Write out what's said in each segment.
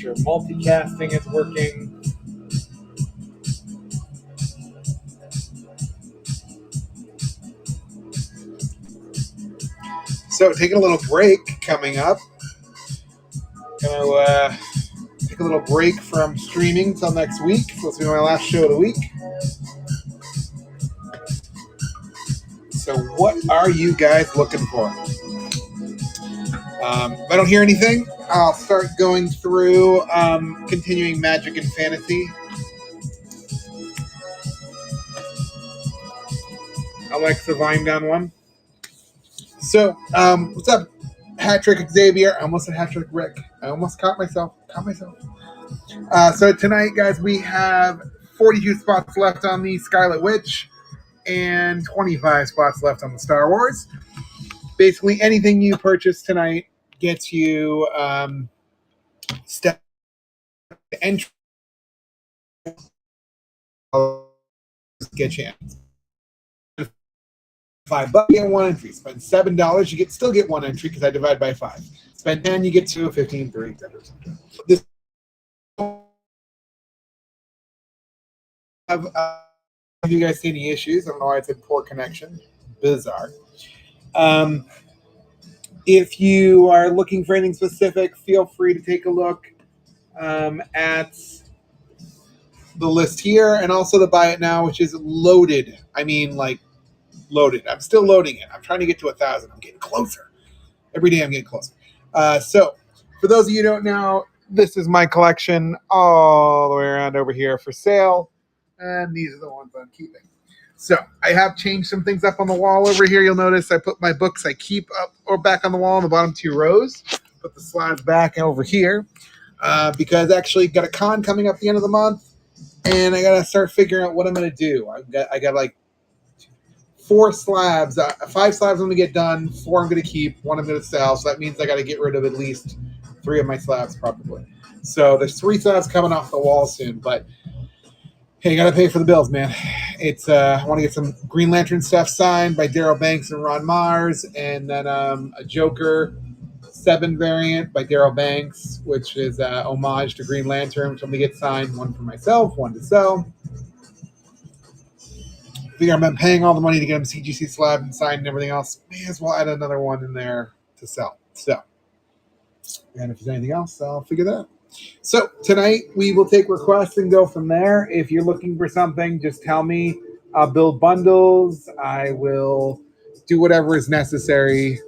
sure multicasting is working. So taking a little break coming up. Gonna take a little break from streaming until next week. So this will be my last show of the week. So what are you guys looking for? If I don't hear anything, I'll start going through continuing Magic and Fantasy. Alexa Vine down one. So, what's up, Hat Trick Xavier? I almost said Hat Trick Rick. I almost caught myself. So tonight, guys, we have 42 spots left on the Scarlet Witch and 25 spots left on the Star Wars. Basically, anything you purchase tonight gets you step entry. Get you $5, you get one entry. Spend $7, you still get one entry because I divide by 5. Spend 10, you get 2, 15, 30, etc. This have you guys see any issues? I don't know why it's a poor connection. Bizarre. If you are looking for anything specific, feel free to take a look at the list here, and also the buy it now, which is loaded. I mean, like loaded. I'm still loading it. I'm trying to get to 1,000. I'm getting closer. Every day I'm getting closer. So for those of you who don't know, this is my collection all the way around over here for sale. And these are the ones I'm keeping. So I have changed some things up on the wall over here. You'll notice I put my books I keep up or back on the wall in the bottom 2 rows. Put the slabs back over here because actually got a con coming up at the end of the month. And I got to start figuring out what I'm going to do. I got like 4 slabs, 5 slabs I'm going to get done, 4 I'm going to keep, 1 I'm going to sell. So that means I got to get rid of at least 3 of my slabs probably. So there's 3 slabs coming off the wall soon, but hey, you got to pay for the bills, man. It's I want to get some Green Lantern stuff signed by Daryl Banks and Ron Mars, and then a Joker 7 variant by Daryl Banks, which is homage to Green Lantern, which I'm going to get signed, 1 for myself, 1 to sell. Figure I'm paying all the money to get them CGC slab and signed and everything else. May as well add another one in there to sell. So, and if there's anything else, I'll figure that out. So tonight we will take requests and go from there. If you're looking for something, just tell me. I'll build bundles. I will do whatever is necessary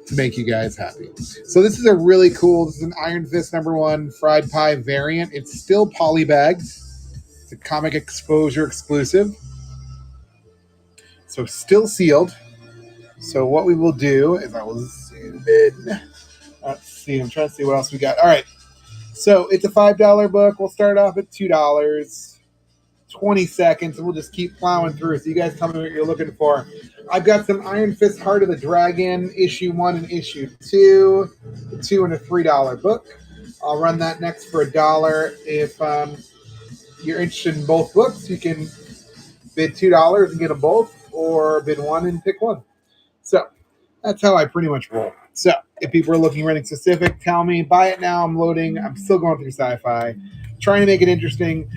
to make you guys happy. So this is a really cool, this is an Iron Fist #1 fried pie variant. It's still polybagged. It's a comic exposure exclusive. So still sealed. So what we will do is I will zoom in. Let's see. I'm trying to see what else we got. All right. So it's a $5 book. We'll start off at $2. 20 seconds, and we'll just keep plowing through. So you guys tell me what you're looking for. I've got some Iron Fist Heart of the Dragon, issue 1 and issue 2. The $2 and a $3 book. I'll run that next for $1. If you're interested in both books, you can bid $2 and get them both, or bid 1 and pick 1. So that's how I pretty much roll. So if people are looking for anything specific, tell me. Buy it now. I'm loading. I'm still going through sci-fi. Trying to make it interesting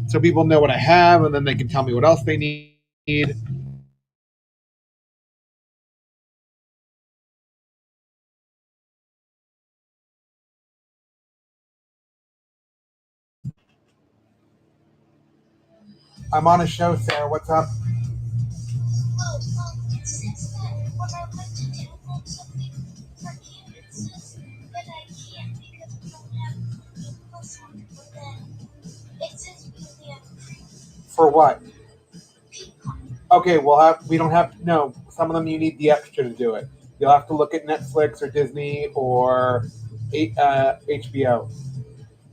so people know what I have, and then they can tell me what else they need. I'm on a show, Sarah. What's up? For what? Okay, we don't have, no, some of them you need the extra to do it. You'll have to look at Netflix or Disney or HBO.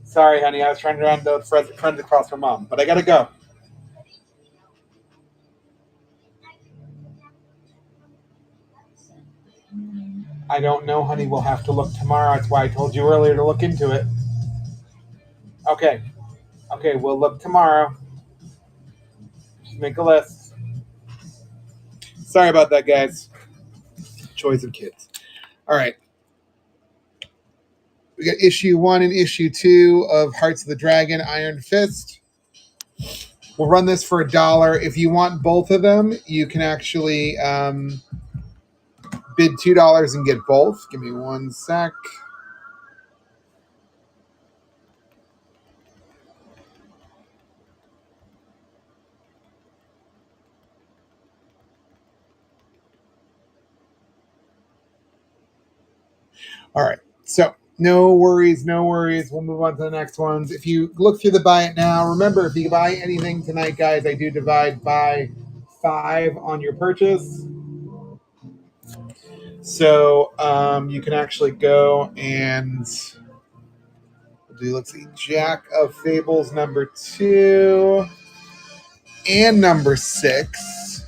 Sorry, honey, I was trying to run the friends across from Mom, but I gotta go. I don't know, honey. We'll have to look tomorrow. That's why I told you earlier to look into it. Okay, we'll look tomorrow. Just make a list. Sorry about that, guys. Joys of kids. All right. We got issue 1 and issue 2 of Hearts of the Dragon Iron Fist. We'll run this for $1. If you want both of them, you can actually bid $2 and get both. Give me one sec. All right. So no worries, no worries. We'll move on to the next ones. If you look through the buy it now, remember, if you buy anything tonight, guys, I do divide by 5 on your purchase. So you can actually go and do, let's see, Jack of Fables number 2 and number 6.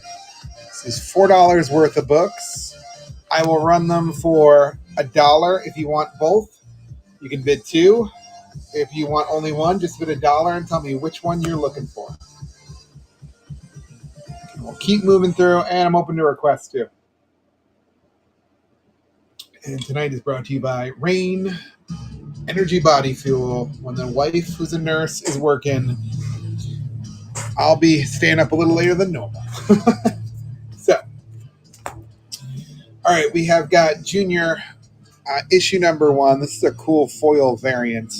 This is $4 worth of books. I will run them for $1 if you want both. You can bid 2. If you want only one, just bid $1 and tell me which one you're looking for. We'll keep moving through, and I'm open to requests too. And tonight is brought to you by Rain Energy Body Fuel. When the wife who's a nurse is working, I'll be staying up a little later than normal. So, all right, we have got Junior issue number 1. This is a cool foil variant.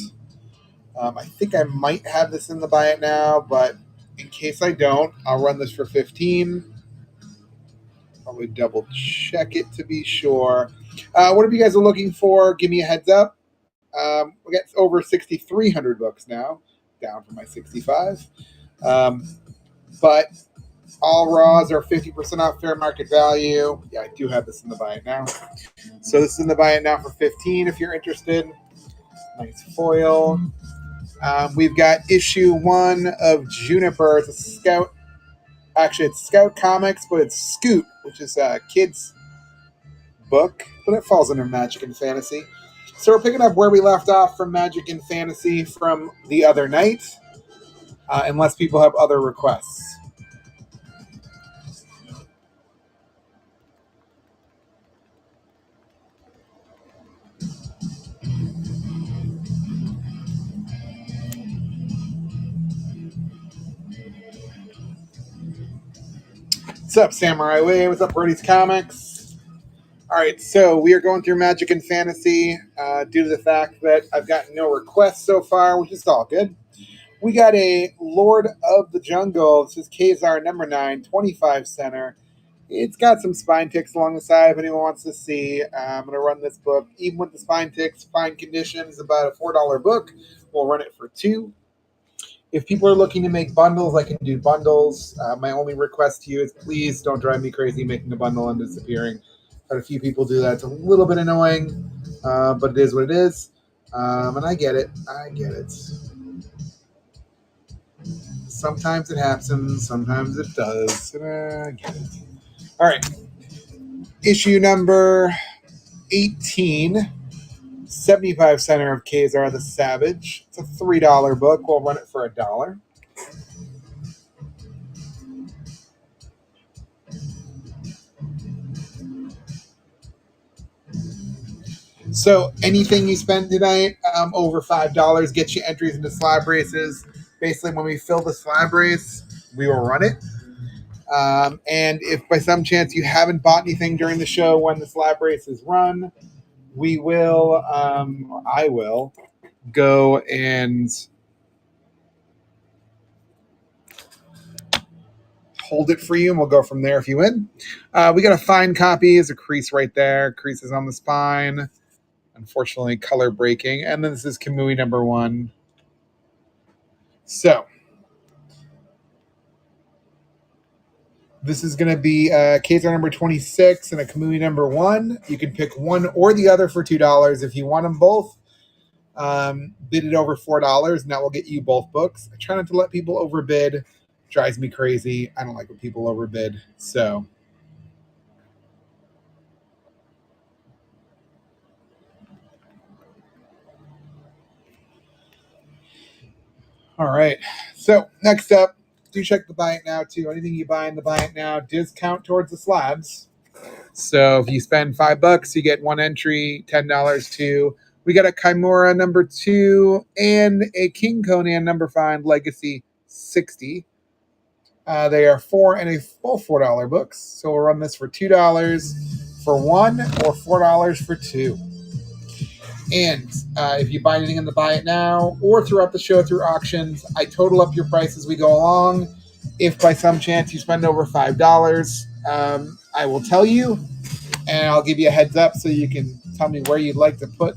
I think I might have this in the buy it now, but in case I don't, I'll run this for $15. Probably double check it to be sure. Whatever you guys are looking for, give me a heads up. We got over 6,300 books now, down from my 65. But all raws are 50% off fair market value. Yeah, I do have this in the buy it now. So this is in the buy it now for $15 if you're interested. Nice foil. We've got issue 1 of Juniper. It's a Scout. Actually, it's Scout Comics, but it's Scoot, which is a kid's book, but it falls under Magic and Fantasy. So we're picking up where we left off from Magic and Fantasy from the other night, unless people have other requests. What's up, Samurai Way? What's up, Birdie's Comics? All right, so we are going through Magic and Fantasy due to the fact that I've gotten no requests so far, which is all good. We got a Lord of the Jungle. This is Kazar number 9, 25 center. It's got some spine ticks along the side if anyone wants to see. I'm going to run this book, even with the spine ticks, fine condition, is about a $4 book. We'll run it for $2. If people are looking to make bundles, I can do bundles. My only request to you is please don't drive me crazy making a bundle and disappearing. Had a few people do that. It's a little bit annoying, but it is what it is. And I get it. I get it. Sometimes it happens. Sometimes it does. I get it. All right. Issue number 18. 75 center of Kazar the Savage. It's a $3 book. We'll run it for $1. So anything you spend tonight over $5 gets you entries into slab races. Basically, when we fill the slab race, we will run it. And if by some chance you haven't bought anything during the show when the slab race is run, we will, or I will, go and hold it for you, and we'll go from there if you win. We got a fine copy. There's a crease right there. Creases on the spine. Unfortunately, color breaking. And then this is Kamui number 1. So this is going to be Kazar number 26 and a Kamui number 1. You can pick one or the other for $2. If you want them both, bid it over $4, and that will get you both books. I try not to let people overbid. It drives me crazy. I don't like when people overbid. So all right. So next up, do check the buy it now too. Anything you buy in the buy it now does count towards the slabs. So if you spend $5, you get 1 entry, $10 2. We got a Chimera number 2 and a King Conan number 5 Legacy 60. They are and a full $4 books. So we'll run this for $2 for one or $4 for two. And if you buy anything in the Buy It Now or throughout the show through auctions, I total up your price as we go along. If by some chance you spend over $5, I will tell you, and I'll give you a heads up so you can tell me where you'd like to put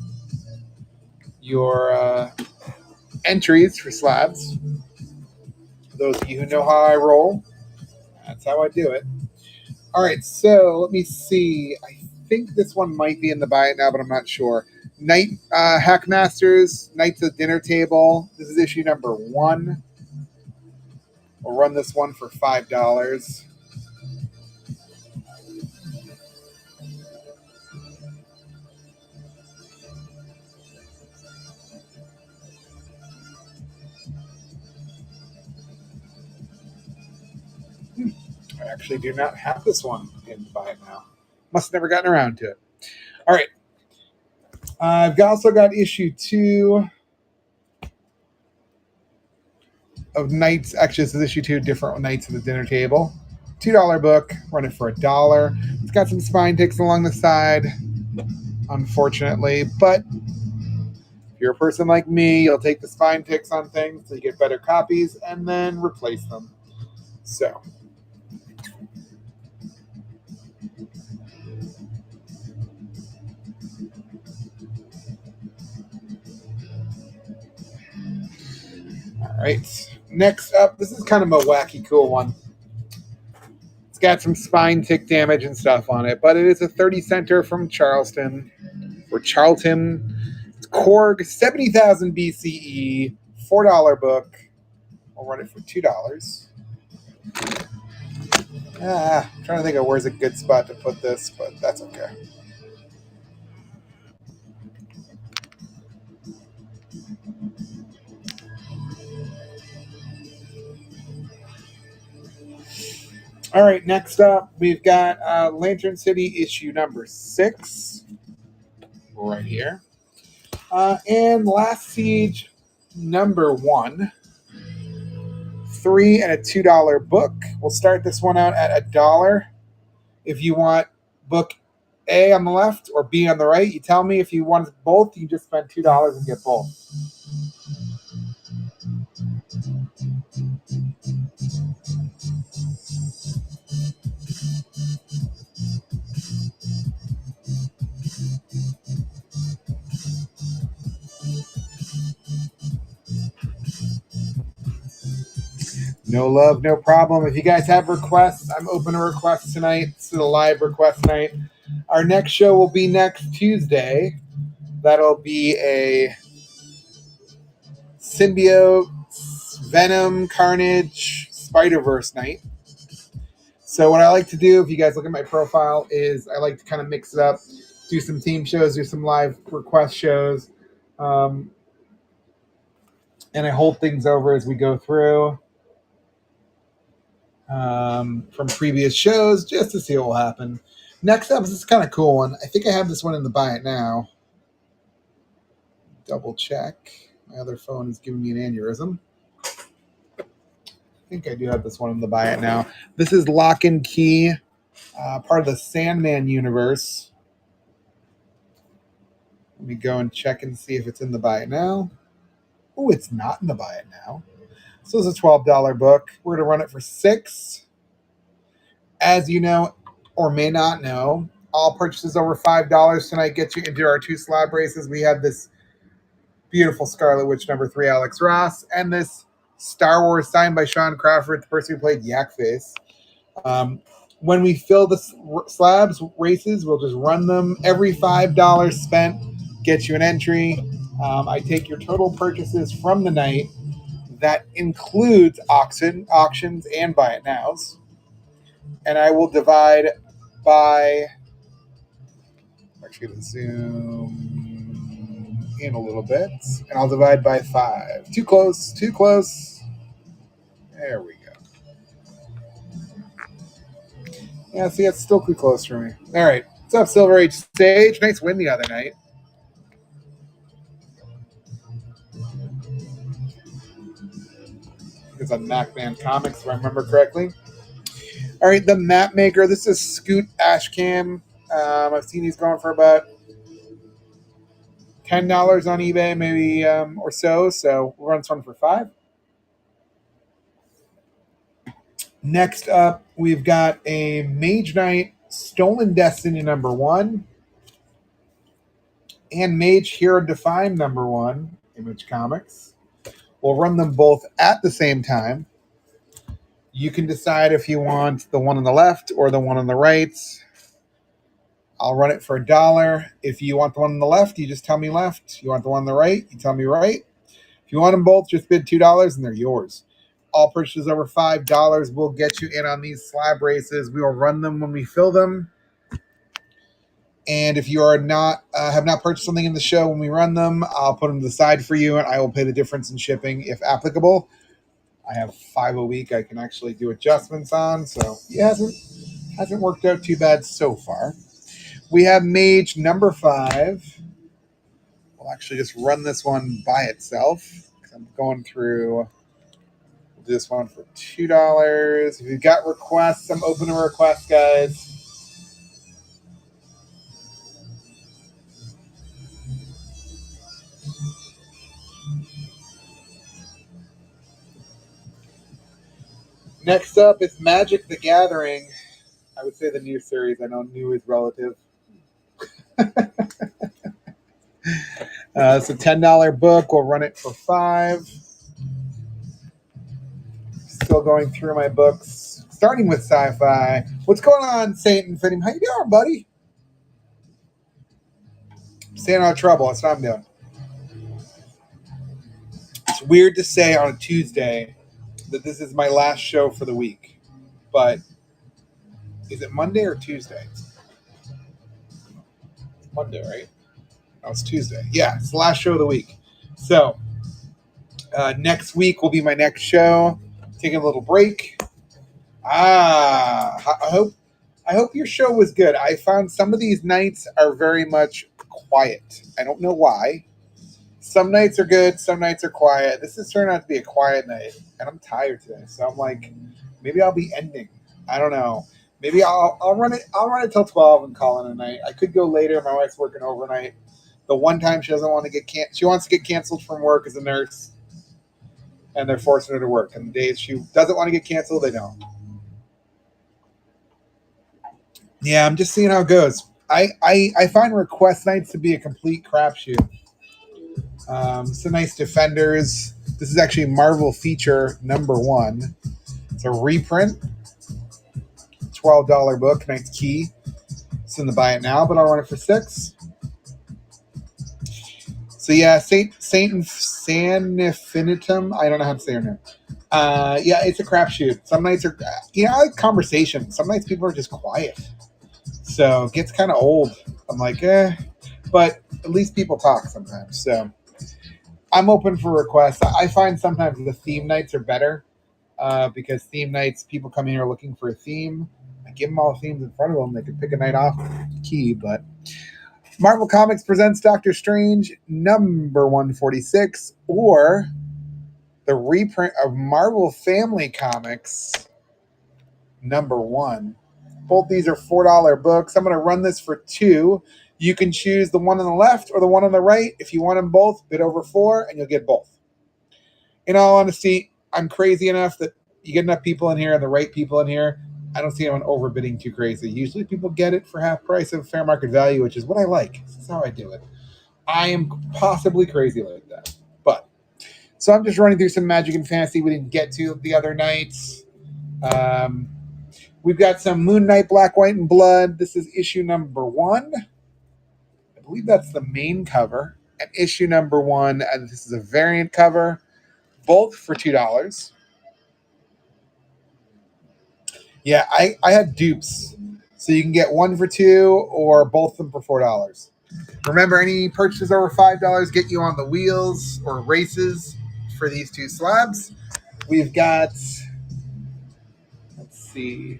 your entries for slabs. For those of you who know how I roll, that's how I do it. All right, so let me see. I think this one might be in the Buy It Now, but I'm not sure. Hackmasters, Knights of Dinner Table. This is issue number 1. We'll run this one for $5. I actually do not have this one in Buy It Now. Must have never gotten around to it. All right. I've also got issue 2 of Knights. Actually, this is issue 2, different Knights of the Dinner Table. $2 book. Run it for $1. It's got some spine ticks along the side, unfortunately. But if you're a person like me, you'll take the spine ticks on things so you get better copies and then replace them. So. All right. Next up, this is kind of a wacky, cool one. It's got some spine tick damage and stuff on it, but it is a 30 center from Charlton. It's Korg, 70,000 BCE, $4 book. We'll run it for $2. I'm trying to think of where's a good spot to put this, but that's okay. All right, next up, we've got Lantern City issue number 6, right here. And Last Siege number 1, 3 and a $2 book. We'll start this one out at $1. If you want book A on the left or B on the right, you tell me. If you want both, you just spend $2 and get both. No love, no problem. If you guys have requests, I'm open to requests tonight. This is a live request night. Our next show will be next Tuesday. That'll be a Symbiote, Venom, Carnage, Spider-Verse night. So what I like to do, if you guys look at my profile, is I like to kind of mix it up, do some team shows, do some live request shows, and I hold things over as we go through. From previous shows just to see what will happen. Next up is this kind of cool one. I think I have this one in the Buy It Now. Double check. My other phone is giving me an aneurysm. I think I do have this one in the Buy It Now. This is Lock and Key, part of the Sandman universe. Let me go and check and see if it's in the Buy It Now. Oh, it's not in the Buy It Now. So it's a $12 book. We're going to run it for $6. As you know, or may not know, all purchases over $5 tonight get you into our 2 slab races. We have this beautiful Scarlet Witch number 3, Alex Ross, and this Star Wars signed by Sean Crawford, the person who played Yakface. When we fill the slabs races, we'll just run them. Every $5 spent gets you an entry. I take your total purchases from the night. That includes auctions and Buy It Nows. And I will divide by, actually going to zoom in a little bit, and I'll divide by 5. Too close. There we go. Yeah, see, it's still too close for me. All right. What's up, Silver Age Sage? Nice win the other night. It's on Macman Comics, if I remember correctly. All right, the Map Maker. This is Scoot Ashcam. I've seen these going for about $10 on eBay, maybe or so. So we'll run this one for $5. Next up, we've got a Mage Knight Stolen Destiny #1 and Mage Hero Define #1, Image Comics. We'll run them both at the same time. You can decide if you want the one on the left or the one on the right. I'll run it for $1. If you want the one on the left, you just tell me left. You want the one on the right, you tell me right. If you want them both, just bid $2 and they're yours. All purchases over $5 will get you in on these slab races. We will run them when we fill them. And if you are not have not purchased something in the show when we run them, I'll put them to the side for you, and I will pay the difference in shipping if applicable. I have 5 a week I can actually do adjustments on, so it hasn't worked out too bad so far. We have Mage #5. We'll actually just run this one by itself. I'm going through. We'll do this one for $2. If you've got requests, I'm open to requests, guys. Next up is Magic the Gathering. I would say the new series. I know new is relative. It's a $10 book. We'll run it for $5. Still going through my books, starting with sci-fi. What's going on, Saint and Fitting? How you doing, buddy? Staying out of trouble. That's what I'm doing. It's weird to say on a Tuesday that this is my last show for the week, but is it Monday or Tuesday? It's Monday, right? No, it's Tuesday. Yeah, it's the last show of the week. So next week will be my next show. Taking a little break. I hope your show was good. I found some of these nights are very much quiet. I don't know why. Some nights are good, some nights are quiet. This has turned out to be a quiet night, and I'm tired today. So I'm like, maybe I'll be ending. I don't know. Maybe I'll run it. I'll run it till 12 and call it a night. I could go later. My wife's working overnight. The one time she doesn't want to she wants to get canceled from work as a nurse, and they're forcing her to work. And the days she doesn't want to get canceled, they don't. Yeah, I'm just seeing how it goes. I find request nights to be a complete crapshoot. Some nice Defenders. This is actually Marvel feature #1. It's a reprint. $12 book. Nice key. It's in the buy it now, but I'll run it for $6. So yeah, Saint Sanifinitum. I don't know how to say her name. Yeah, it's a crapshoot. Some nights are, I like conversation. Some nights people are just quiet. So it gets kind of old. I'm like, but at least people talk sometimes. So I'm open for requests. I find sometimes the theme nights are better because theme nights, people come in here looking for a theme. I give them all the themes in front of them. They can pick a night off key. But Marvel Comics presents Doctor Strange #146 or the reprint of Marvel Family Comics #1. Both these are $4 books. I'm going to run this for $2. You can choose the one on the left or the one on the right. If you want them both, bid over $4 and you'll get both. In all honesty, I'm crazy enough that you get enough people in here and the right people in here. I don't see anyone overbidding too crazy. Usually people get it for half price of fair market value, which is what I like. This is how I do it. I am possibly crazy like that. So I'm just running through some Magic and Fantasy we didn't get to the other nights. We've got some Moon Knight Black, White, and Blood. This is issue #1. I believe that's the main cover. And issue #1, and this is a variant cover. Both for $2. Yeah, I had dupes. So you can get one for $2 or both of them for $4. Remember, any purchases over $5 get you on the wheels or races for these 2 slabs. We've got, let's see,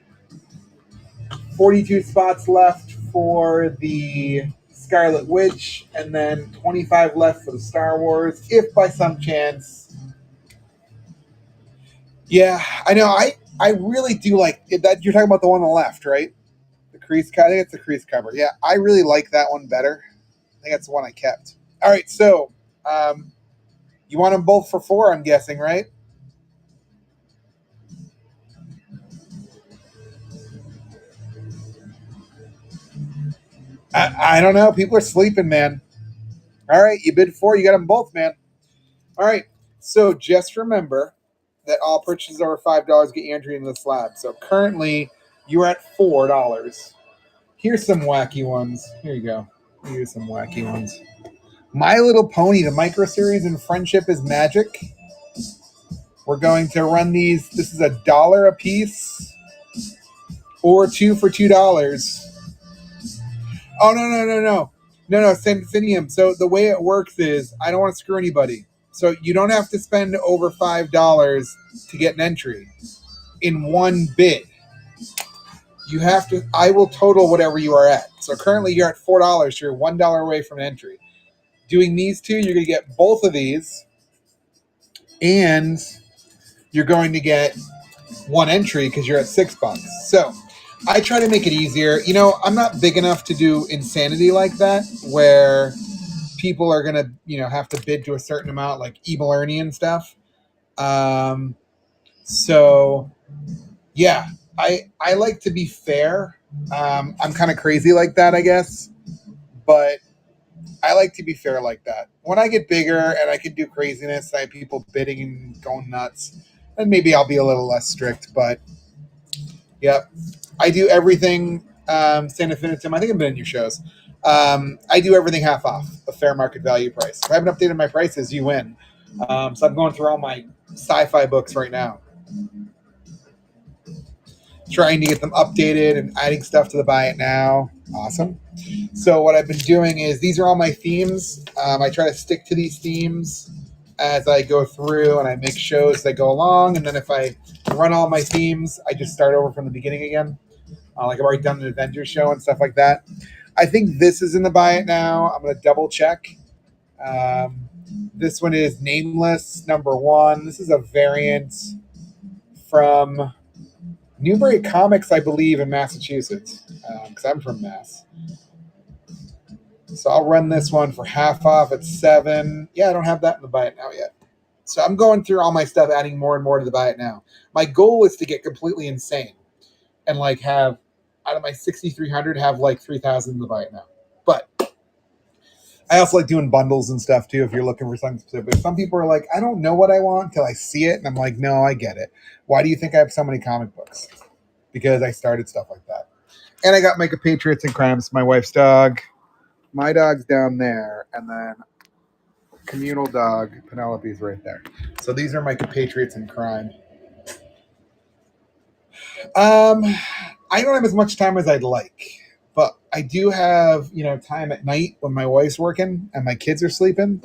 42 spots left for the Scarlet Witch, and then 25 left for the Star Wars. If by some chance Yeah, I know. I really do like that. You're talking about the one on the left, right? The crease cover. I think it's the crease cover. Yeah, I really like that one better. I think that's the one I kept. All right, so um, you want them both for four? I'm guessing, right? I don't know. People are sleeping, man. All right, you bid four. You got them both, man. All right. So just remember that all purchases over $5 get you entry into the slab. So currently you're at $4. Here's some wacky ones. Here you go. Here's some wacky ones. My Little Pony, the micro series in Friendship is Magic. We're going to run these. This is $1 a piece or two for $2. Oh no, Syndium. So the way it works is I don't want to screw anybody. So you don't have to spend over $5 to get an entry in one bid. You have to. I will total whatever you are at. So currently you're at $4. So you're $1 away from an entry. Doing these two, you're going to get both of these, and you're going to get one entry because you're at $6. So I try to make it easier. You know, I'm not big enough to do insanity like that, where people are gonna, have to bid to a certain amount, like Evil Ernie and stuff. Um, so yeah, I like to be fair. I'm kind of crazy like that, I guess, but I like to be fair like that. When I get bigger and I can do craziness, I have people bidding and going nuts, and maybe I'll be a little less strict. But yep, I do everything. Stand Infinitum. I think I've been in your shows. I do everything half off, a fair market value price. If I haven't updated my prices, you win. So I'm going through all my sci-fi books right now, trying to get them updated and adding stuff to the buy it now. Awesome. So what I've been doing is these are all my themes. I try to stick to these themes as I go through, and I make shows as I go along. And then if I run all my themes, I just start over from the beginning again. Like I've already done an Avengers show and stuff like that. I think this is in the buy it now. I'm going to double check. This one is Nameless #1. This is a variant from Newbury Comics, I believe, in Massachusetts, because I'm from Mass. So I'll run this one for half off at $7. Yeah, I don't have that in the buy it now yet. So I'm going through all my stuff, adding more and more to the buy it now. My goal is to get completely insane and like have out of my 6,300 have like 3,000 in the buy it now. But I also like doing bundles and stuff too if you're looking for something specific. Some people are like, I don't know what I want until I see it. And I'm like, no, I get it. Why do you think I have so many comic books? Because I started stuff like that. And I got my Compatriots and Crimes, my wife's dog. My dog's down there. And then communal dog, Penelope's right there. So these are my Compatriots in Crime. I don't have as much time as I'd like, but I do have, time at night when my wife's working and my kids are sleeping,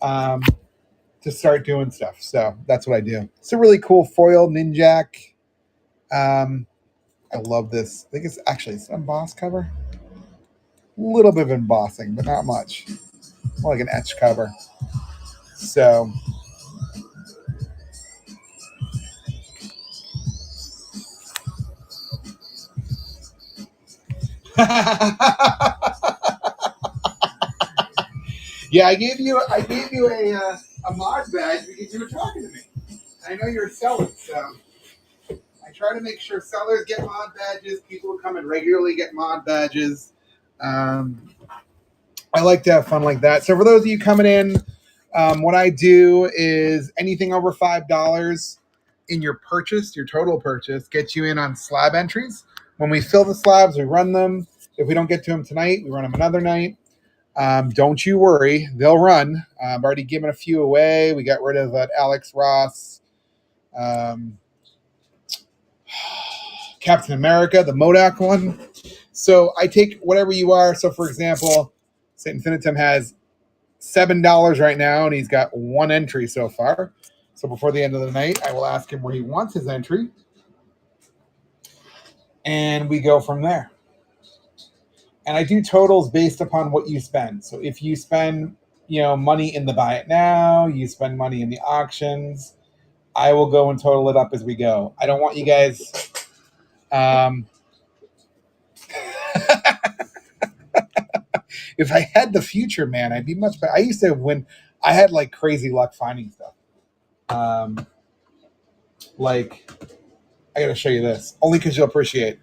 to start doing stuff. So that's what I do. It's a really cool foil Ninjak. I love this. I think it's an embossed cover. A little bit of embossing, but not much. More like an etched cover. So yeah, I gave you a mod badge because you were talking to me. I know you're a seller, so I try to make sure sellers get mod badges. People who come in regularly get mod badges. I like to have fun like that. So for those of you coming in, what I do is anything over $5 in your purchase, your total purchase, gets you in on slab entries. When we fill the slabs, we run them. If we don't get to them tonight, we run them another night. Don't you worry, they'll run. I've already given a few away. We got rid of that Alex Ross, Captain America, the Modoc one. So I take whatever you are. So for example, St. Infinitum has $7 right now, and he's got one entry so far. So before the end of the night, I will ask him where he wants his entry, and we go from there. And I do totals based upon what you spend. So if you spend, money in the buy it now, you spend money in the auctions, I will go and total it up as we go. I don't want you guys. Um, if I had the future, man, I'd be much better. I used to win. I had like crazy luck finding stuff. Um, like I got to show you this only because you'll appreciate.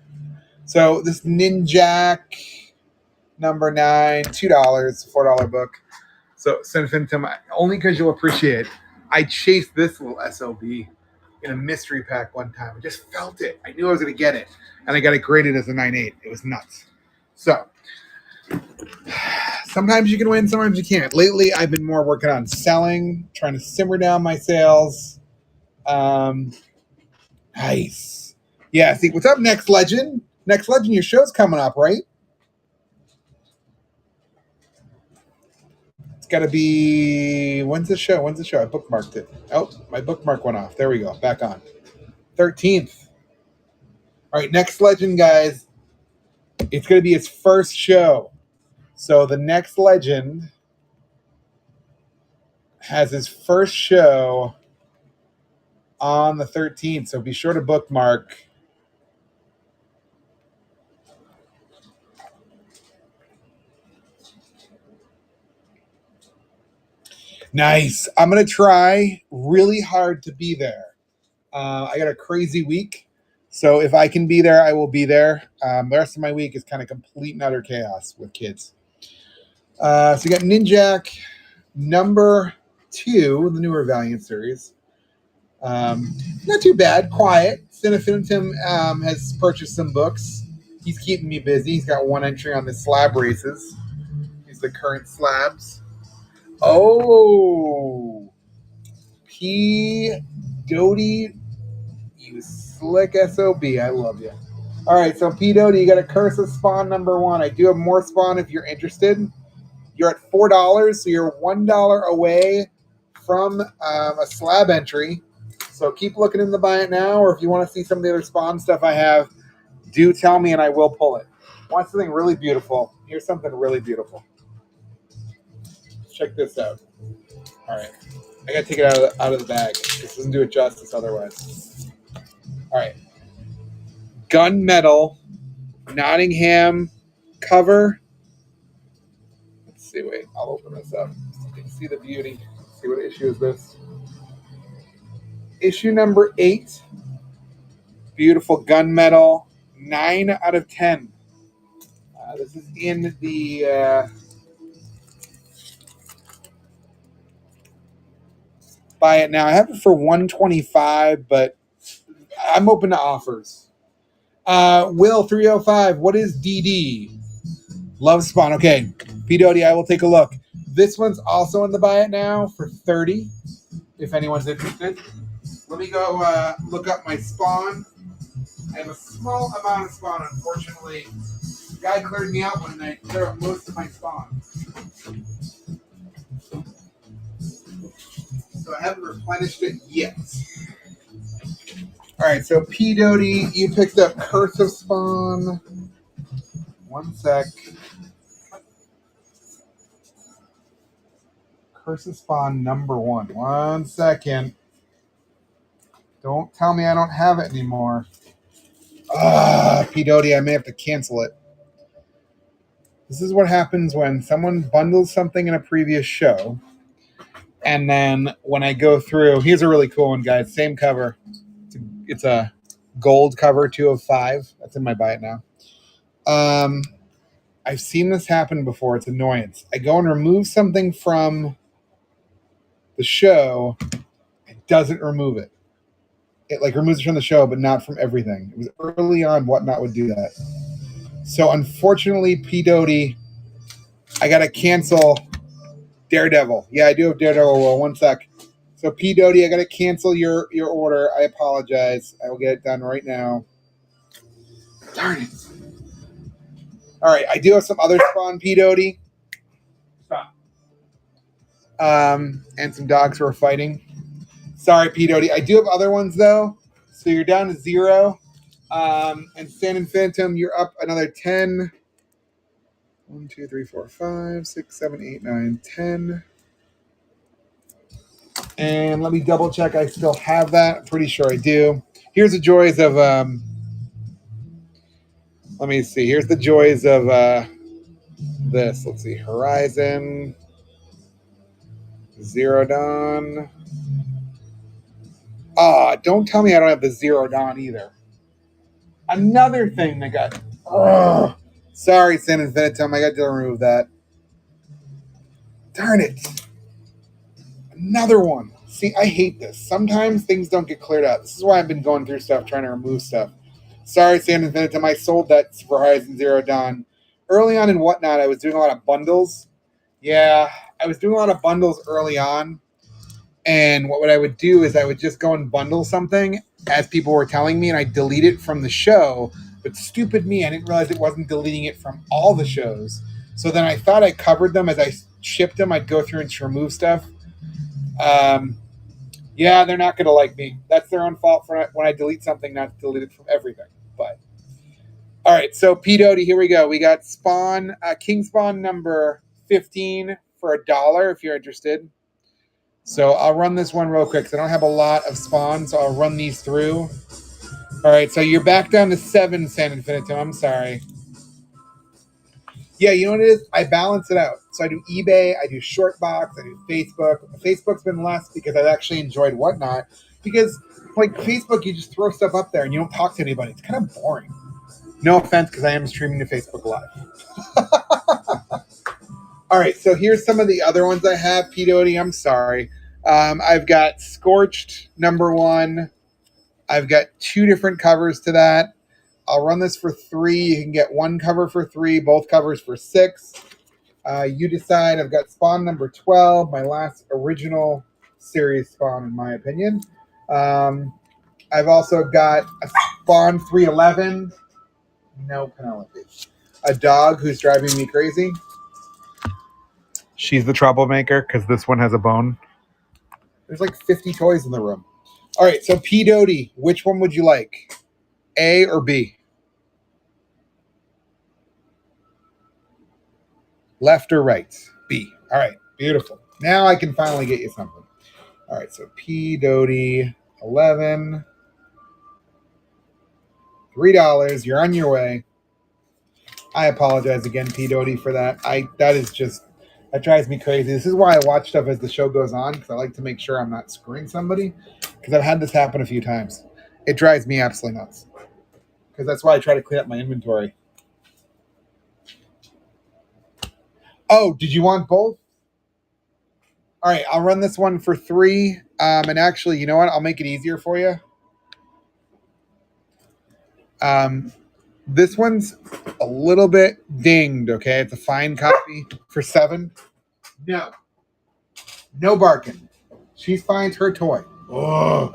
So this Ninjak number 9, $2, $4 book. So send it to my only because you'll appreciate. I chased this little SOB in a mystery pack one time. I just felt it. I knew I was going to get it, and I got it graded as a 9.8. It was nuts. So sometimes you can win, sometimes you can't. Lately, I've been more working on selling, trying to simmer down my sales. Nice. Yeah, see, what's up, Next Legend? Next Legend, your show's coming up, right? It's got to be, when's the show? When's the show? I bookmarked it. Oh, my bookmark went off. There we go. Back on. 13th. All right, Next Legend, guys. It's going to be his first show. So the Next Legend has his first show on the 13th. So be sure to bookmark. Nice. I'm going to try really hard to be there. I got a crazy week. So if I can be there, I will be there. The rest of my week is kind of complete and utter chaos with kids. So you got Ninjak number 2, the newer Valiant series. Not too bad, quiet. Cinefinitum has purchased some books. He's keeping me busy. He's got one entry on the slab races. He's the current slabs. Oh, P. Doty, you slick SOB. I love you. All right, so P. Doty, you got a Curse of Spawn number 1. I do have more Spawn if you're interested. You're at $4, so you're $1 away from a slab entry. So keep looking in the Buy It Now, or if you want to see some of the other Spawn stuff I have, do tell me and I will pull it. Want something really beautiful? Here's something really beautiful. Check this out. All right. I got to take it out of the bag. This doesn't do it justice otherwise. All right. Gunmetal Nottingham cover. Let's see. Wait, I'll open this up so you can see the beauty. Let's see what issue is this. Issue number 8. Beautiful gunmetal. 9 out of 10. This is in the Buy It Now. I have it for $125, but I'm open to offers. Will 305. What is DD? Love Spawn. Okay, P. Doty, I will take a look. This one's also in the Buy It Now for $30. If anyone's interested, let me go look up my Spawn. I have a small amount of Spawn, unfortunately. The guy cleared me out one night. Cleared up most of my Spawn. So I haven't replenished it yet. All right, so P. Doty, you picked up Curse of Spawn. One sec. Curse of Spawn number 1. 1 second. Don't tell me I don't have it anymore. P. Doty, I may have to cancel it. This is what happens when someone bundles something in a previous show. And then when I go through, here's a really cool one, guys. Same cover. It's a gold cover, 2 of 5. That's in my Buy It Now. I've seen this happen before. It's annoyance. I go and remove something from the show. It doesn't remove it. It like removes it from the show, but not from everything. It was early on Whatnot would do that. So unfortunately, P. Doty, I got to cancel Daredevil. Yeah, I do have Daredevil. Well, 1 sec. So P. Doty, I got to cancel your order. I apologize. I will get it done right now. Darn it. All right, I do have some other Spawn, P. Doty. Stop. And some dogs who are fighting. Sorry, P. Doty. I do have other ones, though. So you're down to 0. And San and Phantom, you're up another 10. 1, 2, 3, 4, 5, 6, 7, 8, 9, 10. And let me double check. I still have that. I'm pretty sure I do. Here's the joys of. Let me see. Here's the joys of this. Let's see. Horizon, Zero Dawn. Don't tell me I don't have the Zero Dawn either. Another thing that got. Sorry, San Infinitum. I got to remove that. Darn it. Another one. See, I hate this. Sometimes things don't get cleared out. This is why I've been going through stuff, trying to remove stuff. Sorry, San Infinitum. I sold that for Horizon Zero Dawn. Early on in Whatnot, I was doing a lot of bundles. Yeah, I was doing a lot of bundles early on. And what I would do is I would just go and bundle something as people were telling me, and I'd delete it from the show. But stupid me, I didn't realize it wasn't deleting it from all the shows. So then I thought I covered them as I shipped them. I'd go through and remove stuff. Yeah, they're not going to like me. That's their own fault for when I delete something, not to delete it from everything. But all right, so P. Doty, here we go. We got Spawn, King Spawn number 15 for $1 if you're interested. So I'll run this one real quick because I don't have a lot of Spawn, so I'll run these through. All right, so you're back down to 7, San Infinitum. I'm sorry. Yeah, you know what it is? I balance it out. So I do eBay, I do Shortbox, I do Facebook. Facebook's been less because I've actually enjoyed Whatnot. Because, like, Facebook, you just throw stuff up there and you don't talk to anybody. It's kind of boring. No offense, because I am streaming to Facebook Live. All right, so here's some of the other ones I have. P. Doty, I'm sorry. I've got Scorched, number 1. I've got 2 different covers to that. I'll run this for $3. You can get 1 cover for $3, both covers for $6. You decide. I've got Spawn number 12, my last original series Spawn, in my opinion. I've also got a Spawn 311. No Penelope. A dog who's driving me crazy. She's the troublemaker because this one has a bone. There's like 50 toys in the room. All right, so P. Doty, which one would you like? A or B? Left or right? B. All right, beautiful. Now I can finally get you something. All right, so P. Doty, 11. $3. You're on your way. I apologize again, P. Doty, for that. That drives me crazy. This is why I watch stuff as the show goes on, because I like to make sure I'm not screwing somebody, because I've had this happen a few times. It drives me absolutely nuts, because that's why I try to clean up my inventory. Oh, did you want both? All right, I'll run this one for $3. And actually, you know what? I'll make it easier for you. This one's a little bit dinged, okay? It's a fine copy for $7. No barking. She finds her toy. Oh,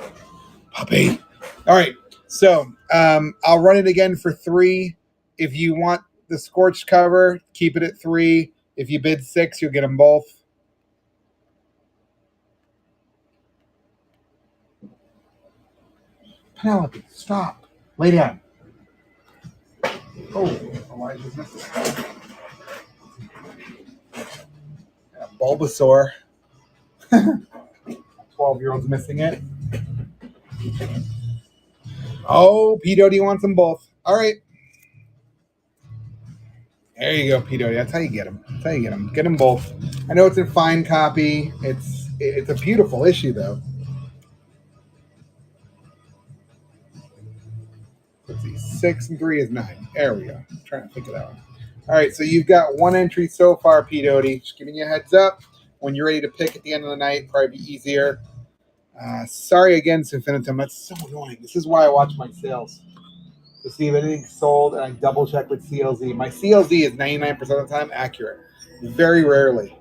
puppy. All right, so I'll run it again for $3. If you want the Scorched cover, keep it at $3. If you bid $6, you'll get them both. Penelope, stop. Lay down. Oh, Elijah's missing. Bulbasaur. 12-year-old's missing it. Oh, P. Doty wants them both. All right. There you go, P. Doty. That's how you get them. That's how you get them. Get them both. I know it's a fine copy. It's a beautiful issue, though. Let's see. 6 and 3 is 9. There we go. I'm trying to think of that one. All right, so you've got 1 entry so far, P. Doty. Just giving you a heads up. When you're ready to pick at the end of the night, probably be easier. Sorry again, Infinitum. That's so annoying. This is why I watch my sales, to see if anything's sold, and I double check with CLZ. My CLZ is 99% of the time accurate. Very rarely.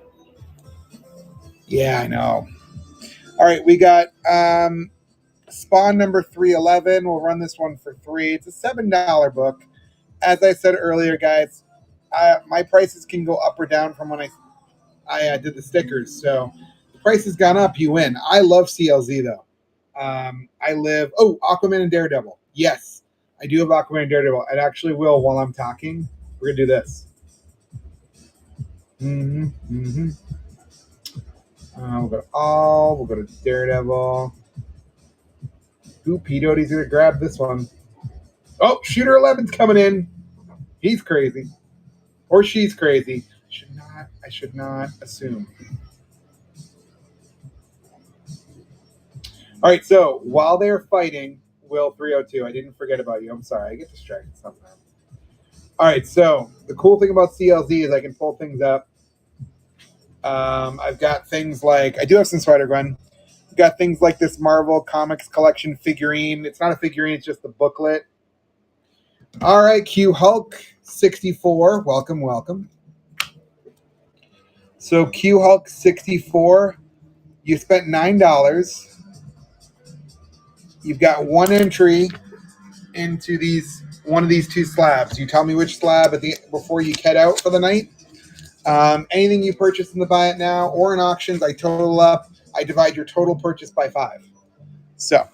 Yeah, I know. All right, we got Spawn number 311. We'll run this one for $3. It's a $7 book. As I said earlier, guys, my prices can go up or down from when I did the stickers. So the price has gone up, you win. I love CLZ, though. Aquaman and Daredevil. Yes, I do have Aquaman and Daredevil. I actually will while I'm talking. We're going to do this. We'll go to all. We'll go to Daredevil. Ooh, P. Doty's going to grab this one. Oh, Shooter 11's coming in. He's crazy. Or she's crazy. I should not assume. All right, so while they're fighting, Will 302, I didn't forget about you. I'm sorry. I get distracted sometimes. All right, so the cool thing about CLZ is I can pull things up. I've got things like, I do have some Spider-Gwen. I've got things like this Marvel Comics Collection figurine. It's not a figurine, it's just the booklet. All right, Q Hulk 64. Welcome, welcome. So Q Hulk 64, you spent $9. You've got one entry into one of these two slabs. You tell me which slab before you head out for the night. Anything you purchase in the buy it now or in auctions, I total up. I divide your total purchase by 5. So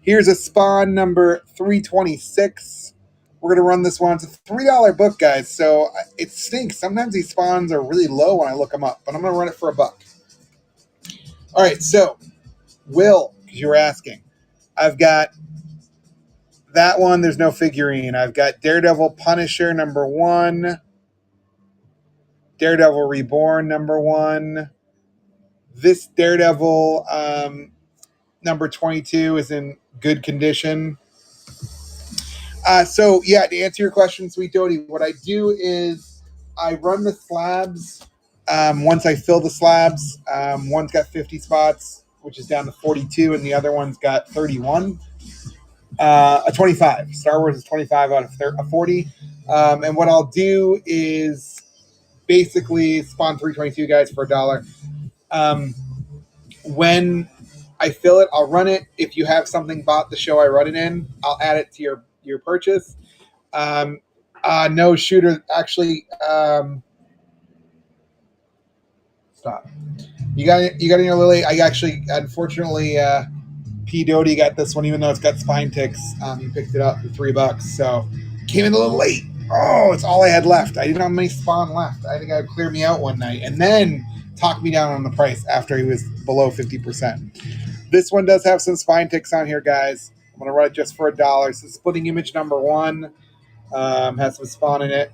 here's a Spawn number 326. We're going to run this one. It's a $3 book, guys. So it stinks. Sometimes these Spawns are really low when I look them up, but I'm going to run it for $1. All right. So Will, because you were asking, I've got that one. There's no figurine. I've got Daredevil Punisher number 1. Daredevil Reborn number 1. This Daredevil number 22 is in good condition. So yeah, to answer your question, Sweet Doty, what I do is I run the slabs. Once I fill the slabs, one's got 50 spots, which is down to 42, and the other one's got 31. A 25. Star Wars is 25 out of 40. And what I'll do is basically spawn 322 guys for $1. When I fill it, I'll run it. If you have something bought the show I run it in, I'll add it to your purchase. No Shooter, actually. Stop. You got in your Lily. I actually, unfortunately, P. Doty got this one, even though it's got spine ticks. He picked it up for $3, so came in a little late. Oh, it's all I had left. I didn't have many Spawn left. I think I'd clear me out one night and then talk me down on the price after he was below 50%. This one does have some spine ticks on here, guys. I'm going to run it just for $1. So splitting image number 1 has some Spawn in it.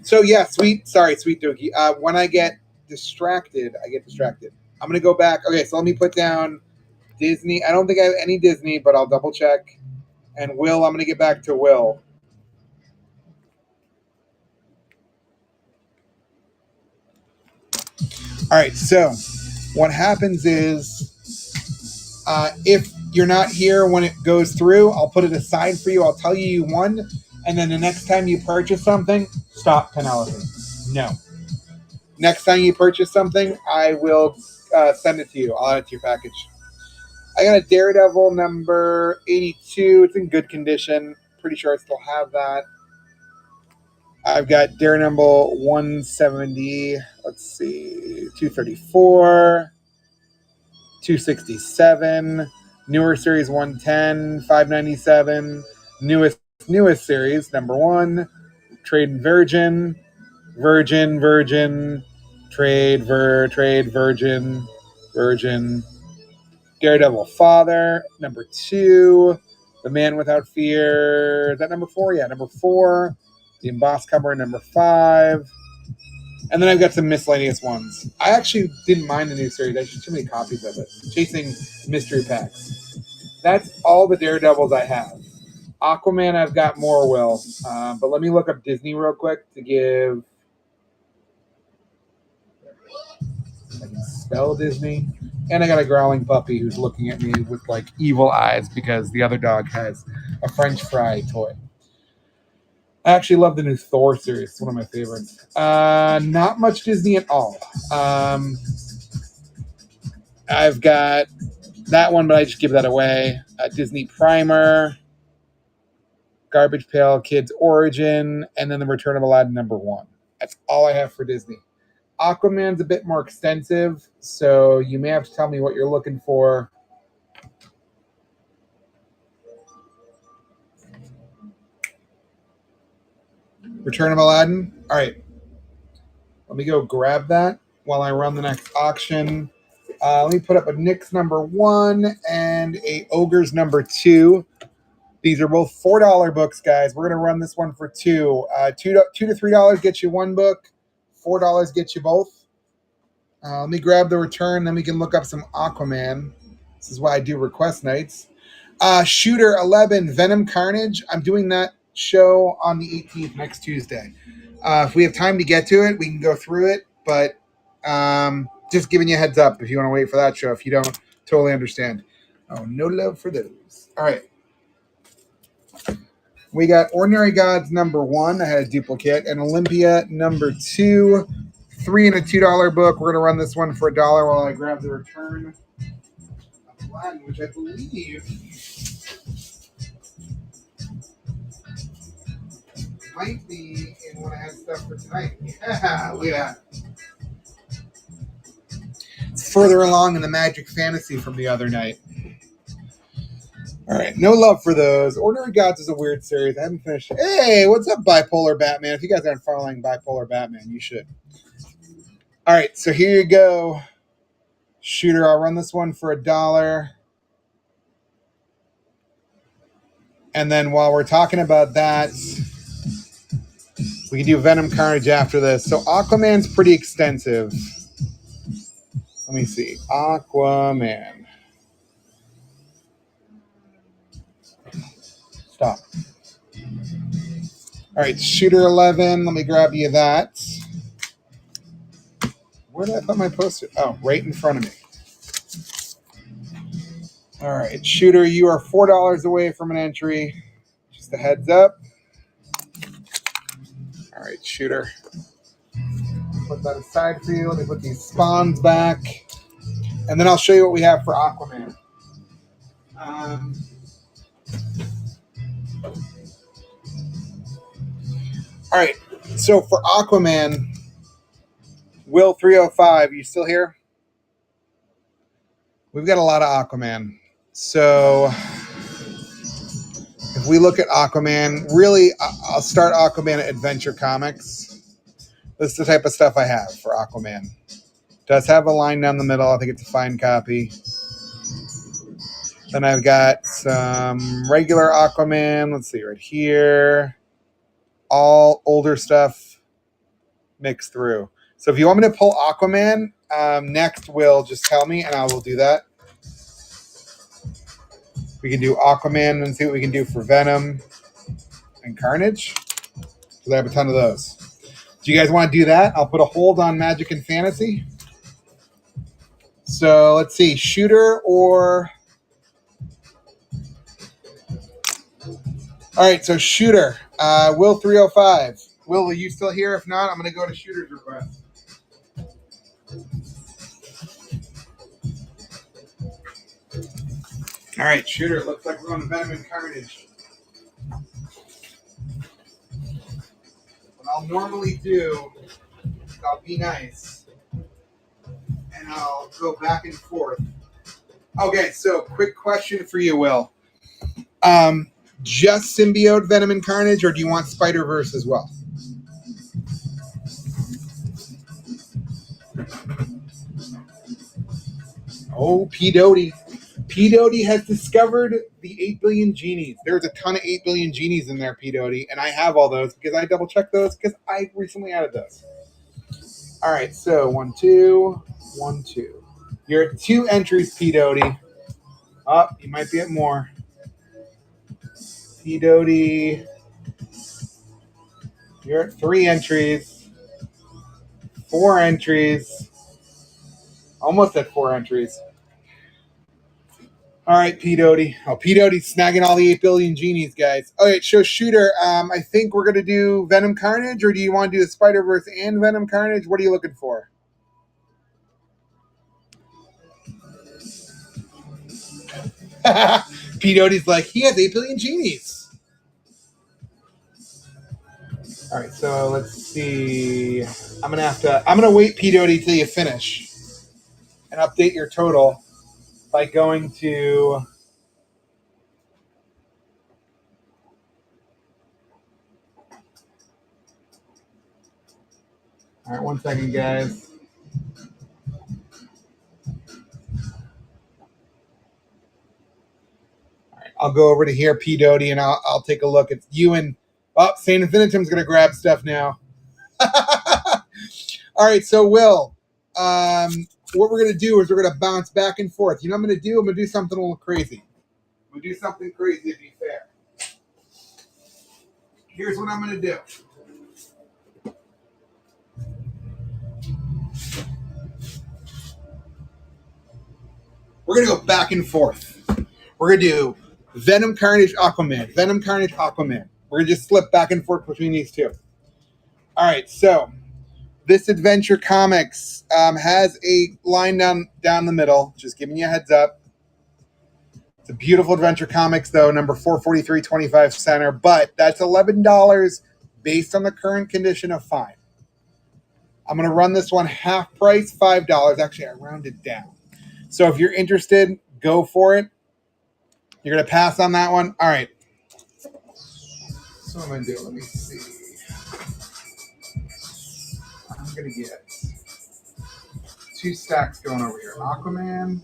So yeah, Sweet Dookie. When I get distracted, I'm going to go back. Okay, so let me put down Disney. I don't think I have any Disney, but I'll double check. And Will, I'm going to get back to Will. All right, so what happens is if you're not here when it goes through, I'll put it aside for you. I'll tell you won. And then the next time you purchase something, stop, Penelope. No. Next time you purchase something, I will send it to you. I'll add it to your package. I got a Daredevil number 82. It's in good condition. Pretty sure I still have that. I've got Daredevil 170. Let's see. 234. 267. Newer series 110. 597. Newest series number 1. Trade Virgin. Trade Virgin. Daredevil Father, number 2. The Man Without Fear, is that number 4? Yeah, number 4. The Embossed Cover, number 5. And then I've got some miscellaneous ones. I actually didn't mind the new series. I just too many copies of it. Chasing mystery packs. That's all the Daredevils I have. Aquaman, I've got more, Will. But let me look up Disney real quick to give... I can spell Disney. And I got a growling puppy who's looking at me with like evil eyes because the other dog has a French fry toy. I actually love the new Thor series. It's one of my favorites. Not much Disney at all. I've got that one, but I just give that away. Disney Primer, Garbage Pail Kids Origin, and then The Return of Aladdin number 1. That's all I have for Disney. Aquaman's a bit more extensive, so you may have to tell me what you're looking for. Return of Aladdin? All right. Let me go grab that. while I run the next auction. Let me put up a Nyx number 1 and a Ogres number 2. These are both $4 books, guys. We're going to run this one for two. $2 to $3 gets you one book. $4 gets you both. Let me grab the return, then we can look up some Aquaman. This is why I do request nights. Shooter 11, Venom Carnage. I'm doing that show on the 18th, next Tuesday. If we have time to get to it, we can go through it. But just giving you a heads up if you want to wait for that show. If you don't, totally understand. Oh, no love for those. All right. We got Ordinary Gods number 1. I had a duplicate. And Olympia number 2. 3 and a $2 book. We're going to run this one for $1 while I grab the return of Latin, which I believe might be in when I have stuff for tonight. Yeah, look at that. It's further along in the Magic Fantasy from the other night. All right, no love for those. Ordinary Gods is a weird series. I haven't finished. Hey, what's up, Bipolar Batman? If you guys aren't following Bipolar Batman, you should. All right, so here you go. Shooter, I'll run this one for $1. And then while we're talking about that, we can do Venom Carnage after this. So Aquaman's pretty extensive. Let me see. Aquaman. Stop. All right, Shooter 11. Let me grab you that. Where did I put my poster? Oh, right in front of me. All right, Shooter, you are $4 away from an entry. Just a heads up. All right, Shooter. Put that aside for you. Let me put these spawns back. And then I'll show you what we have for Aquaman. All right, so for Aquaman, Will 305, you still here? We've got a lot of Aquaman. So if we look at Aquaman, really, I'll start Aquaman at Adventure Comics. This is the type of stuff I have for Aquaman. Does have a line down the middle. I think it's a fine copy. Then I've got some regular Aquaman. Let's see, right here. All older stuff mixed through. So if you want me to pull Aquaman, next will just tell me and I will do that. We can do Aquaman and see what we can do for Venom and Carnage. Because I have a ton of those. Do you guys want to do that? I'll put a hold on Magic and Fantasy. So let's see, Shooter or... All right, so Shooter, Will 305. Will, are you still here? If not, I'm going to go to Shooter's request. All right, Shooter, it looks like we're going to Venom and Carnage. What I'll normally do is I'll be nice, and I'll go back and forth. Okay, so quick question for you, Will. Just Symbiote, Venom, and Carnage, or do you want Spider-Verse as well? Oh, P. Doty. P. Doty has discovered the 8 billion genies. There's a ton of 8 billion genies in there, P. Doty, and I have all those because I double-checked those because I recently added those. All right, so 1, 2, 1, 2. You're at 2 entries, P. Doty. Oh, you might be at more. P. Doty. You're at 3 entries. 4 entries. Almost at 4 entries. All right, P. Doty. Oh, P. Doty's snagging all the 8 billion genies, guys. All right, so Shooter, I think we're going to do Venom Carnage, or do you want to do the Spider-Verse and Venom Carnage? What are you looking for? P. Doty's like, he has 8 billion genies. All right, so let's see. I'm gonna wait, P. Doty, till you finish and update your total by going to... All right, 1 second, guys. I'll go over to here, P. Doty, and I'll take a look. It's you and St. Infinitum's going to grab stuff now. All right, so Will, what we're going to do is we're going to bounce back and forth. You know what I'm going to do? I'm going to do something a little crazy. I'm going to do something crazy to be fair. Here's what I'm going to do. We're going to go back and forth. We're going to do Venom, Carnage, Aquaman. Venom, Carnage, Aquaman. We're going to just slip back and forth between these two. All right, so this Adventure Comics has a line down the middle. Just giving you a heads up. It's a beautiful Adventure Comics, though, number 443.25 center. But that's $11 based on the current condition of $5. I'm going to run this one half price, $5. Actually, I rounded down. So if you're interested, go for it. You're going to pass on that one? All right. So what I'm going to do, let me see. I'm going to get 2 stacks going over here. Aquaman.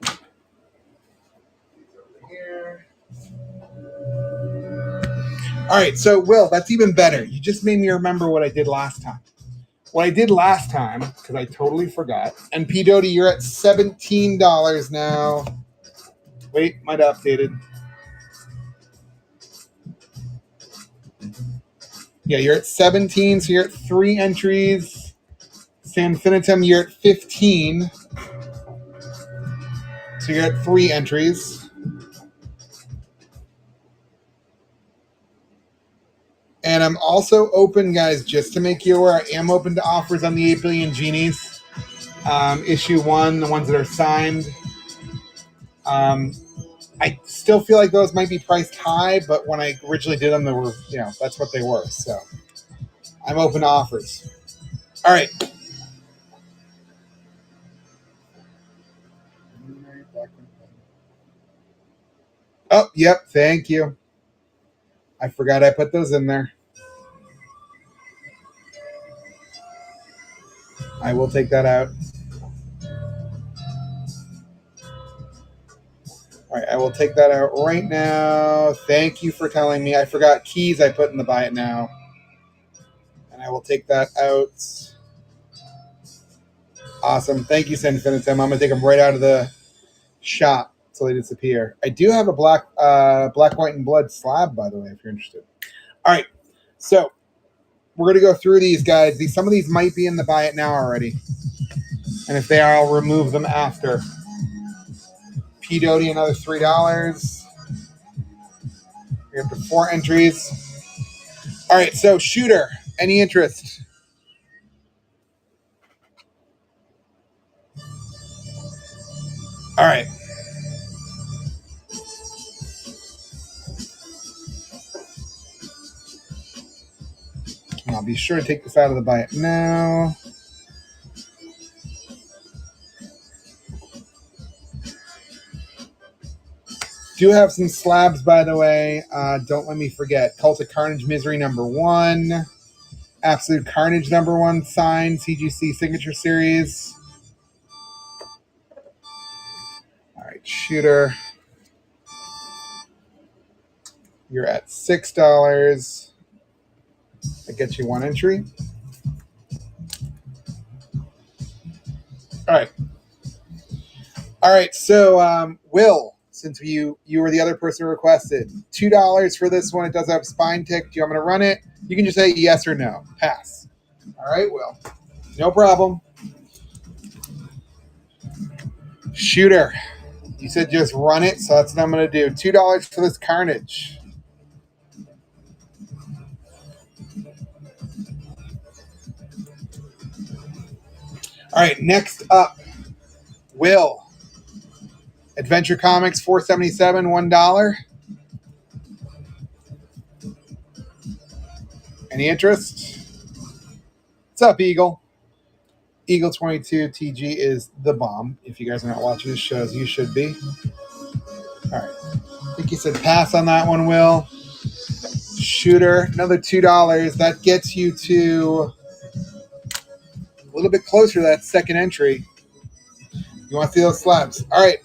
Over here. All right, so Will, that's even better. You just made me remember what I did last time. What I did last time, because I totally forgot. And P. Doty, you're at $17 now. Wait, might have updated. Yeah, you're at 17, so you're at 3 entries. San Infinitum, you're at 15. So you're at 3 entries. And I'm also open, guys, just to make you aware, I am open to offers on the 8 billion Genies. Issue 1, the ones that are signed. I still feel like those might be priced high, but when I originally did them, they were, that's what they were. So I'm open to offers. All right. Oh, yep. Thank you. I forgot I put those in there. I will take that out. All right, I will take that out right now. Thank you for telling me. I forgot keys I put in the buy it now. And I will take that out. Awesome. Thank you, San Infinitum. I'm going to take them right out of the shop so they disappear. I do have a black, white, and blood slab, by the way, if you're interested. All right, so we're going to go through these, guys. Some of these might be in the buy it now already. And if they are, I'll remove them after. P. Doty, another $3. We're up to 4 entries. All right, so Shooter, any interest? All right. I'll be sure to take this out of the buy it now. Do have some slabs, by the way. Don't let me forget. Cult of Carnage Misery #1. Absolute Carnage #1 signed. CGC Signature Series. All right, Shooter. You're at $6. That gets you 1 entry. All right. All right, so Will, since you were the other person who requested, $2 for this one. It does have spine tick. Do you want me to run it? You can just say yes or no. Pass. All right, Will. No problem. Shooter. You said just run it, so that's what I'm going to do. $2 for this Carnage. All right, next up, Will. Adventure Comics, $4.77, $1. Any interest? What's up, Eagle? Eagle 22 TG is the bomb. If you guys are not watching his shows, you should be. All right. I think you said pass on that one, Will. Shooter, another $2. That gets you to a little bit closer to that second entry. You want to see those slabs? All right.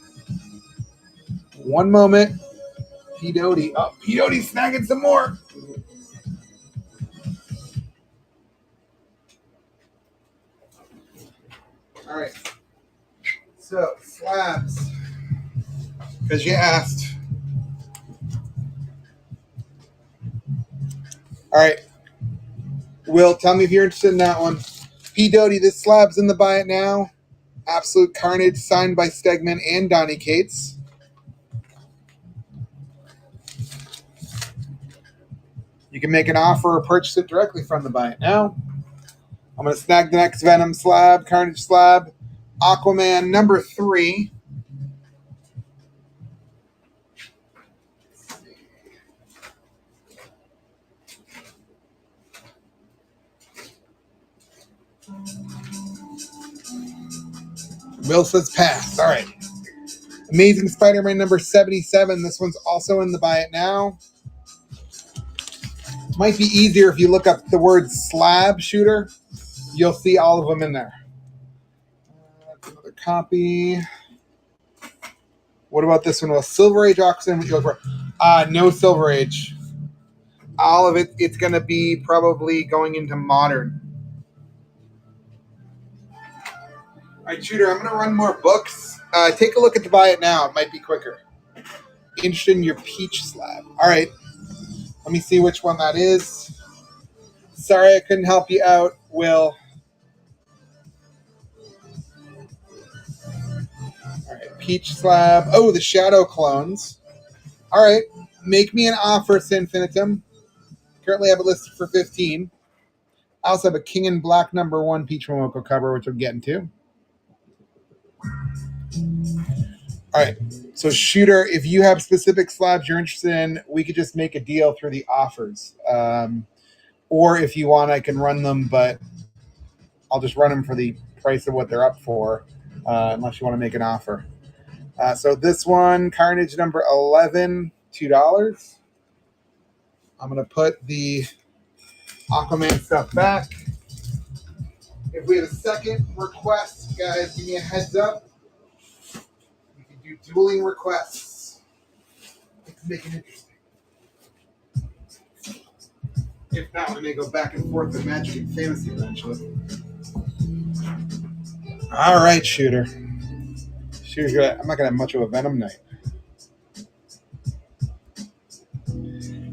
One moment. P. Doty. Oh, P. Doty's snagging some more. All right. So, slabs. Because you asked. All right. Will, tell me if you're interested in that one. P. Doty, this slab's in the buy it now. Absolute Carnage, signed by Stegman and Donnie Cates. You can make an offer or purchase it directly from the buy it now. I'm going to snag the next Venom slab, Carnage slab. Aquaman number 3. Will says pass. All right. Amazing Spider-Man number 77. This one's also in the buy it now. Might be easier if you look up the word slab shooter. You'll see all of them in there. That's another copy. What about this one? Well, Silver Age Oxygen. What you look for? No Silver Age. All of it. It's going to be probably going into modern. All right, shooter. I'm going to run more books. Take a look at the buy it now. It might be quicker. Interested in your peach slab. All right. Let me see which one that is. Sorry I couldn't help you out, Will. All right, peach slab. Oh, the shadow clones. All right, make me an offer, Sinfinitum. Currently have it listed for 15. I also have a King in Black number 1 Peach Momoko cover, which we're getting to. All right, so shooter, if you have specific slabs you're interested in, we could just make a deal through the offers. Or if you want, I can run them, but I'll just run them for the price of what they're up for, unless you want to make an offer. So this one, Carnage number 11, $2. I'm going to put the Aquaman stuff back. If we have a second request, guys, give me a heads up. We can do dueling requests. Let's make it interesting. If not, we may go back and forth with Magic and Fantasy eventually. All right, shooter. Shooter's gonna, I'm not going to have much of a Venom night.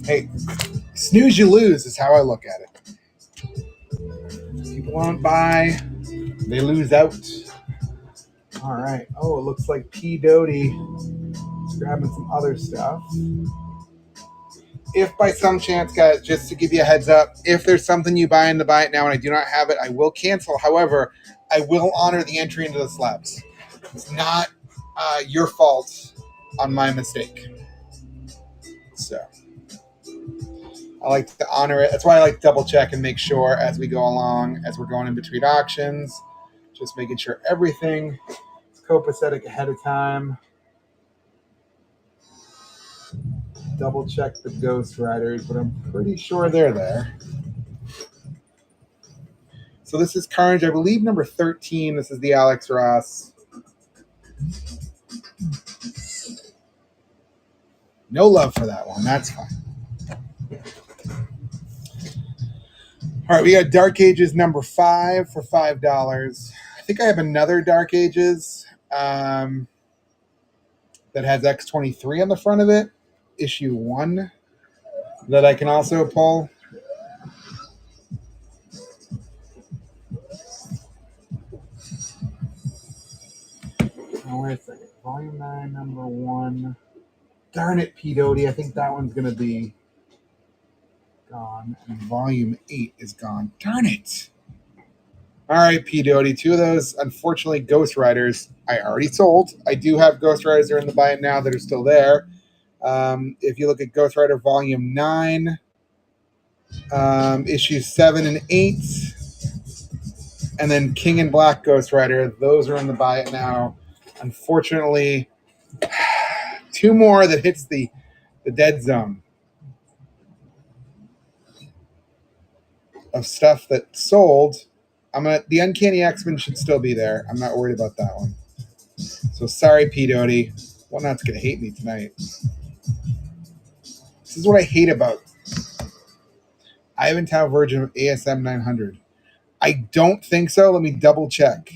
Hey, snooze, you lose is how I look at it. People won't buy, they lose out. All right. Oh, it looks like P. Doty is grabbing some other stuff. If by some chance, guys, just to give you a heads up, if there's something you buy in the buy it now and I do not have it, I will cancel. However, I will honor the entry into the slabs. It's not your fault on my mistake. So I like to honor it. That's why I like to double check and make sure as we go along, as we're going in between auctions, just making sure everything is copacetic ahead of time. Double check the Ghost Riders, but I'm pretty sure they're there. So this is Carnage, I believe, number 13. This is the Alex Ross. No love for that one. That's fine. All right, we got Dark Ages number 5 for $5. I think I have another Dark Ages that has X23 on the front of it, issue 1, that I can also pull. Oh, wait a second. Volume 9, number 1. Darn it, P. Doty. I think that one's going to be gone. And volume 8 is gone. Darn it. All right, P. Doty. 2 of those, unfortunately, Ghost Riders I already sold. I do have Ghost Riders that are in the buy it now that are still there. If you look at Ghost Rider volume 9, issues 7 and 8, and then King in Black Ghost Rider, those are in the buy it now. Unfortunately, 2 more that hits the dead zone of stuff that sold. The Uncanny X-Men should still be there. I'm not worried about that one. So sorry, P. Doty. Whatnot's going to hate me tonight. This is what I hate about Ivanhoe version of ASM 900. I don't think so. Let me double check.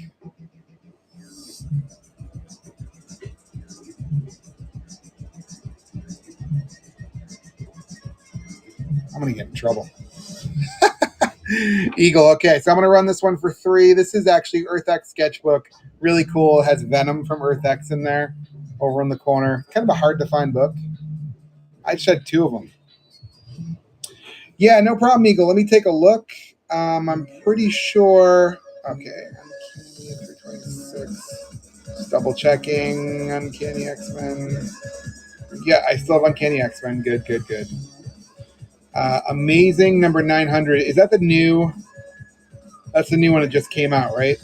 I'm going to get in trouble. Eagle. Okay, so I'm going to run this one for 3. This is actually Earth X Sketchbook. Really cool. It has Venom from Earth X in there over in the corner. Kind of a hard to find book. I just had 2 of them. Yeah, no problem, Eagle. Let me take a look. I'm pretty sure. Okay, Uncanny 326. Just double checking. Uncanny X-Men. Yeah, I still have Uncanny X-Men. Good, good, good. Amazing number 900. Is that the new? That's the new one that just came out, right?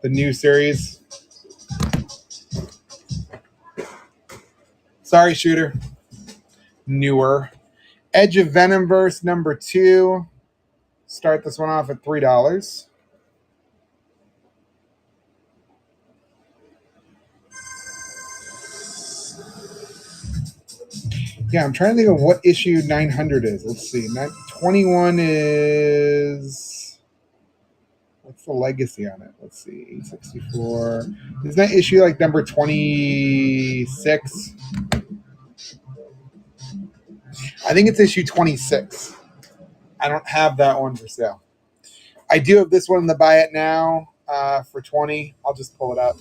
The new series. Sorry, Shooter. Newer. Edge of Venomverse number 2. Start this one off at $3. Yeah, I'm trying to think of what issue 900 is. Let's see. 21 is... What's the legacy on it? Let's see. 864. Isn't that issue like number 26? I think it's issue 26. I don't have that one for sale. I do have this one in the buy it now for 20. I'll just pull it up.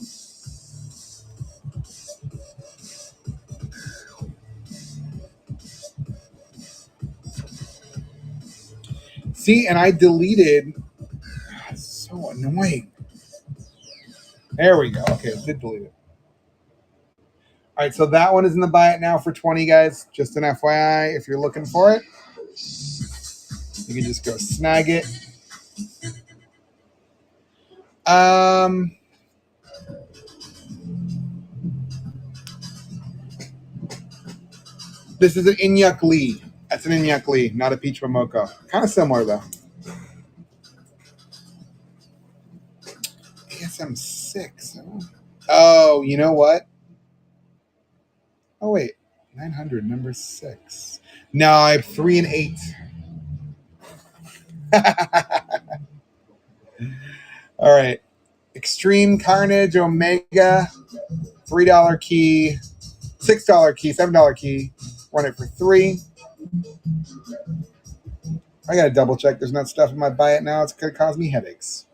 See, and I deleted. It's so annoying. There we go. Okay, I did delete it. All right, so that one is in the buy it now for 20, guys. Just an FYI, if you're looking for it, you can just go snag it. This is an Inyuk Lee. That's an Inyuk Lee, not a Peach Momoko. Kind of similar, though. ASM 6. Oh, you know what? Oh, wait. 900, number 6. No, I have 3 and 8. All right. Extreme Carnage Omega. $3 key. $6 key. $7 key. Run it for 3. I got to double check. There's not stuff in my buy it now. It's going to cause me headaches.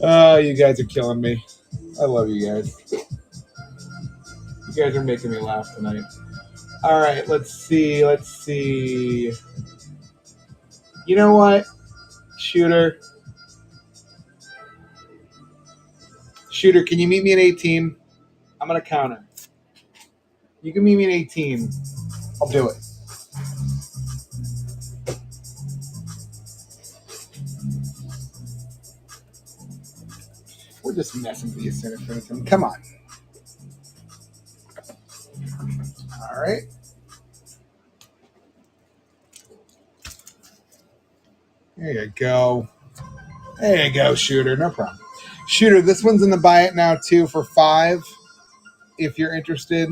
Oh, you guys are killing me. I love you guys. You guys are making me laugh tonight. All right, let's see. Let's see. You know what? Shooter. Shooter, can you meet me in 18? I'm going to counter. You can meet me in 18. I'll do it. We're just messing with you, Senator. Come on. All right. There you go. There you go, Shooter. No problem. Shooter, this one's in the buy it now, too, for 5. If you're interested,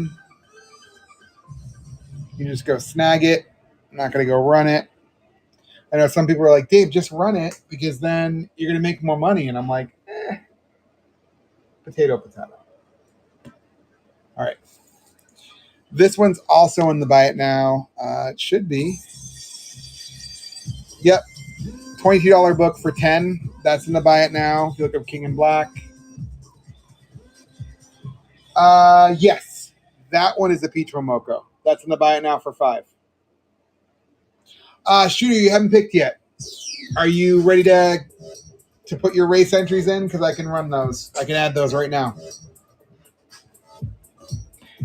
you just go snag it. I'm not going to go run it. I know some people are like, Dave, just run it because then you're going to make more money. And I'm like, potato, potato. All right. This one's also in the buy it now. It should be. Yep. $22 book for 10. That's in the buy it now. If you look up King and Black. Yes. That one is a Peach Momoko. That's in the buy it now for 5. Shooter, you haven't picked yet. Are you ready to put your race entries in? Because I can run those. I can add those right now.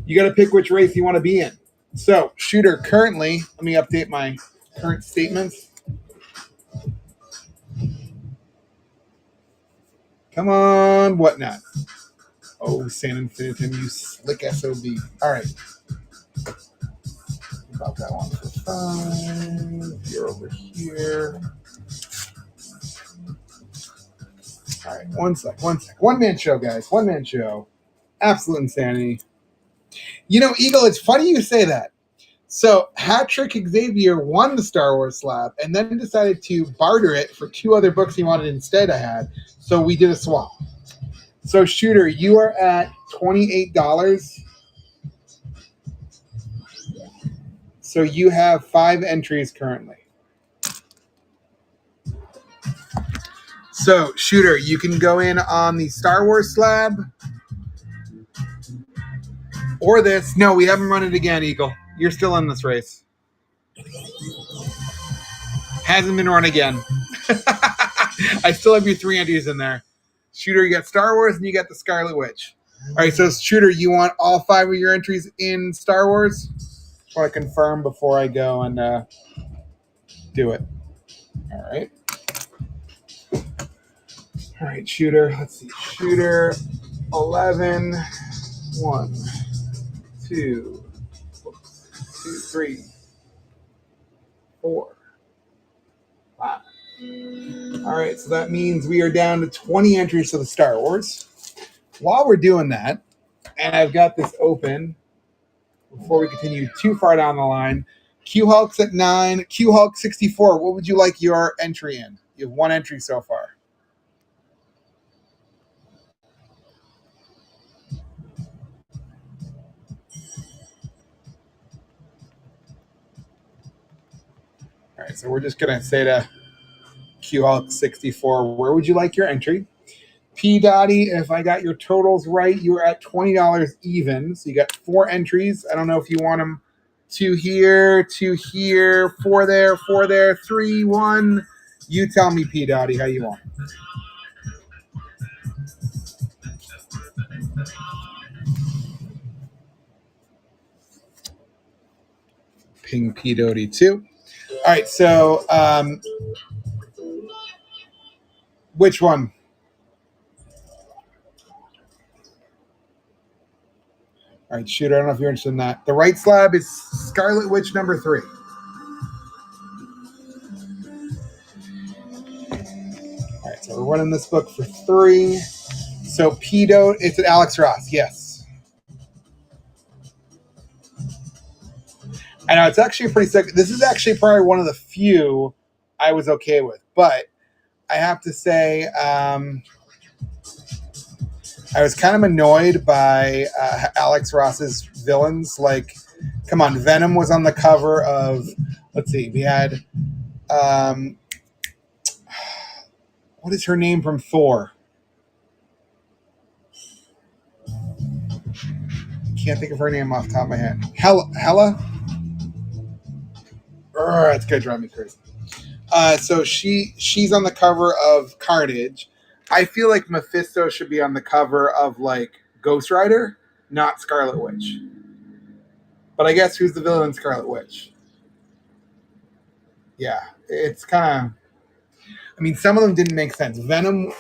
You got to pick which race you want to be in. So, Shooter, currently, let me update my current statements. Come on, whatnot. Oh, San Infinitum, you slick SOB. All right. About that one for You're over here. All right, one sec. One-man show, guys. One-man show. Absolute insanity. You know, Eagle, it's funny you say that. So, Hat-Trick Xavier won the Star Wars slab and then decided to barter it for 2 other books he wanted instead I had. So, we did a swap. So, Shooter, you are at $28. So, you have 5 entries currently. So, Shooter, you can go in on the Star Wars slab or this. No, we haven't run it again, Eagle. You're still in this race. Hasn't been run again. I still have your 3 entries in there. Shooter, you got Star Wars and you got the Scarlet Witch. All right, so Shooter, you want all 5 of your entries in Star Wars? Just want to confirm before I go and do it. All right. All right, Shooter. Let's see. Shooter 11. 1, 2, 3, 4, 5. All right, so that means we are down to 20 entries to the Star Wars. While we're doing that, and I've got this open before we continue too far down the line, Q Hulk's at 9, Q Hulk 64. What would you like your entry in? You have 1 entry so far. All right, so we're just going to say to Q Hulk 64, where would you like your entry? P. Dottie, if I got your totals right, you were at $20 even. So you got 4 entries. I don't know if you want them 2 here, 4 there, 4 there, 3, 1. You tell me, P. Dottie, how you want it. Ping P. Dottie 2. All right, so which one? All right, Shooter, I don't know if you're interested in that. The right slab is Scarlet Witch number 3. All right, so we're running this book for 3. So P-Dote, it's at Alex Ross, yes. I know, it's actually pretty sick. This is actually probably one of the few I was okay with. But I have to say, I was kind of annoyed by Alex Ross's villains. Like, come on, Venom was on the cover of, let's see, we had, what is her name from Thor? Can't think of her name off the top of my head. Hela? It's gonna drive me crazy. So she's on the cover of Carnage. I feel like Mephisto should be on the cover of like Ghost Rider, not Scarlet Witch. But I guess who's the villain in Scarlet Witch? Yeah, it's kind of. I mean, some of them didn't make sense. Venom,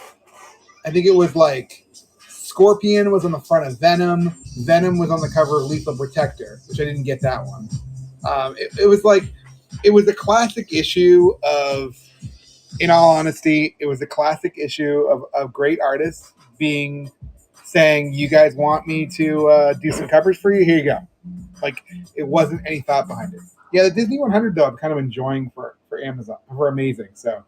I think it was like Scorpion was on the front of Venom. Venom was on the cover of Lethal Protector, which I didn't get that one. It was like. It was a classic issue of, in all honesty, it was a classic issue of great artists saying, you guys want me to do some covers for you? Here you go. Like, it wasn't any thought behind it. Yeah, the Disney 100, though, I'm kind of enjoying for Amazon, for Amazing, so.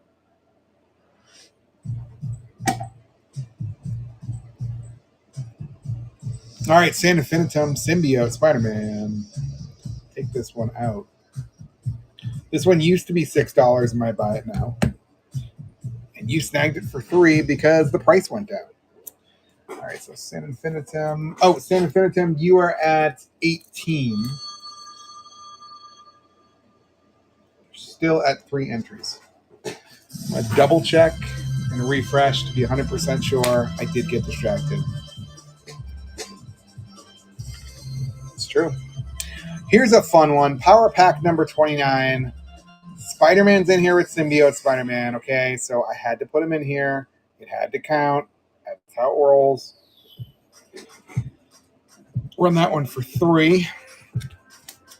All right, San Infinitum, Symbiote, Spider-Man. Take this one out. This one used to be $6. I might buy it now. And you snagged it for $3 because the price went down. All right, so San Infinitum. Oh, San Infinitum, you are at 18. Still at 3 entries. I'm going to double check and refresh to be 100% sure. I did get distracted. It's true. Here's a fun one. Power Pack number 29. Spider-Man's in here with Symbiote Spider-Man, okay? So I had to put him in here. It had to count. That's how it rolls. Run that one for 3.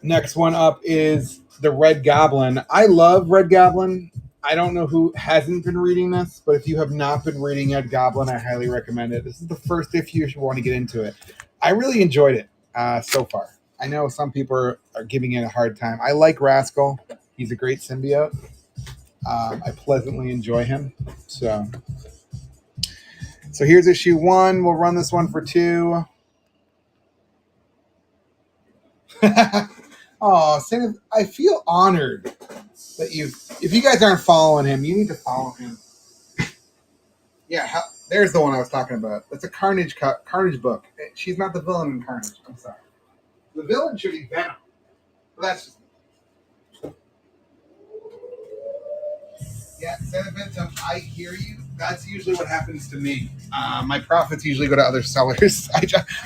Next one up is the Red Goblin. I love Red Goblin. I don't know who hasn't been reading this, but if you have not been reading Red Goblin, I highly recommend it. This is the first issue if you want to get into it. I really enjoyed it so far. I know some people are giving it a hard time. I like Rascal. He's a great symbiote. I pleasantly enjoy him. So here's issue 1. We'll run this one for 2. Oh, Santa, I feel honored that if you guys aren't following him, you need to follow him. Yeah, there's the one I was talking about. It's a Carnage book. She's not the villain in Carnage. I'm sorry. The villain should be Venom. But that's just yeah, Santa, I hear you. That's usually what happens to me. My profits usually go to other sellers.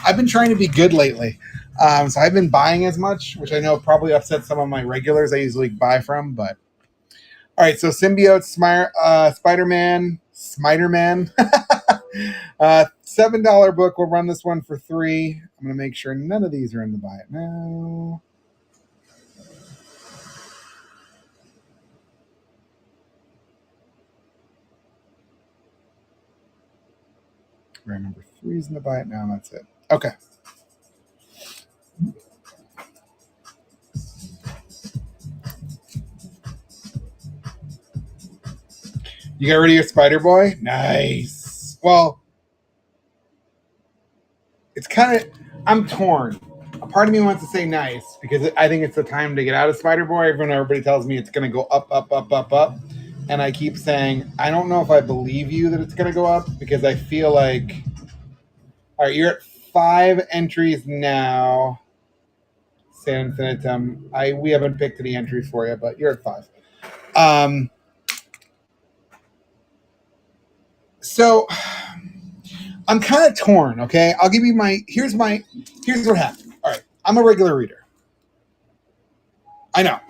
I've been trying to be good lately. So I've been buying as much, which I know probably upsets some of my regulars I usually buy from. But all right, so Symbiote, Spider-Man, $7 book. We'll run this one for 3. I'm going to make sure none of these are in the buy it now. Number 3 is in the buy it now. That's it. Okay. You got rid of your Spider-Boy? Nice. Well, it's kind of, I'm torn. A part of me wants to say nice because I think it's the time to get out of Spider-Boy. Everybody tells me it's going to go up, up, up, up, up. And I keep saying, I don't know if I believe you that it's going to go up because I feel like, all right, you're at 5 entries now. San Infinitum. We haven't picked any entries for you, but you're at 5. So I'm kind of torn, okay? I'll give you here's what happened. All right, I'm a regular reader. I know.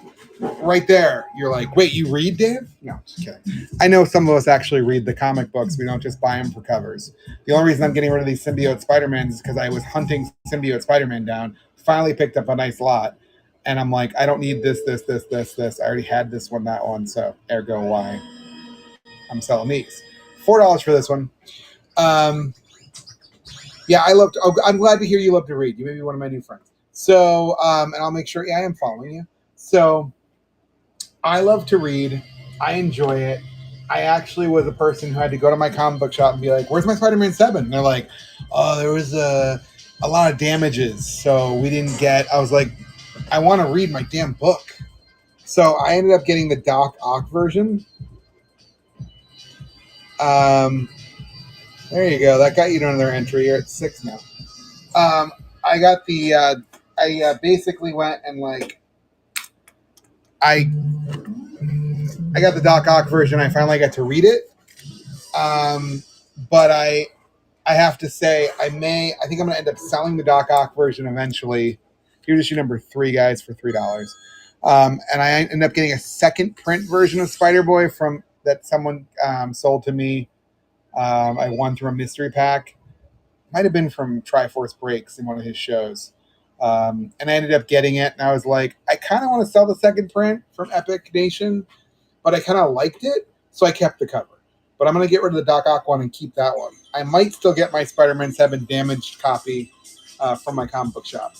Right there, you're like, wait, you read, Dave? No, just kidding. I know some of us actually read the comic books. We don't just buy them for covers. The only reason I'm getting rid of these Symbiote Spider-Mans is because I was hunting Symbiote Spider-Man down, finally picked up a nice lot, and I'm like, I don't need this. I already had this one, that one, so ergo why I'm selling these. $4 for this one. Yeah, I'm glad to hear you love to read. You may be one of my new friends. So, and I'll make sure, I am following you. So, I love to read. I enjoy it. I actually was a person who had to go to my comic book shop and be like, where's my Spider-Man 7? And they're like, oh, there was a lot of damages. So we didn't I was like, I want to read my damn book. So I ended up getting the Doc Ock version. There you go. That got you to another entry. You're at 6 now. I got I basically went and I got the Doc Ock version. I finally got to read it. But I have to say, I think I'm going to end up selling the Doc Ock version eventually. Here's issue number 3, guys, for $3. And I ended up getting a second print version of Spider-Boy that someone sold to me. I won through a mystery pack. Might have been from Triforce Breaks in one of his shows. And I ended up getting it, and I was like, I kind of want to sell the second print from Epic Nation, but I kind of liked it, so I kept the cover. But I'm going to get rid of the Doc Ock one and keep that one. I might still get my Spider-Man 7 damaged copy from my comic book shop.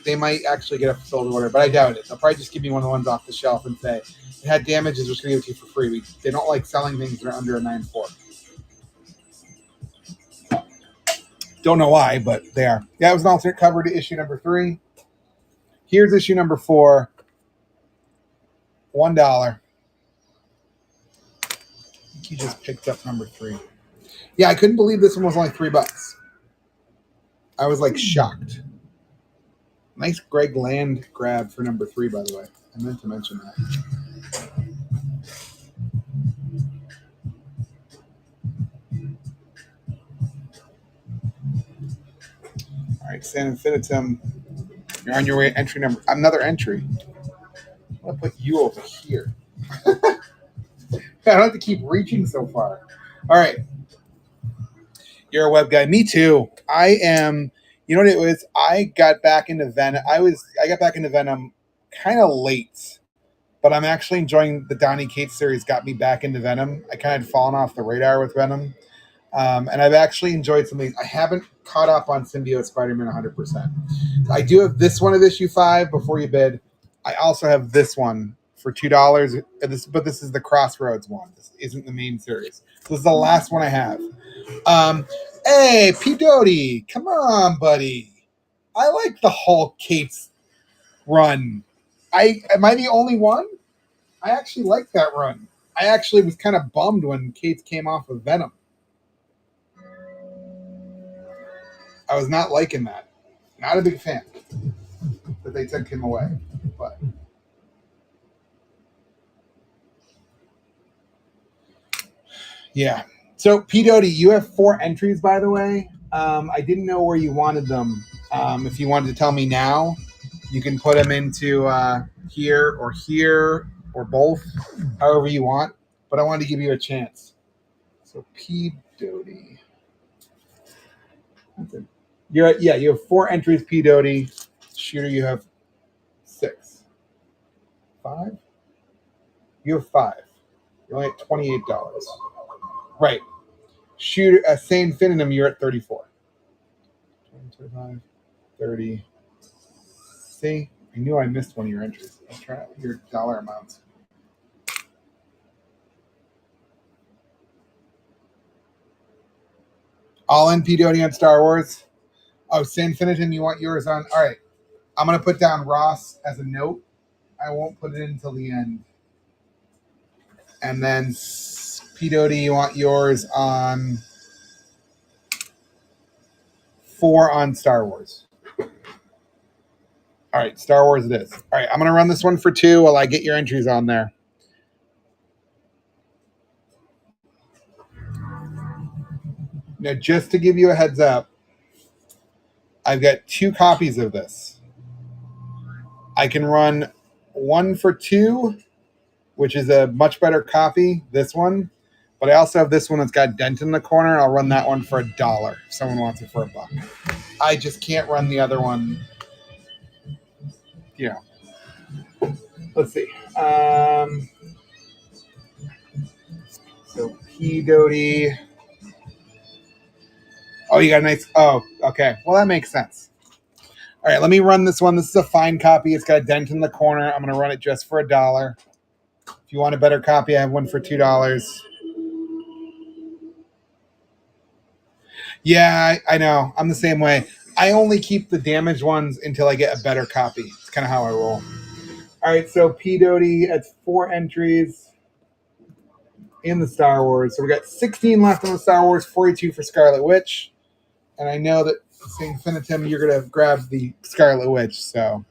They might actually get a fulfilled order, but I doubt it. They'll probably just give me one of the ones off the shelf and say, it had damages, we're just going to give it to you for free. They don't like selling things that are under a 9.4. Don't know why, but they are. Yeah, it was an alternate cover to issue number 3. Here's issue number 4. $1. I think you just picked up number 3. Yeah, I couldn't believe this one was only $3. I was shocked. Nice Greg Land grab for number 3, by the way. I meant to mention that. All right, San Infinitum. You're on your way. Entry number. Another entry. I'm going to put you over here. I don't have to keep reaching so far. All right. You're a web guy. Me too. I am. You know what it was? I got back into Venom. I got back into Venom kind of late. but I'm actually enjoying the Donny Cates series. Got me back into Venom. I kind of had fallen off the radar with Venom. And I've actually enjoyed some of these. I haven't caught up on Symbiote Spider-Man 100%. I do have this one of issue 5 before you bid. I also have this one for $2. But this is the Crossroads one. This isn't the main series. This is the last one I have. Hey, P. Doty, come on, buddy. I like the Hulk Cates run. Am I the only one? I actually like that run. I actually was kind of bummed when Cates came off of Venom. I was not liking that. Not a big fan that they took him away. But yeah. So P. Doty, you have 4 entries, by the way. I didn't know where you wanted them. If you wanted to tell me now, you can put them into here or both, however you want. But I wanted to give you a chance. So P. Doty. You have 4 entries, P. Doty. Shooter, you have 6. 5? You have 5. You're only at $28. Right. Shooter, Sane Infinitum, you're at 34. 25, 30. See? I knew I missed one of your entries. Let's try your dollar amounts. All in P. Doty on Star Wars. Oh, Sane Infinitum, you want yours on? All right. I'm going to put down Ross as a note. I won't put it in until the end. And then P. Doty, you want yours on 4 on Star Wars. All right, Star Wars it is. All right, I'm going to run this one for 2 while I get your entries on there. Now, just to give you a heads up, I've got 2 copies of this. I can run 1 for 2, which is a much better copy, this one. But I also have this one that's got a dent in the corner. I'll run that one for $1 if someone wants it for $1. I just can't run the other one. You know. Let's see. So P. Doty. Oh, you got a nice. Oh, okay. Well, that makes sense. All right, let me run this one. This is a fine copy. It's got a dent in the corner. I'm going to run it just for $1. If you want a better copy, I have one for $2. Yeah, I know. I'm the same way. I only keep the damaged ones until I get a better copy. It's kind of how I roll. All right, so P. Doty, that's 4 entries in the Star Wars. So we got 16 left on the Star Wars, 42 for Scarlet Witch. And I know that saying Infinitum, you're going to grab the Scarlet Witch. So,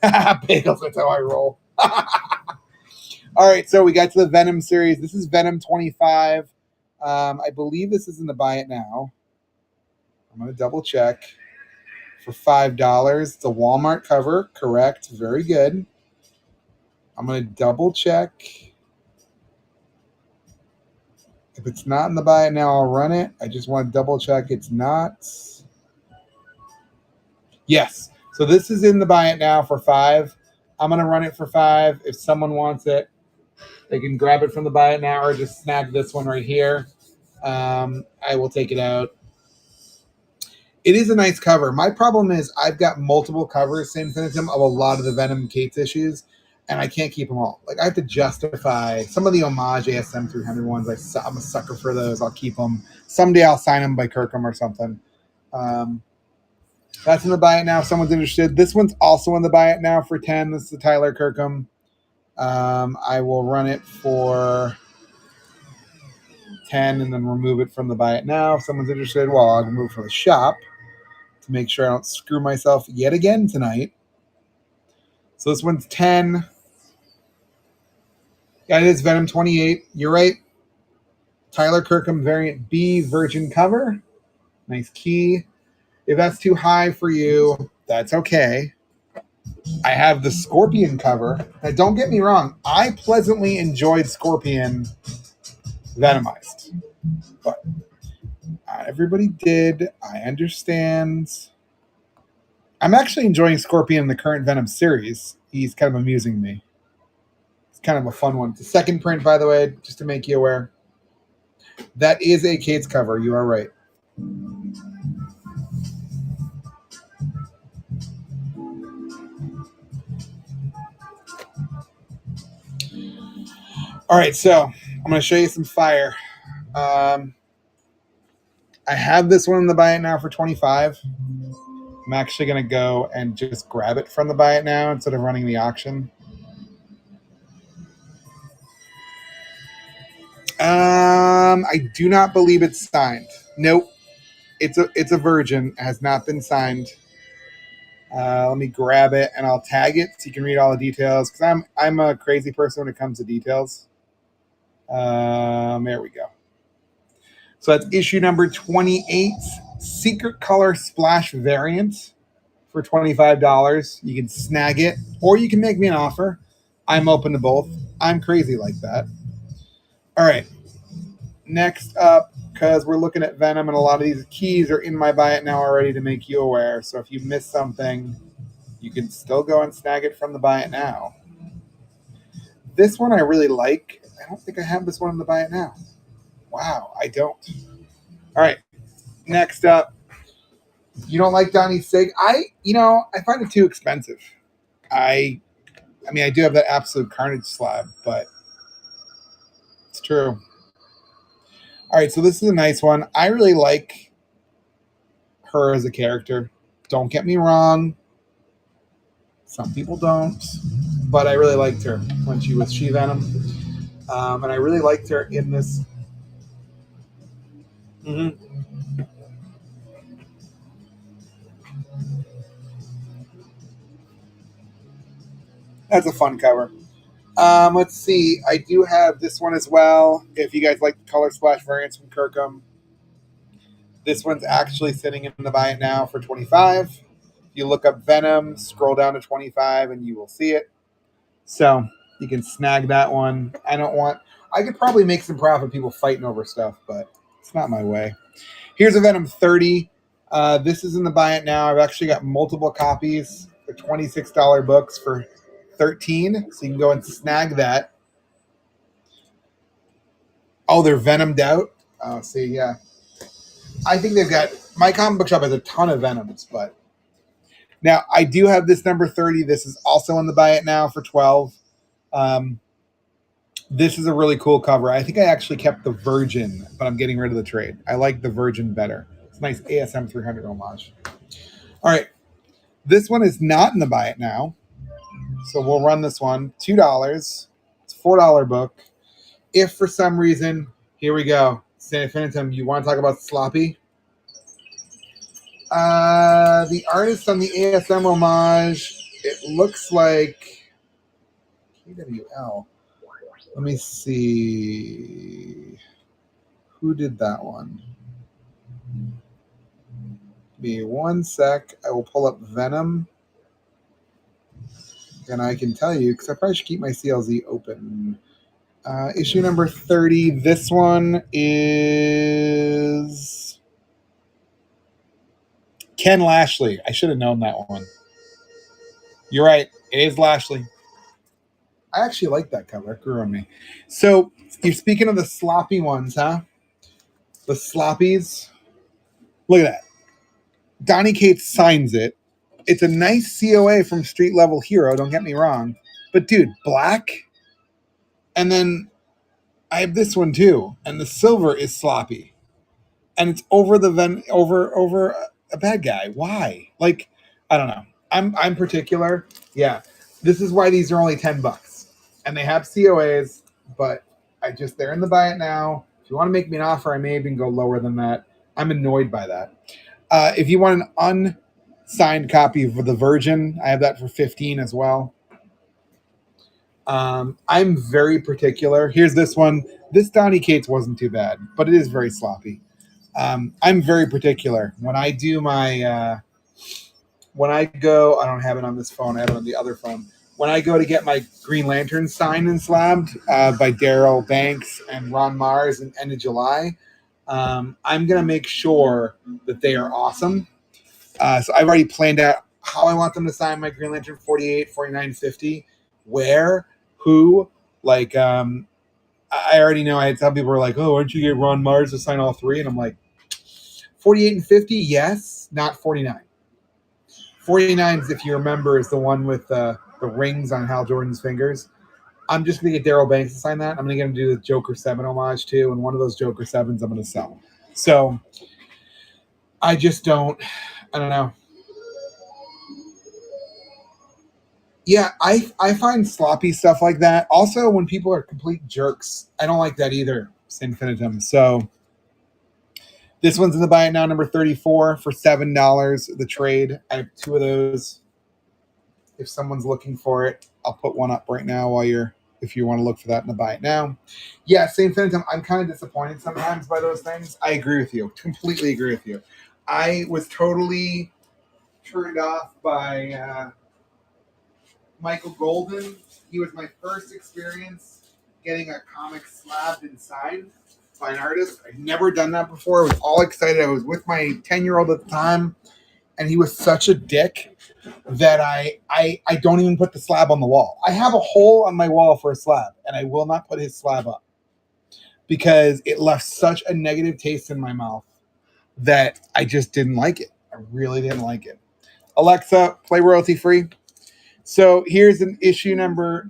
bagels, that's how I roll. All right, so we got to the Venom series. This is Venom 25. I believe this is in the Buy It Now. I'm going to double check. For $5. It's a Walmart cover. Correct. Very good. I'm going to double check. If it's not in the Buy It Now, I'll run it. I just want to double check it's not. Yes. So this is in the Buy It Now for $5. I'm going to run it for $5. If someone wants it, they can grab it from the Buy It Now or just snag this one right here. I will take it out. It is a nice cover. My problem is I've got multiple covers, Sane Infinitum, of a lot of the Venom Cates issues, and I can't keep them all. Like, I have to justify some of the homage ASM 300 ones. I'm a sucker for those. I'll keep them. Someday I'll sign them by Kirkham or something. That's in the Buy It Now if someone's interested. This one's also in the Buy It Now for $10. This is the Tyler Kirkham. I will run it for $10 and then remove it from the Buy It Now. If someone's interested, well, I'll remove it from the shop to make sure I don't screw myself yet again tonight. So this one's $10. Yeah, it is Venom 28. You're right. Tyler Kirkham variant B virgin cover. Nice key. If that's too high for you, that's okay. I have the Scorpion cover. Now, don't get me wrong. I pleasantly enjoyed Scorpion Venomized. But not everybody did. I understand. I'm actually enjoying Scorpion in the current Venom series. He's kind of amusing me. It's kind of a fun one. It's a second print, by the way, just to make you aware. That is a Kate's cover. You are right. All right, so I'm going to show you some fire. I have this one in the buy it now for 25. I'm actually going to go and just grab it from the buy it now instead of running the auction. I do not believe it's signed. Nope. It's a virgin. It has not been signed. Let me grab it and I'll tag it so you can read all the details because I'm a crazy person when it comes to details. There we go. So that's issue number 28, Secret Color Splash Variant for $25. You can snag it or you can make me an offer. I'm open to both. I'm crazy like that. All right. Next up, because we're looking at Venom and a lot of these keys are in my buy it now already to make you aware. So if you miss something, you can still go and snag it from the buy it now. This one I really like. I don't think I have this one in the buy it now. Wow, I don't. All right. Next up, you don't like Donnie Sig? I find it too expensive. I mean, I do have that Absolute Carnage slab, but it's true. All right, so this is a nice one. I really like her as a character. Don't get me wrong. Some people don't, but I really liked her when she was She-Venom. And I really liked her in this. Mm-hmm. That's a fun cover. Let's see. I do have this one as well. If you guys like the Color Splash variants from Kirkham, this one's actually sitting in the buy it now for 25. If you look up Venom, scroll down to 25, and you will see it. So you can snag that one. I could probably make some profit people fighting over stuff, but it's not my way. Here's a Venom 30. This is in the buy it now. I've actually got multiple copies for $26 books for 13, so you can go and snag that. Oh, they're Venomed out. Oh, see, yeah. I think they've got my comic book shop has a ton of Venoms, but now I do have this number 30. This is also on the buy it now for 12. This is a really cool cover. I think I actually kept the Virgin, but I'm getting rid of the trade. I like the Virgin better. It's a nice ASM 300 homage. All right. This one is not in the buy it now. So we'll run this one. $2. It's a $4 book. If for some reason, here we go. San Infinitum, you want to talk about sloppy? The artist on the ASM homage, it looks like KWL. Let me see. Who did that one? Give me one sec. I will pull up Venom. And I can tell you, because I probably should keep my CLZ open. Issue number 30. This one is Ken Lashley. I should have known that one. You're right. It is Lashley. I actually like that cover. It grew on me. So you're speaking of the sloppy ones, huh? The sloppies. Look at that. Donnie Cates signs it. It's a nice COA from Street Level Hero. Don't get me wrong. But dude, black. And then I have this one too. And the silver is sloppy. And it's over over a bad guy. Why? Like, I don't know. I'm particular. Yeah. This is why these are only $10. And they have COAs, but they're in the buy it now. If you want to make me an offer, I may even go lower than that. I'm annoyed by that. If you want an unsigned copy of the Virgin, I have that for 15 as well. I'm very particular. Here's this one. This Donnie Cates wasn't too bad, but it is very sloppy. I'm very particular. When I do my when I go, I don't have it on this phone. I have it on the other phone. When I go to get my Green Lantern signed and slabbed by Daryl Banks and Ron Mars in end of July, I'm going to make sure that they are awesome. So I've already planned out how I want them to sign my Green Lantern 48, 49, 50, where, who, Like, I already know I had some people were like, oh, why don't you get Ron Mars to sign all three? And I'm like, 48 and 50, yes, not 49. 49, if you remember, is the one with the rings on Hal Jordan's fingers. I'm just going to get Daryl Banks to sign that. I'm going to get him to do the Joker 7 homage too. And one of those Joker 7s I'm going to sell. So I just don't know. Yeah, I find sloppy stuff like that. Also, when people are complete jerks, I don't like that either. Infinitum. So this one's in the buy it now, number 34 for $7. The trade. I have two of those. If someone's looking for it, I'll put one up right now if you want to look for that in the buy it now. Yeah, same thing. I'm kind of disappointed sometimes by those things. I agree with you. Completely agree with you. I was totally turned off by Michael Golden. He was my first experience getting a comic slabbed inside by an artist. I'd never done that before. I was all excited. I was with my 10-year-old at the time, and he was such a dick that I don't even put the slab on the wall. I have a hole on my wall for a slab, and I will not put his slab up because it left such a negative taste in my mouth that I just didn't like it. I really didn't like it. Alexa, play royalty free. So here's an issue number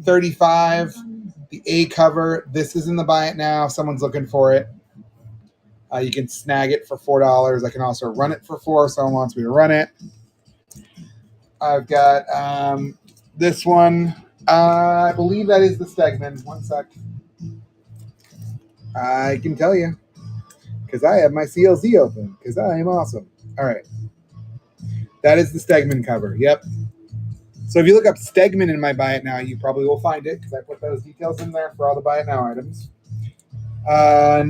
35, the A cover. This is in the buy it now. If someone's looking for it. You can snag it for $4. I can also run it for $4 if someone wants me to run it. I've got this one. I believe that is the Stegman. One sec. I can tell you because I have my CLZ open because I am awesome. All right. That is the Stegman cover. Yep. So if you look up Stegman in my buy it now, you probably will find it because I put those details in there for all the buy it now items.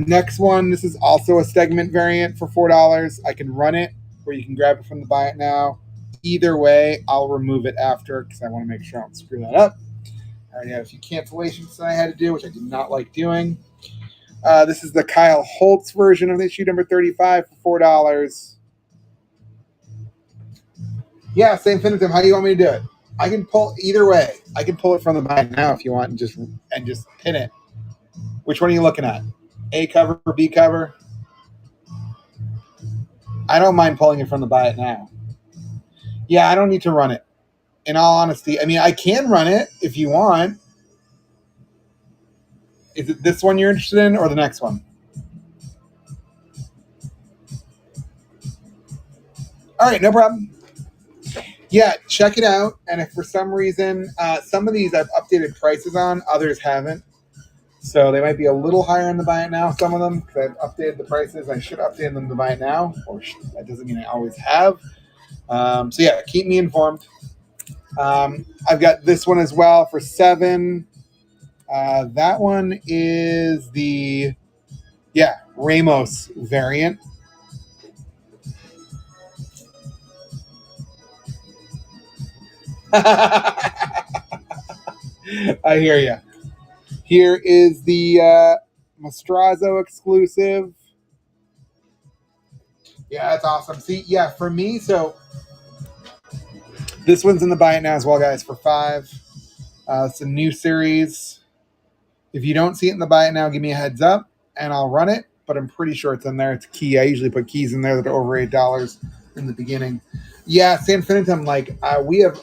Next one, this is also a Stegman variant for $4. I can run it, or you can grab it from the buy it now. Either way, I'll remove it after because I want to make sure I don't screw that up. I already had a few cancellations that I had to do, which I did not like doing. This is the Kyle Holtz version of issue number 35 for $4. Yeah, same Infinitum. How do you want me to do it? I can pull either way. I can pull it from the buy it now if you want and just pin it. Which one are you looking at? A cover or B cover? I don't mind pulling it from the buy it now. Yeah, I don't need to run it. In all honesty, I mean, I can run it if you want. Is it this one you're interested in or the next one? All right, no problem. Yeah, check it out. And if for some reason, some of these I've updated prices on, others haven't. So they might be a little higher in the buy it now, some of them, because I've updated the prices. I should update them to buy it now, or that doesn't mean I always have. So yeah, keep me informed. I've got this one as well for $7. That one is the Ramos variant. I hear you. Here is the Mastrazo exclusive. Yeah, that's awesome. See, yeah, for me, so this one's in the buy it now as well, guys, for $5. It's a new series. If you don't see it in the buy it now, give me a heads up and I'll run it. But I'm pretty sure it's in there. It's a key. I usually put keys in there that are over $8 in the beginning. Yeah, San Infinitum, like I live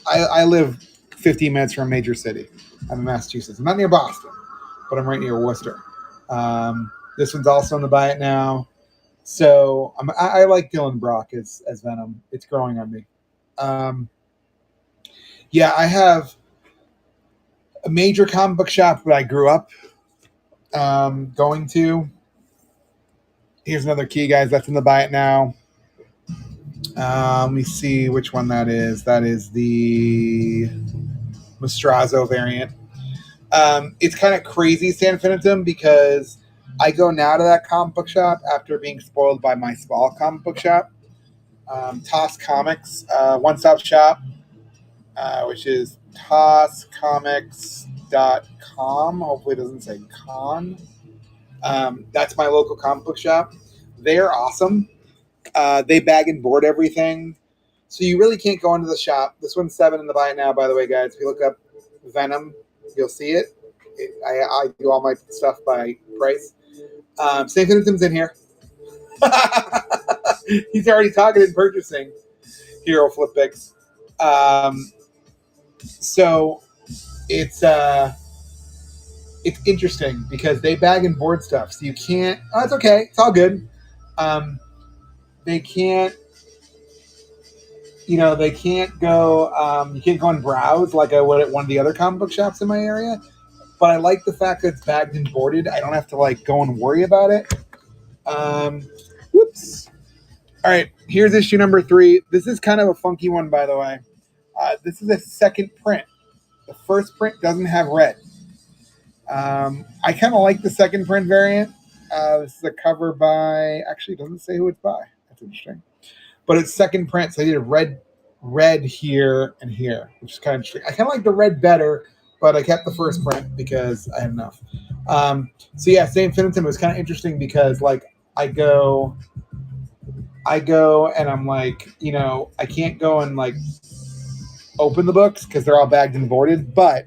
15 minutes from a major city. I'm in Massachusetts. I'm not near Boston, but I'm right near Worcester. This one's also in the buy it now. So I like Dylan Brock as Venom. It's growing on me. Yeah, I have a major comic book shop that I grew up going to. Here's another key, guys. That's in the buy it now. Let me see which one that is. That is the Mastrazo variant. It's kind of crazy, San Infinitum, because I go now to that comic book shop after being spoiled by my small comic book shop, Toss Comics, one-stop shop, which is tosscomics.com. Hopefully it doesn't say con. That's my local comic book shop. They're awesome. They bag and board everything. So you really can't go into the shop. This one's $7 in the buy it now, by the way, guys. If you look up Venom, you'll see it. I do all my stuff by price. St. Vincent's in here. He's already targeted purchasing Hero Flip Picks. So it's interesting because they bag and board stuff, so you can't. Oh, it's okay. It's all good. They can't. They can't go. You can't go and browse like I would at one of the other comic book shops in my area. But I like the fact that it's bagged and boarded. I don't have to like go and worry about it. Whoops. All right, here's issue number 3. This is kind of a funky one, by the way. This is a second print. The first print doesn't have red. I kind of like the second print variant. This is a cover by. Actually, it doesn't say who it's by. That's interesting. But it's second print, so I did a red here and here, which is kind of interesting. I kind of like the red better, but I kept the first print because I had enough. So yeah, St. Vincent was kind of interesting because like I go and I'm like, I can't go and like open the books because they're all bagged and boarded, but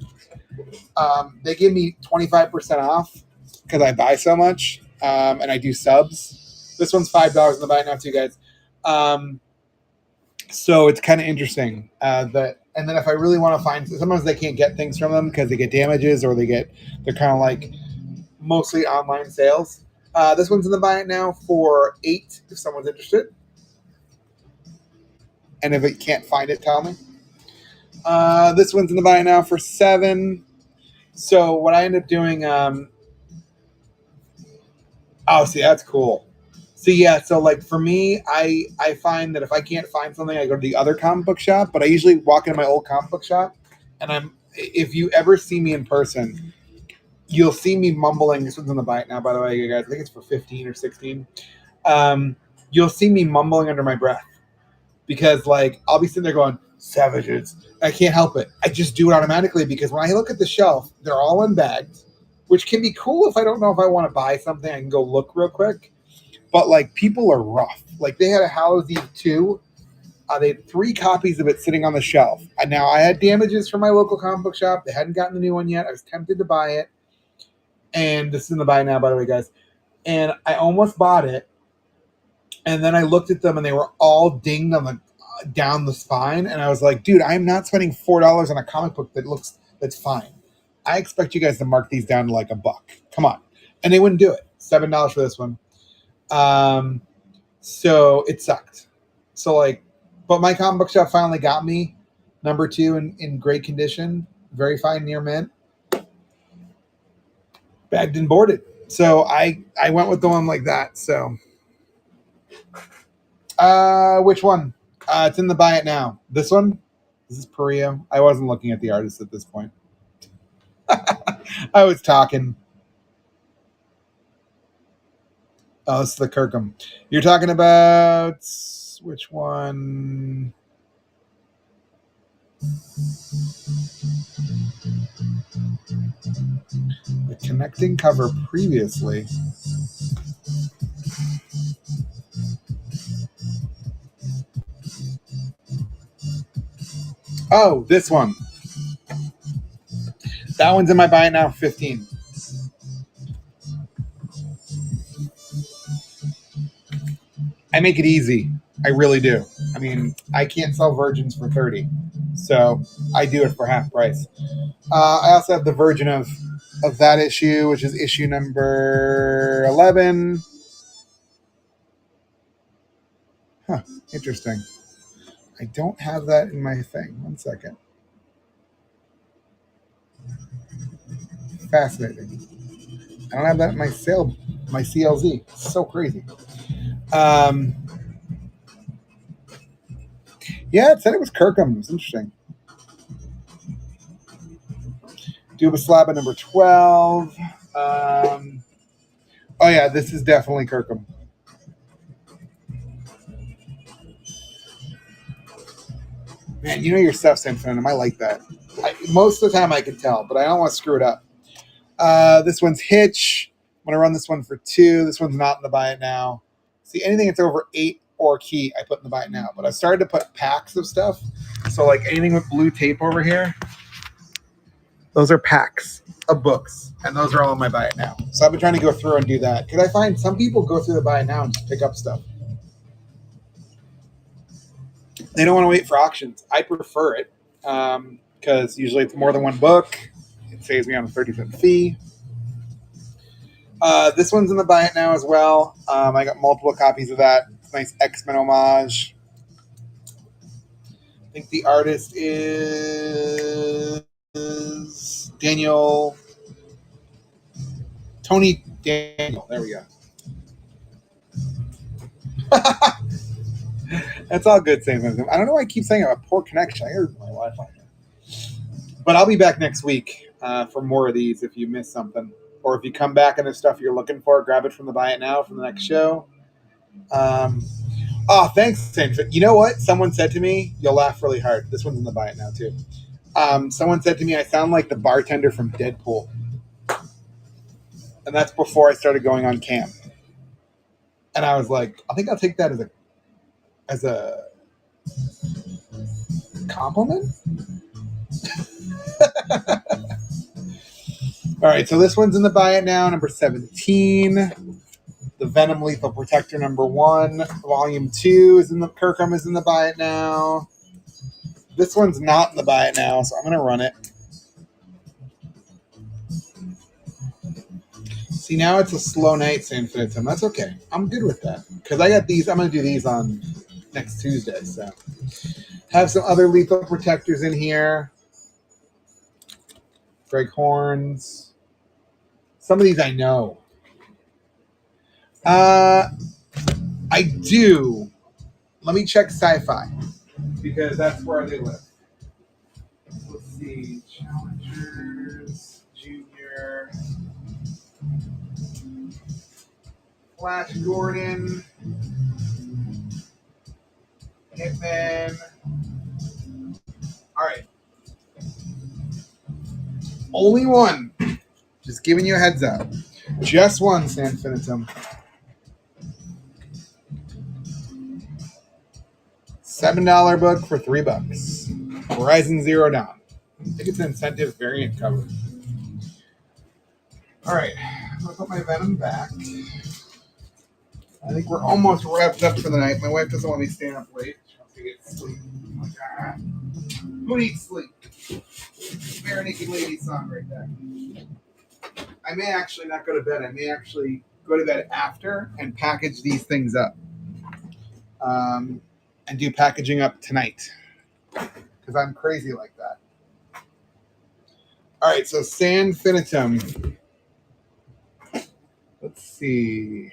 they give me 25% off because I buy so much and I do subs. This one's $5 in the buy now too, guys. So it's kind of interesting and then if I really want to find, sometimes they can't get things from them because they get damages or they're kind of like mostly online sales. This one's in the buy it now for $8 if someone's interested. And if it can't find it, tell me. This one's in the buy it now for $7. So what I end up doing, see, that's cool. So yeah, so like for me, I find that if I can't find something, I go to the other comic book shop, but I usually walk into my old comic book shop and if you ever see me in person, you'll see me mumbling. This one's in the buy it now, by the way, you guys. I think it's for 15 or 16. You'll see me mumbling under my breath because like I'll be sitting there going, savages. I can't help it. I just do it automatically because when I look at the shelf, they're all unbagged, which can be cool if I don't know if I want to buy something. I can go look real quick. But like people are rough. Like they had a Hallows Eve 2. They had 3 copies of it sitting on the shelf. And now I had damages from my local comic book shop. They hadn't gotten the new one yet. I was tempted to buy it. And this is in the buy now, by the way, guys. And I almost bought it. And then I looked at them and they were all dinged on down the spine. And I was like, dude, I'm not spending $4 on a comic book that's fine. I expect you guys to mark these down to like $1. Come on. And they wouldn't do it. $7 for this one. So it sucked. So like, but my comic book shop finally got me number 2 in great condition, very fine, near mint, bagged and boarded. So I went with the one like that. So, which one? It's in the buy it now. This one. This is Perea. I wasn't looking at the artist at this point. I was talking. Oh, this is the Kirkham. You're talking about which one? The connecting cover previously. Oh, this one. That one's in my buy it now for 15. I make it easy. I really do. I mean, I can't sell virgins for 30, so I do it for half price. I also have the version of that issue, which is issue number 11. Huh, interesting. I don't have that in my thing. One second. Fascinating. I don't have that in my CLZ. It's so crazy. Yeah, it said it was Kirkham. It's interesting. Duba Slab at number 12. Oh yeah, this is definitely Kirkham. Man, you know your stuff's infinite. I like that. Most of the time I can tell, but I don't want to screw it up. This one's Hitch. I'm going to run this one for 2. This one's not in the buy it now. See, anything that's over 8 or key, I put in the buy it now. But I started to put packs of stuff. So like anything with blue tape over here, Those are packs of books, and those are all in my buy it now. So I've been trying to go through and do that because I find some people go through the buy it now and just pick up stuff. They don't want to wait for auctions. I prefer it because usually it's more than one book. It saves me on a 30-cent fee. This one's in the buy it now as well. I got multiple copies of that. It's a nice X-Men homage. I think the artist is Tony Daniel. There we go. That's all good saying. I don't know why I keep saying I have a poor connection. I heard my Wi-Fi. But I'll be back next week for more of these if you missed something. Or if you come back and there's stuff you're looking for, grab it from the buy it now from the next show. Thanks, Sanford. You know what? Someone said to me, you'll laugh really hard. This one's in the buy it now too. Someone said to me, I sound like the bartender from Deadpool. And that's before I started going on camp. And I was like, I think I'll take that as a compliment. All right, so this one's in the buy it now, number 17. The Venom Lethal Protector number 1, volume 2 is in the Kirkham is in the buy it now. This one's not in the buy it now, so I'm gonna run it. See, now it's a slow night, Sanfinitum. That's okay. I'm good with that because I got these. I'm gonna do these on next Tuesday. So have some other lethal protectors in here. Greg Horns. Some of these I know. I do. Let me check sci-fi because that's where they live. Let's see. Challengers, Junior, Flash Gordon, Hitman. All right. Only one. Just giving you a heads up. Just one, Sanfinitum. $7 book for $3. Horizon Zero Dawn. I think it's an incentive variant cover. All right. I'm going to put my Venom back. I think we're almost wrapped up for the night. My wife doesn't want me staying up late. She wants to get sleep. I'm like, who needs sleep? Bare Naked Lady song right there. I may actually not go to bed. I may actually go to bed after and package these things up. And do packaging up tonight. Because I'm crazy like that. All right, so Sanfinitum. Let's see.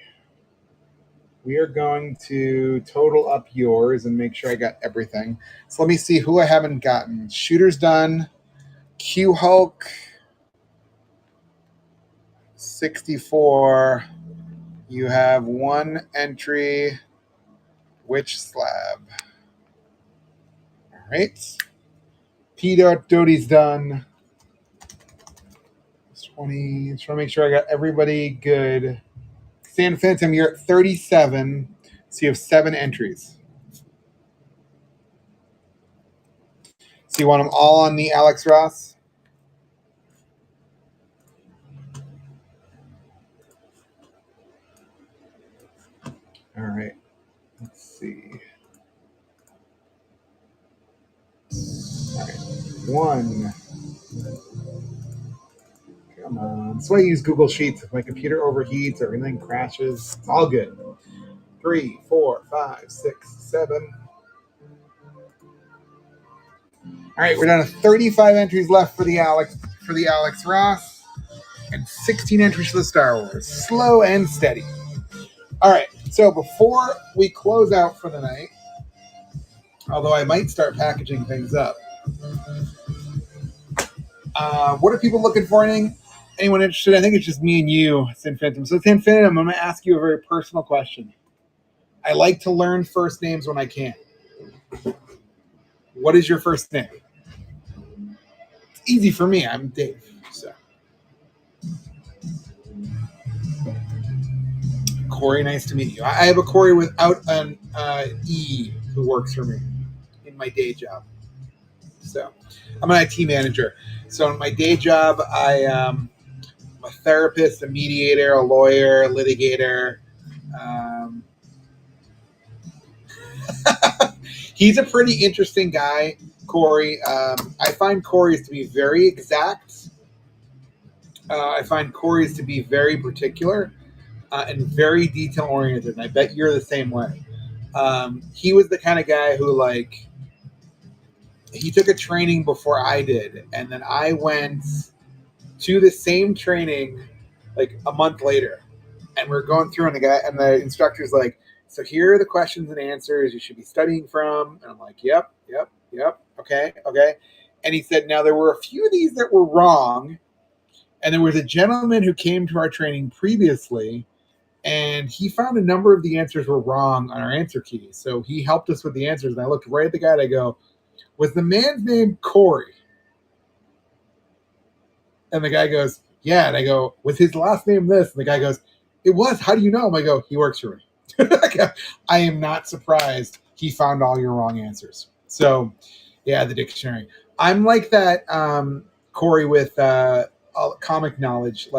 We are going to total up yours and make sure I got everything. So let me see who I haven't gotten. Shooter's done. Q Hulk. 64. You have one entry. Witch Slab. All right. P. Doty's done. 20. Just want to make sure I got everybody good. Sanfinitum, you're at 37. So you have 7 entries. So you want them all on the Alex Ross? All right. Let's see. All right. 1. Come on. That's why I use Google Sheets. If my computer overheats or anything crashes, it's all good. 3, 4, 5, 6, 7. All right, we're down to 35 entries left for the Alex Ross, and 16 entries for the Star Wars. Slow and steady. All right, so before we close out for the night, although I might start packaging things up, what are people looking for? Anyone interested? I think it's just me and you, Sanfinitum. So Sanfinitum, I'm going to ask you a very personal question. I like to learn first names when I can. What is your first name? It's easy for me. I'm Dave. So Corey, nice to meet you. I have a Corey without an E who works for me in my day job. So I'm an IT manager. So in my day job, I'm a therapist, a mediator, a lawyer, a litigator. Um, he's a pretty interesting guy, Corey. I find Corey's to be very exact. I find Corey's to be very particular and very detail oriented. And I bet you're the same way. He was the kind of guy who, like, he took a training before I did, and then I went to the same training like a month later, and we're going through, and the instructor's like, "So here are the questions and answers you should be studying from," and I'm like, "Yep, yep, yep, okay, okay." And he said, "Now there were a few of these that were wrong, and there was a gentleman who came to our training previously." And he found a number of the answers were wrong on our answer keys. So he helped us with the answers. And I looked right at the guy and I go, "Was the man's name Corey?" And the guy goes, "Yeah." And I go, "Was his last name this?" And the guy goes, "It was. How do you know?" And I go, "He works for me." I am not surprised he found all your wrong answers. So, yeah, the dictionary. I'm like that, Corey, with comic knowledge.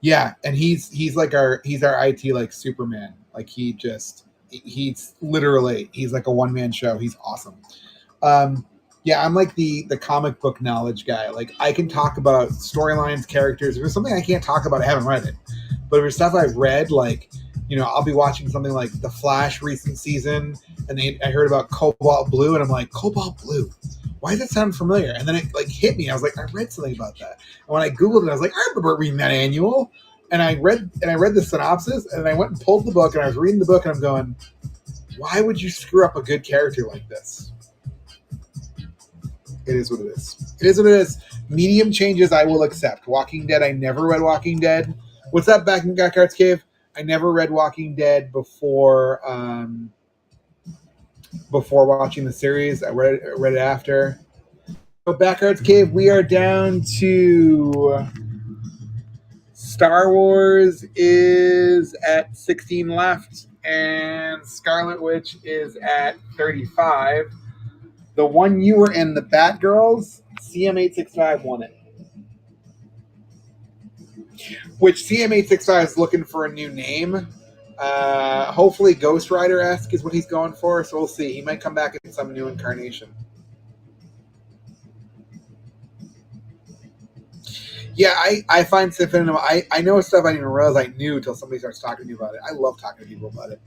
Yeah, and he's like he's our IT like Superman. Like he's literally he's like a one man show. He's awesome. Yeah, I'm like the comic book knowledge guy. Like I can talk about storylines, characters. If there's something I can't talk about, I haven't read it. But if there's stuff I've read, like I'll be watching something like The Flash recent season, and I heard about Cobalt Blue, and I'm like, Cobalt Blue. Why does that sound familiar? And then it like hit me. I was like, I read something about that. And when I Googled it, I was like, I remember reading that annual. And I read the synopsis, and I went and pulled the book, and I was reading the book, and I'm going, why would you screw up a good character like this? It is what it is. It is what it is. Medium changes I will accept. Walking Dead, I never read Walking Dead. What's up, back in Gotkart's Cave? I never read Walking Dead before watching the series. I read it after. So Backyard's Cave, we are down to Star Wars is at 16 left, and Scarlet Witch is at 35. The one you were in, the Batgirls, CM865 won it. Which CM865 is looking for a new name. Hopefully Ghost Rider-esque is what he's going for, so we'll see. He might come back in some new incarnation. Yeah, I find stuff in him. I know stuff I didn't even realize I knew until somebody starts talking to me about it. I love talking to people about it.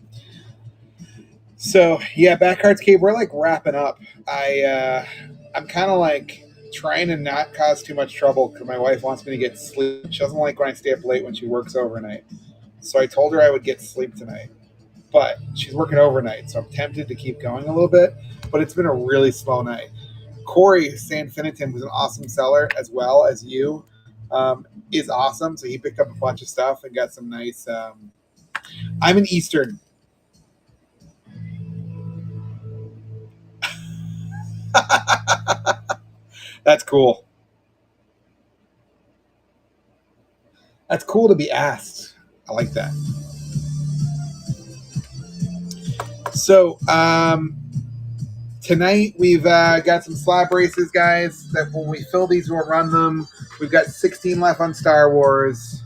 So yeah, Backheart's Cave, we're like wrapping up. I'm kind of like trying to not cause too much trouble because my wife wants me to get sleep. She doesn't like when I stay up late when she works overnight. So I told her I would get sleep tonight, but she's working overnight, so I'm tempted to keep going a little bit. But it's been a really slow night. Corey Sanfiniton was an awesome seller as well as you. Is awesome. So he picked up a bunch of stuff and got some nice. I'm an Eastern. That's cool. That's cool to be asked. I like that. So tonight we've got some slab races, guys. That when we fill these, we'll run them. We've got 16 left on Star Wars,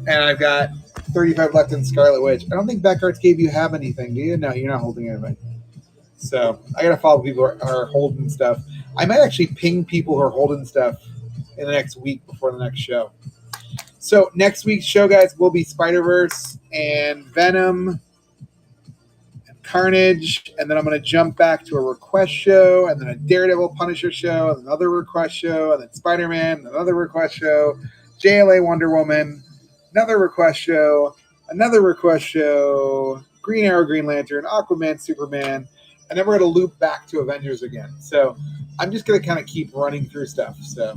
and I've got 35 left in Scarlet Witch. I don't think Backhearts gave you have anything, do you? No, you're not holding anything. So I gotta follow people who are holding stuff. I might actually ping people who are holding stuff in the next week before the next show. So next week's show, guys, will be Spider-Verse and Venom and Carnage, and then I'm going to jump back to a request show, and then a Daredevil Punisher show, and another request show, and then Spider-Man, another request show, JLA Wonder Woman, another request show, Green Arrow, Green Lantern, Aquaman, Superman, and then we're going to loop back to Avengers again. So I'm just going to kind of keep running through stuff. So.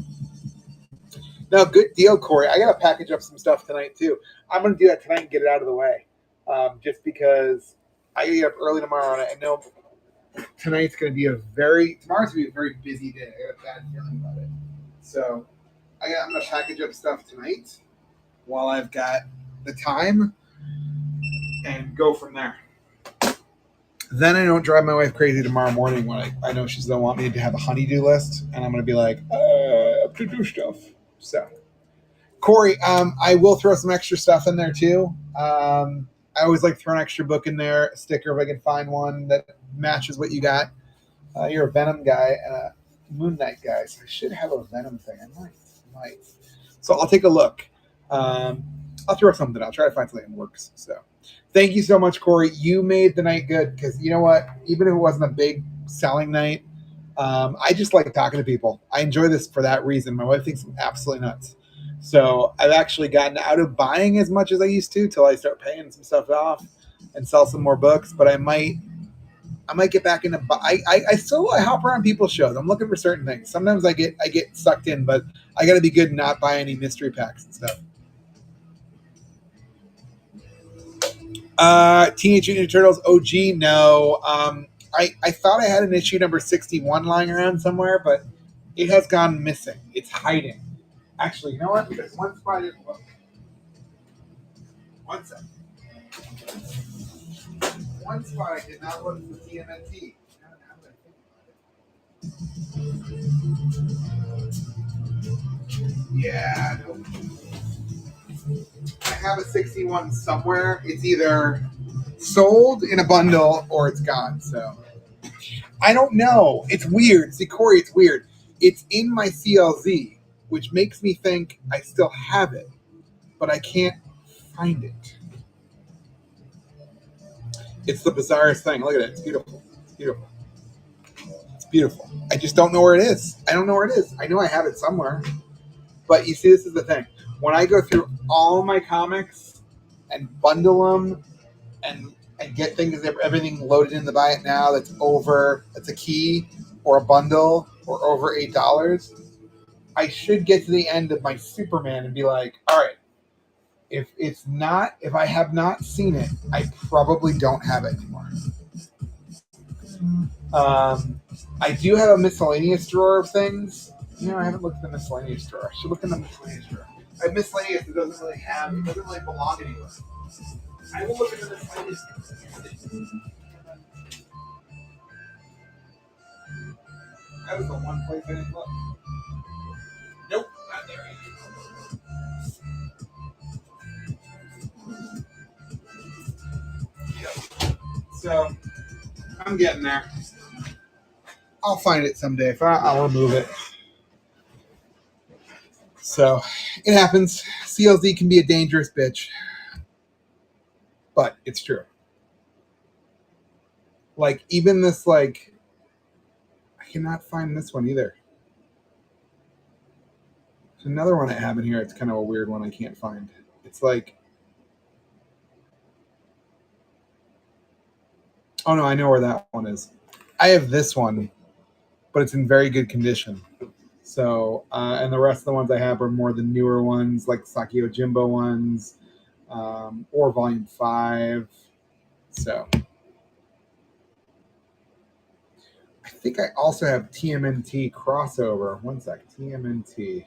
No, good deal, Corey. I got to package up some stuff tonight, too. I'm going to do that tonight and get it out of the way. Just because I got to get up early tomorrow, and I know tomorrow's going to be a very busy day. I got a bad feeling about it. So I'm going to package up stuff tonight while I've got the time and go from there. Then I don't drive my wife crazy tomorrow morning when I know she's going to want me to have a honeydew list, and I'm going to be like, I have to do stuff. So, Corey, I will throw some extra stuff in there too. I always like throwing an extra book in there, a sticker if I can find one that matches what you got. You're a Venom guy and a Moon Knight guy, so I should have a Venom thing. I might. So I'll take a look. I'll throw something. I'll try to find something that works. So thank you so much, Corey. You made the night good because you know what? Even if it wasn't a big selling night, I just like talking to people. I enjoy this for that reason. My wife thinks I'm absolutely nuts. So I've actually gotten out of buying as much as I used to till I start paying some stuff off and sell some more books. But I might get back into. I still hop around people's shows. I'm looking for certain things. Sometimes I get sucked in, but I got to be good and not buy any mystery packs and stuff. Teenage Mutant Ninja Turtles OG. No. I thought I had an issue number 61 lying around somewhere, but it has gone missing. It's hiding. Actually, you know what? There's one spot I didn't look. One second. One spot I did not look for TMNT. Yeah, no. I have a 61 somewhere. It's either sold in a bundle or it's gone. So I don't know. It's weird. See, Corey, it's weird. It's in my CLZ, which makes me think I still have it, but I can't find it. It's the bizarrest thing. Look at it. It's beautiful. It's beautiful. It's beautiful. I just don't know where it is. I don't know where it is. I know I have it somewhere. But you see, this is the thing. When I go through all my comics and bundle them and get things, everything loaded in the buy it now that's a key or a bundle or over $8, I should get to the end of my Superman and be like, all right, if I have not seen it, I probably don't have it anymore. I do have a miscellaneous drawer of things. I haven't looked at the miscellaneous drawer. I should look in the miscellaneous drawer. I have miscellaneous that doesn't really belong anywhere. I will look at the miscellaneous. That was the one place I didn't look. Nope, not there either. Yep. So, I'm getting there. I'll find it someday. If I'll remove it. So, it happens. CLZ can be a dangerous bitch. But it's true. Like, even this, I cannot find this one either. There's another one I have in here. It's kind of a weird one I can't find. It's like, oh no, I know where that one is. I have this one, but it's in very good condition. So, and the rest of the ones I have are more the newer ones, like Sakio Jimbo ones, or Volume 5. So, I think I also have TMNT crossover. One sec, TMNT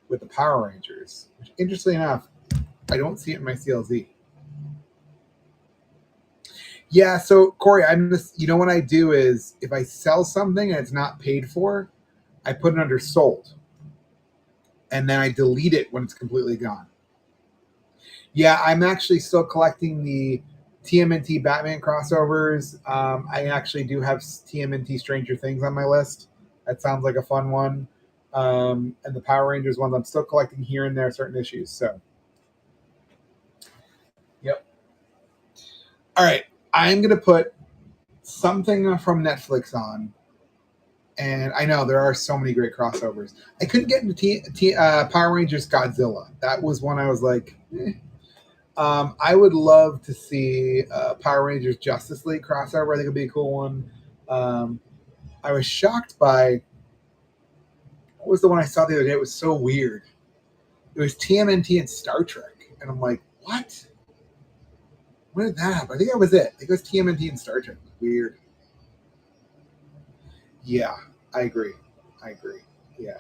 with the Power Rangers. Which, interestingly enough, I don't see it in my CLZ. Yeah, so Corey, what I do is if I sell something and it's not paid for, I put it under sold. And then I delete it when it's completely gone. Yeah, I'm actually still collecting the TMNT Batman crossovers. I actually do have TMNT Stranger Things on my list. That sounds like a fun one. And the Power Rangers ones, I'm still collecting here and there certain issues. So, yep. All right. I'm going to put something from Netflix on. And I know there are so many great crossovers. I couldn't get into Power Rangers Godzilla. That was one I was like, eh. I would love to see Power Rangers Justice League crossover. I think it'd be a cool one. I was shocked by what was the one I saw the other day. It was so weird. It was TMNT and Star Trek, and I'm like, what? When did that happen? I think that was it. I think it was TMNT and Star Trek. Weird. Yeah, I agree. Yeah.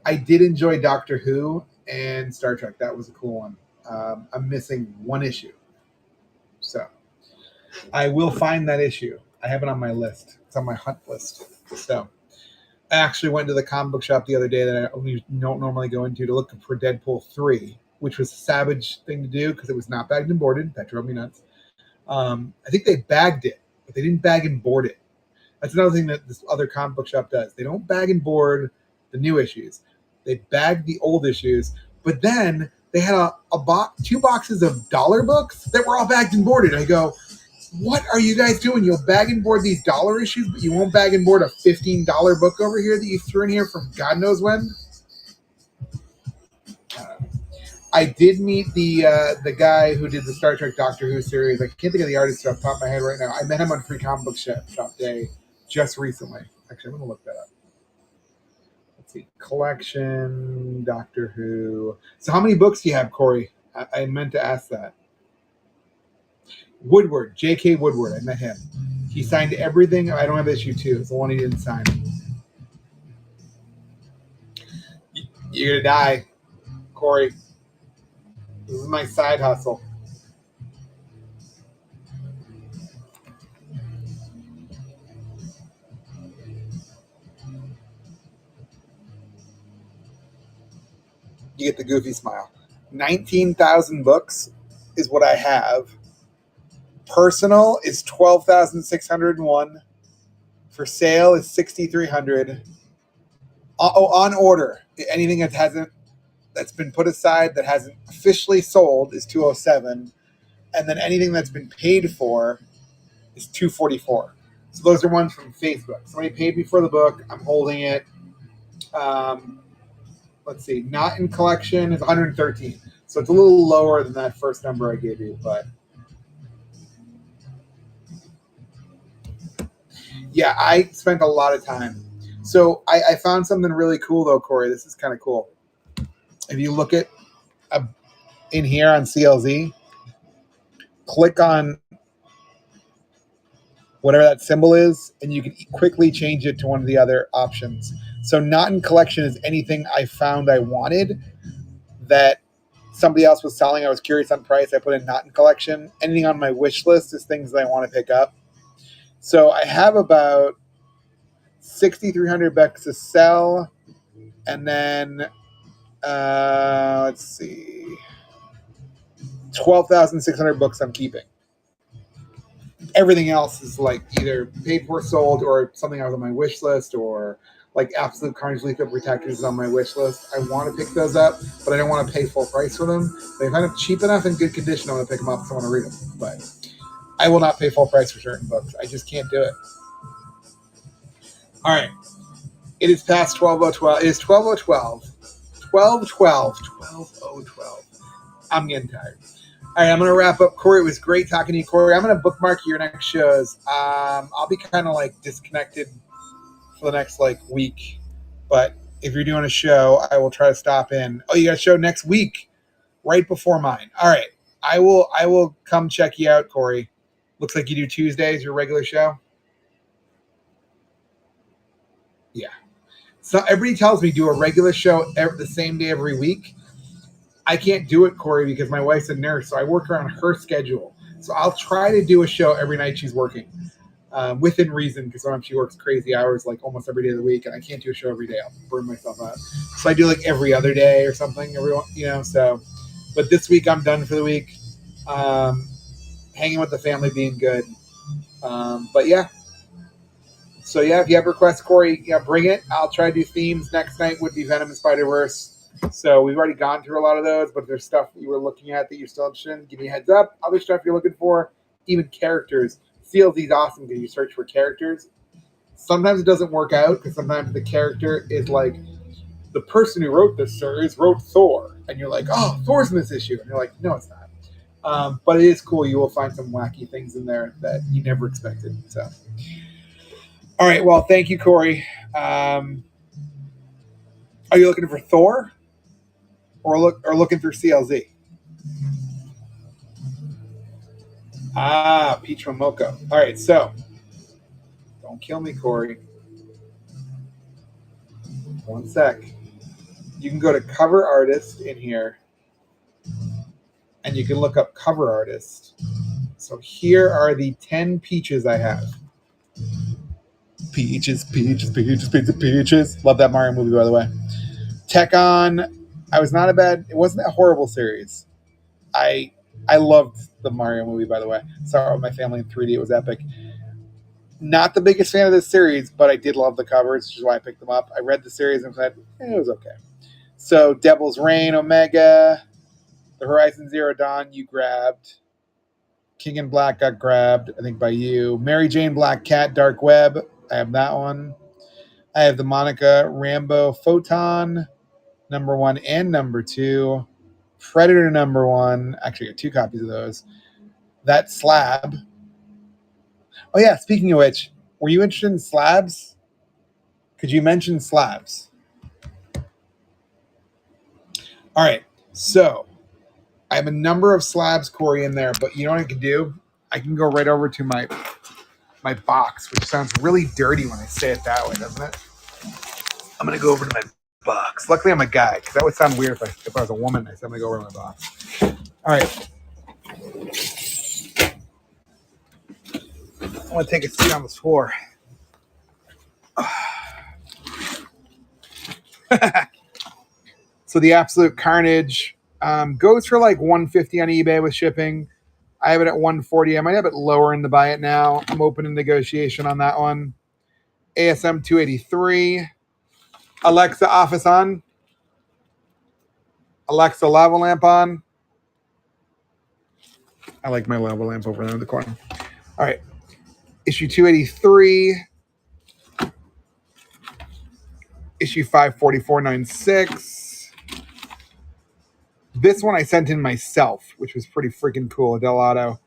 I did enjoy Doctor Who and Star Trek. That was a cool one. I'm missing one issue. So I will find that issue. I have it on my list. It's on my hunt list. So I actually went to the comic book shop the other day that I only don't normally go into to look for Deadpool 3, which was a savage thing to do because it was not bagged and boarded. That drove me nuts. I think they bagged it, but they didn't bag and board it. That's another thing that this other comic book shop does. They don't bag and board the new issues. They bag the old issues, but then they had two boxes of dollar books that were all bagged and boarded. I go, what are you guys doing? You'll bag and board these dollar issues, but you won't bag and board a $15 book over here that you threw in here from God knows when? I did meet the guy who did the Star Trek Doctor Who series. I can't think of the artist off the top of my head right now. I met him on Free Comic Book Shop Day just recently. Actually, I'm going to look that up. Let's see. Collection, Doctor Who. So how many books do you have, Corey? I meant to ask that. Woodward, J.K. Woodward. I met him. He signed everything. I don't have issue 2. It's the one he didn't sign. You're going to die, Corey. This is my side hustle. You get the goofy smile. 19,000 books is what I have. Personal is 12,601. For sale is 6,300. On order, anything that's been put aside that hasn't officially sold is 207, and then anything that's been paid for is 244. So those are ones from Facebook. Somebody paid me for the book. I'm holding it. Let's see. Not in collection is 113. So it's a little lower than that first number I gave you, but yeah, I spent a lot of time. So I found something really cool though, Corey. This is kind of cool. If you look at in here on CLZ, click on whatever that symbol is, and you can quickly change it to one of the other options. So not in collection is anything I found I wanted that somebody else was selling. I was curious on price. I put in not in collection. Anything on my wish list is things that I want to pick up. So I have about 6,300 bucks to sell, and then let's see, 12,600 books I'm keeping. Everything else is like either paid for, sold, or something I was on my wish list, or like Absolute Carnage Leaf Protectors is on my wish list. I want to pick those up, but I don't want to pay full price for them. They're kind of cheap enough and good condition. I'm going to pick them up if I want to read them, but I will not pay full price for certain books. I just can't do it. All right. It is past 12:12. It is 12:12. 12:12. I'm getting tired. All right, I'm going to wrap up. Corey, it was great talking to you, Corey. I'm going to bookmark your next shows. I'll be kind of like disconnected for the next like week. But if you're doing a show, I will try to stop in. Oh, you got a show next week, right before mine. All right. I will come check you out, Corey. Looks like you do Tuesdays, your regular show. Yeah. So everybody tells me do a regular show the same day every week. I can't do it, Corey, because my wife's a nurse, so I work around her schedule. So I'll try to do a show every night she's working, within reason, because sometimes she works crazy hours like almost every day of the week, and I can't do a show every day. I'll burn myself out. So I do like every other day or something, so. But this week I'm done for the week. Hanging with the family, being good. But yeah. So yeah, if you have requests, Corey, bring it. I'll try to do themes. Next night would be Venom and Spider-Verse. So we've already gone through a lot of those, but if there's stuff you were looking at that you're still interested in, give me a heads up. Other stuff you're looking for, even characters. CLZ is awesome because you search for characters. Sometimes it doesn't work out because sometimes the character is like, the person who wrote this series wrote Thor. And you're like, oh, Thor's in this issue. And you're like, no, it's not. But it is cool. You will find some wacky things in there that you never expected. So, all right. Well, thank you, Corey. Are you looking for Thor? Or looking through CLZ. Peach Momoko. All right, so don't kill me, Corey. One sec. You can go to cover artist in here, and you can look up cover artist. So here are the 10 peaches I have. Peaches, peaches, peaches, peaches, peaches. Love that Mario movie, by the way. Tekken, it wasn't a horrible series. I loved the Mario movie, by the way. Saw it with my family in 3D. It was epic. Not the biggest fan of this series, but I did love the covers, which is why I picked them up. I read the series and said, it was okay. So Devil's Reign, Omega, the Horizon Zero Dawn, you grabbed. King in Black got grabbed, I think, by you. Mary Jane Black Cat, Dark Web, I have that one. I have the Monica Rambo Photon, number 1 and number 2. Predator number 1. Actually, I got 2 copies of those. That slab. Oh, yeah, speaking of which, were you interested in slabs? Could you mention slabs? All right, so I have a number of slabs, Corey, in there, but you know what I can do? I can go right over to my box, which sounds really dirty when I say it that way, doesn't it? I'm going to go over to my box. Luckily, I'm a guy, because that would sound weird if I was a woman. I said I'm going to go over to my box. All right. I'm going to take a seat on the floor. So the Absolute Carnage goes for like $150 on eBay with shipping. I have it at $140. I might have it lower in the buy it now. I'm open to negotiation on that one. ASM 283. Alexa Office on. Alexa lava lamp on. I like my lava lamp over there in the corner. All right. Issue 283. Issue 544.96. This one I sent in myself, which was pretty freaking cool. Delato.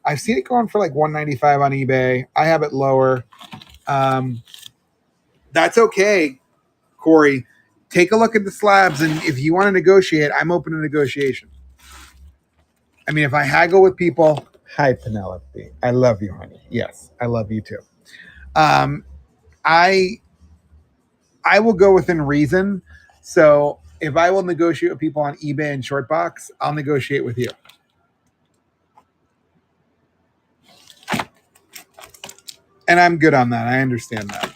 I've seen it going for like $195 on eBay. I have it lower. That's okay, Corey. Take a look at the slabs, and if you want to negotiate, I'm open to negotiation. I mean, if I haggle with people, hi Penelope, I love you, honey. Yes, I love you too. I will go within reason. So if I will negotiate with people on eBay and Shortbox, I'll negotiate with you. And I'm good on that. I understand that.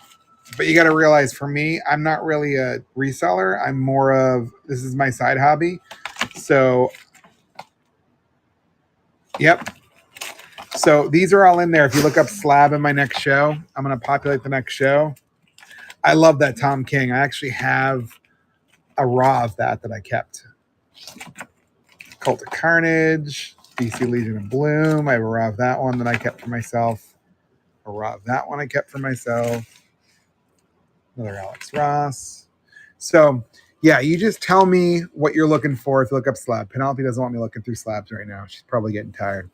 But you got to realize, for me, I'm not really a reseller. I'm more of, this is my side hobby. So, yep. So these are all in there. If you look up slab in my next show, I'm going to populate the next show. I love that Tom King. I actually have a raw of that I kept. Cult of Carnage, DC Legion of Bloom. I have a raw of that one that I kept for myself. A raw of that one I kept for myself. Another Alex Ross. So, yeah, you just tell me what you're looking for if you look up slab. Penelope doesn't want me looking through slabs right now. She's probably getting tired.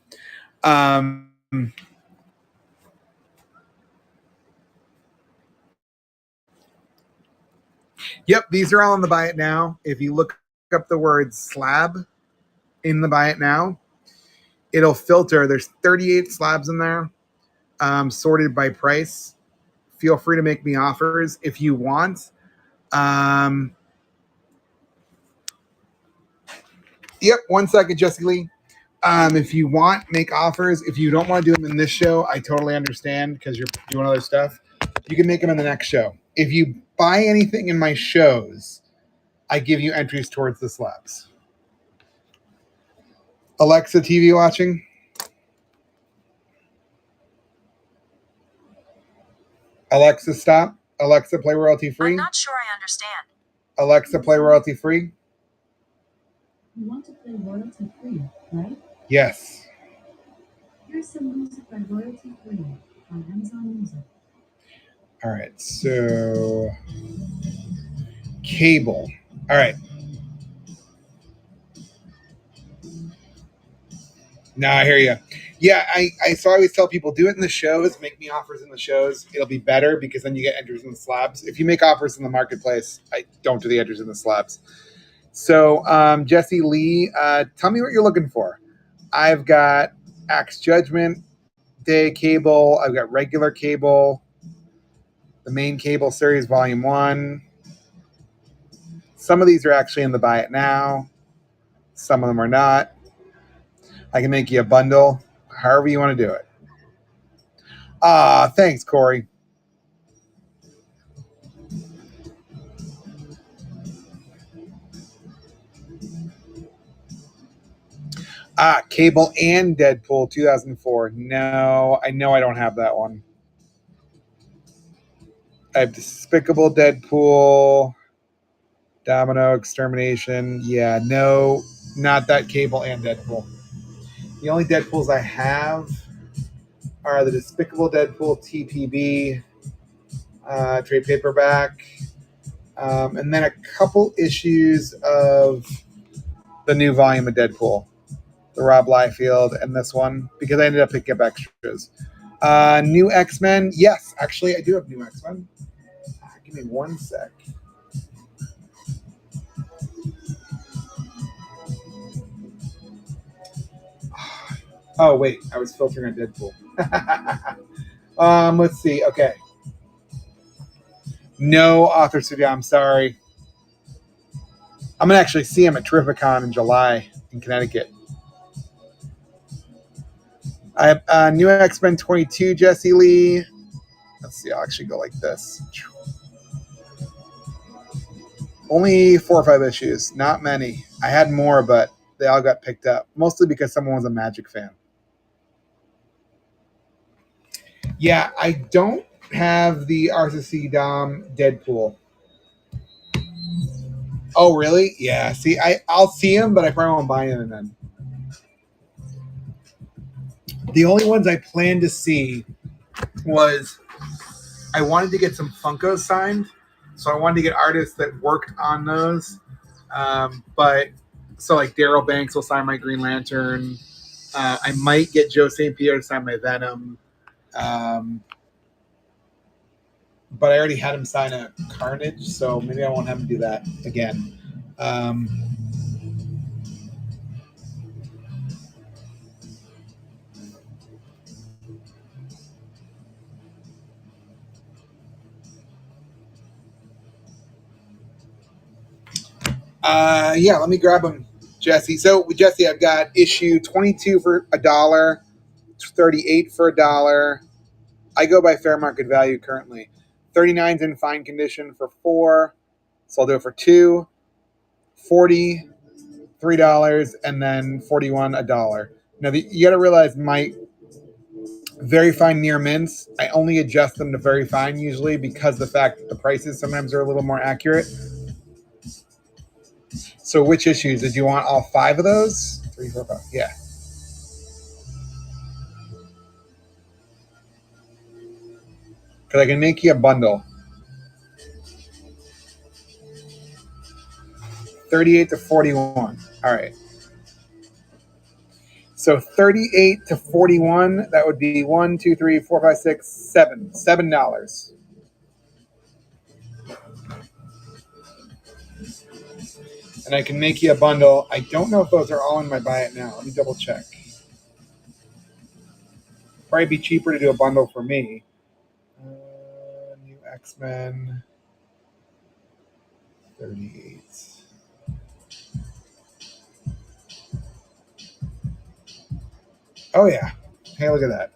Yep, these are all in the buy it now. If you look up the word slab in the buy it now, it'll filter. There's 38 slabs in there, sorted by price. Feel free to make me offers if you want. Yep, 1 second, Jessica Lee. If you want, make offers. If you don't want to do them in this show, I totally understand because you're doing other stuff. You can make them in the next show. If you buy anything in my shows, I give you entries towards the slabs. Alexa, TV watching? Alexa, stop. Alexa, play royalty free. I'm not sure I understand. Alexa, play royalty free. You want to play royalty free, right? Yes. Here's some music by royalty free on Amazon Music. All right, so cable. All right. No, I hear you. Yeah, so I always tell people, do it in the shows, make me offers in the shows. It'll be better because then you get entries in the slabs. If you make offers in the marketplace, I don't do the entries in the slabs. So, Jesse Lee, tell me what you're looking for. I've got Axe Judgment Day cable. I've got regular cable. The main cable series, volume 1. Some of these are actually in the buy it now. Some of them are not. I can make you a bundle. However you want to do it. Thanks, Corey. Cable and Deadpool 2004. No, I know I don't have that one. I have Despicable Deadpool, Domino Extermination. Yeah, no, not that Cable and Deadpool. The only Deadpools I have are the Despicable Deadpool TPB trade paperback, and then a couple issues of the new volume of Deadpool, the Rob Liefeld, and this one, because I ended up picking up extras. New X-Men. Yes, actually, I do have New X-Men. Give me one sec. Oh, wait. I was filtering on Deadpool. Let's see. Okay. No author studio. I'm sorry. I'm going to actually see him at Terrificon in July in Connecticut. I have New X-Men 22, Jesse Lee. Let's see. I'll actually go like this. Only 4 or 5 issues. Not many. I had more, but they all got picked up. Mostly because someone was a Magic fan. Yeah, I don't have the Arthur C. Dom Deadpool. Oh, really? Yeah. See, I'll see him, but I probably won't buy him then. The only ones I planned to see was I wanted to get some Funkos signed. So I wanted to get artists that worked on those. But so like Daryl Banks will sign my Green Lantern. I might get Joe St. Pierre to sign my Venom. But I already had him sign a Carnage, so maybe I won't have him do that again. Yeah, let me grab them, Jesse. So, Jesse, I've got issue 22 for $1, 38 for $1. I go by fair market value currently. 39's in fine condition for $4, so I'll do it for $2. 40, $3, and then 41 $1. Now, you got to realize my very fine near mints, I only adjust them to very fine usually because the fact that the prices sometimes are a little more accurate. So which issues? Did you want all 5 of those? 3, 4, 5. Yeah. Because I can make you a bundle. 38 to 41. All right. So 38 to 41, that would be 1, 2, 3, 4, 5, 6, 7. $7. And I can make you a bundle. I don't know if those are all in my buy it now. Let me double check. Probably be cheaper to do a bundle for me. New X-Men 38. Oh yeah. Hey, look at that.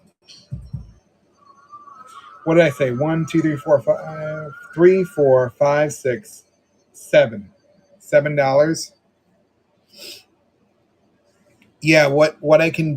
What did I say? 1, 2, 3, 4, 5, 3, 4, 5, 6, 7. $7. Yeah, what I can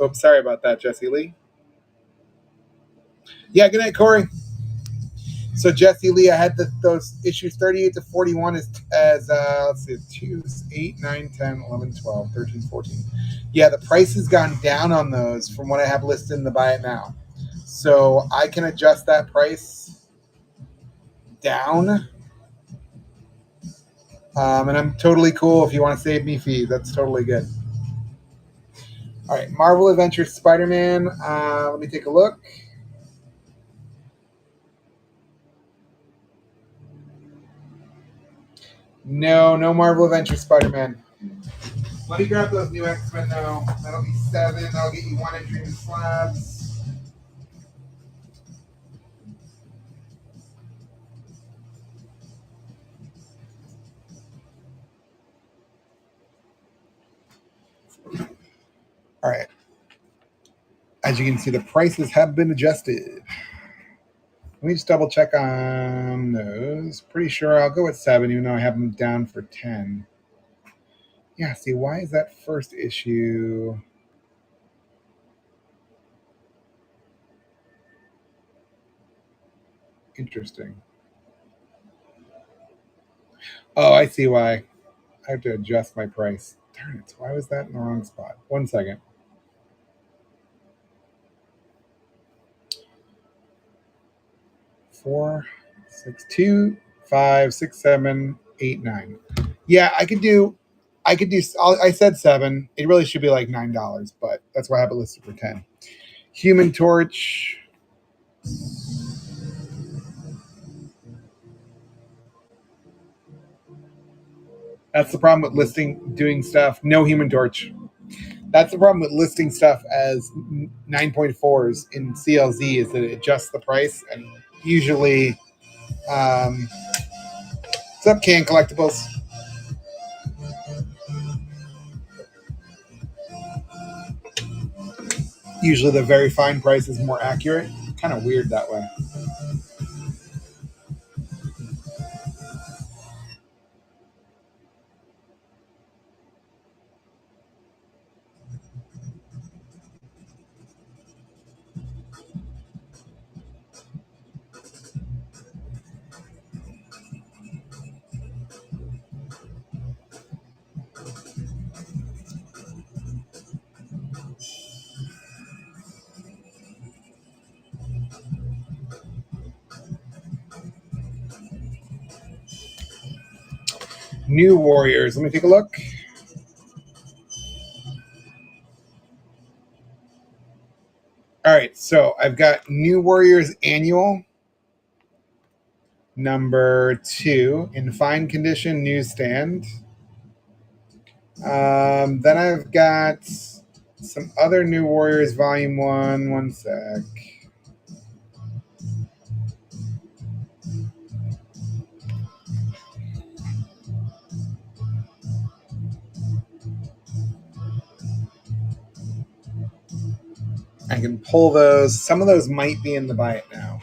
Oops, sorry about that, Jesse Lee. Yeah, good night, Corey. So Jesse Lee, I had those issues 38 to 41 as let's see, 2, 8, 9, 10, 11, 12, 13, 14. Yeah, the price has gone down on those from what I have listed in the buy it now. So I can adjust that price down. And I'm totally cool if you want to save me fees. That's totally good. All right, Marvel Adventures Spider-Man. Let me take a look. No, no Marvel Adventures Spider-Man. Let me grab those new X-Men now. That'll be 7. That'll get you 1 entry in slabs. All right. As you can see, the prices have been adjusted. Let me just double check on those. Pretty sure I'll go with 7, even though I have them down for 10. Yeah, see, why is that first issue? Interesting. Oh, I see why. I have to adjust my price. Darn it. Why was that in the wrong spot? 1 second. 4, 6, 2, 5, 6, 7, 8, 9. Yeah, I could do. I said 7. It really should be like $9, but that's why I have it listed for 10. Human Torch. That's the problem with doing stuff. No Human Torch. That's the problem with listing stuff as 9.4s in CLZ is that it adjusts the price and usually. What's up, Can Collectibles? Usually the very fine price is more accurate. Kind of weird that way. New Warriors. Let me take a look. All right, so I've got New Warriors Annual number 2 in fine condition newsstand. Then I've got some other New Warriors Volume 1. 1 sec. I can pull those. Some of those might be in the buy it now.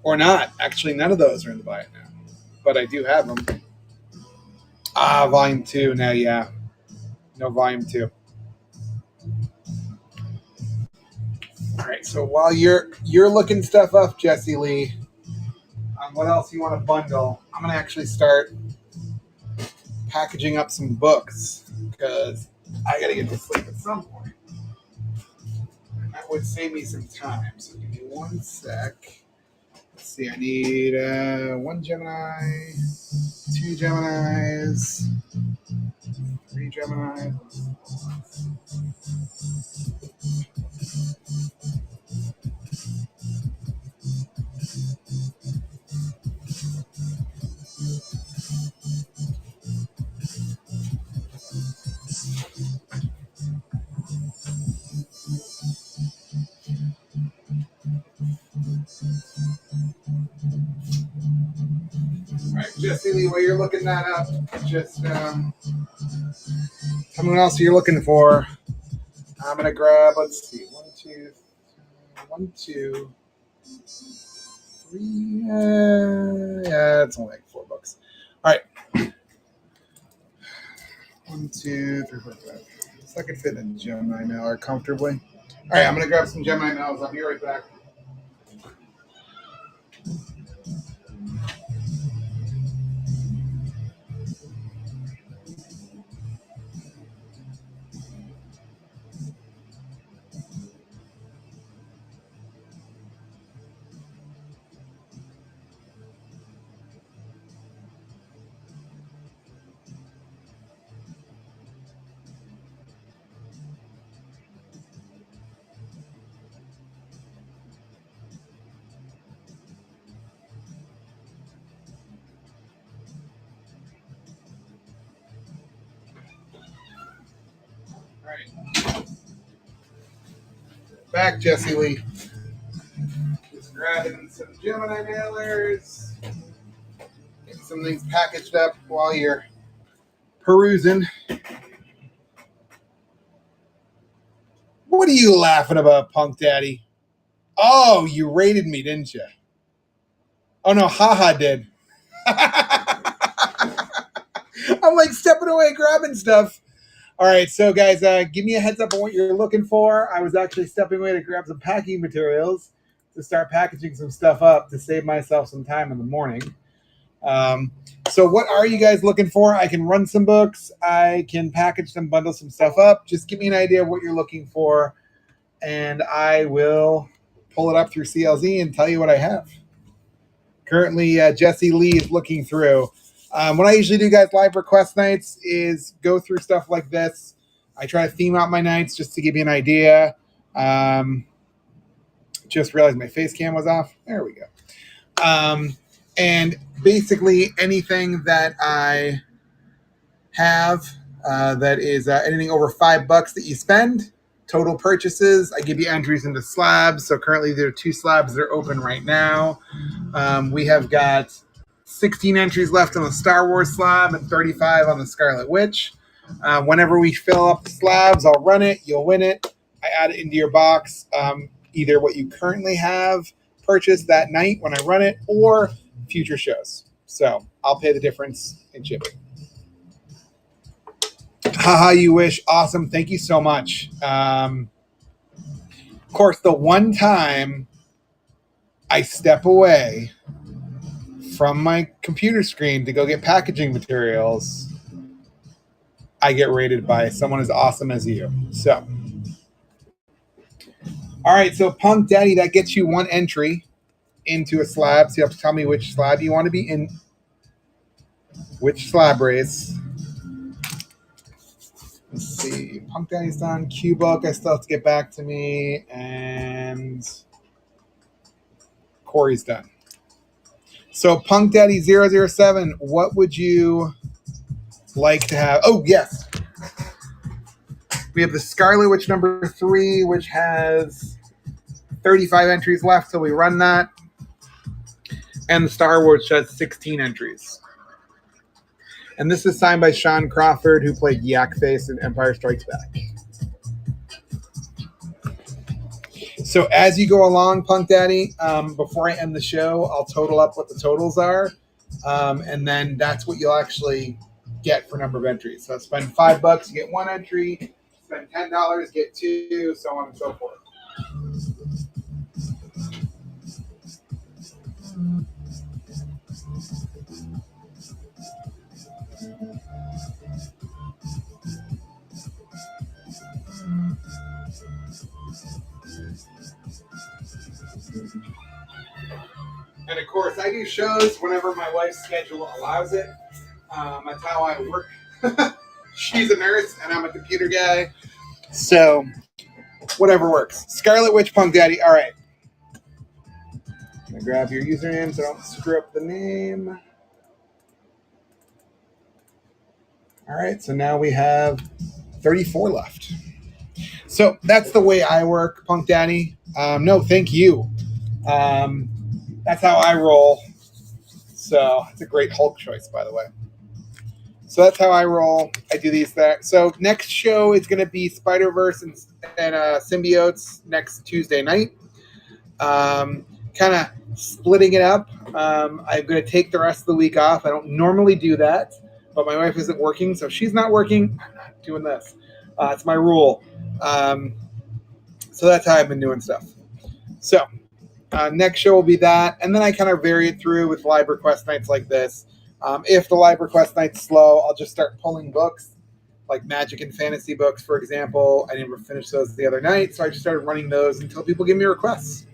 Or not. Actually, none of those are in the buy it now. But I do have them. Volume 2. Now, yeah. No Volume 2. All right, so while you're looking stuff up, Jesse Lee, what else you want to bundle, I'm going to actually start packaging up some books because I got to get to sleep at some point. And that would save me some time. So give me 1 sec. Let's see, I need 1 Gemini, 2 Geminis, 3 Geminis. All right, Jesse Lee, while you're looking that up, just tell me what else you're looking for. I'm gonna grab. Let's see, 1, 2, 1, 2, 3. Yeah, it's only like $4. All right, 1, 2, 3, 4, 5. So I could fit in Gemini Mailer comfortably. All right, I'm gonna grab some Gemini Mails. I'll be right back. Back, Jesse Lee. Just grabbing some Gemini mailers. Getting some things packaged up while you're perusing. What are you laughing about, Punk Daddy? Oh, you rated me, didn't you? Oh, no, Haha did. I'm like stepping away, grabbing stuff. All right, so guys, give me a heads up on what you're looking for. I was actually stepping away to grab some packing materials to start packaging some stuff up to save myself some time in the morning. So what are you guys looking for? I can run some books. I can package some, bundle some stuff up. Just give me an idea of what you're looking for, and I will pull it up through CLZ and tell you what I have. Currently, Jesse Lee is looking through. What I usually do, guys, live request nights is go through stuff like this. I try to theme out my nights just to give you an idea. Just realized my face cam was off. There we go. And basically anything that I have that is anything over $5 that you spend, total purchases, I give you entries into slabs. So currently there are 2 slabs that are open right now. We have got 16 entries left on the Star Wars slab and 35 on the Scarlet Witch. Whenever we fill up the slabs, I'll run it. You'll win it. I add it into your box, either what you currently have purchased that night when I run it or future shows. So I'll pay the difference in shipping. Haha, you wish. Awesome. Thank you so much. Of course, the one time I step away from my computer screen to go get packaging materials, I get rated by someone as awesome as you. So, all right. So Punk Daddy, that gets you 1 entry into a slab. So you have to tell me which slab you want to be in, which slab race. Let's see. Punk Daddy's done. Q-Book, I still have to get back to me. And Corey's done. So Punk Daddy 007, what would you like to have? Oh, yes. We have the Scarlet Witch number 3, which has 35 entries left till we run that. And the Star Wars has 16 entries. And this is signed by Sean Crawford, who played Yak Face in Empire Strikes Back. So as you go along, Punk Daddy, before I end the show, I'll total up what the totals are. And then that's what you'll actually get for number of entries. So spend $5, you get 1 entry. Spend $10, get 2, so on and so forth. And of course, I do shows whenever my wife's schedule allows it. That's how I work. She's a nurse and I'm a computer guy. So, whatever works. Scarlet Witch, Punk Daddy. All right. I'm going to grab your username so I don't screw up the name. All right. So now we have 34 left. So that's the way I work, Punk Daddy. No, thank you. That's how I roll. So it's a great Hulk choice, by the way. So that's how I roll. I do these that. So next show is going to be Spider-Verse and Symbiotes next Tuesday night. Kind of splitting it up. I'm going to take the rest of the week off. I don't normally do that, but my wife isn't working, so if she's not working, I'm not doing this. It's my rule. So that's how I've been doing stuff. So next show will be that, and then I kind of vary it through with live request nights like this. If the live request night's slow, I'll just start pulling books, like Magic and Fantasy books, for example. I didn't finish those the other night, so I just started running those until people give me requests.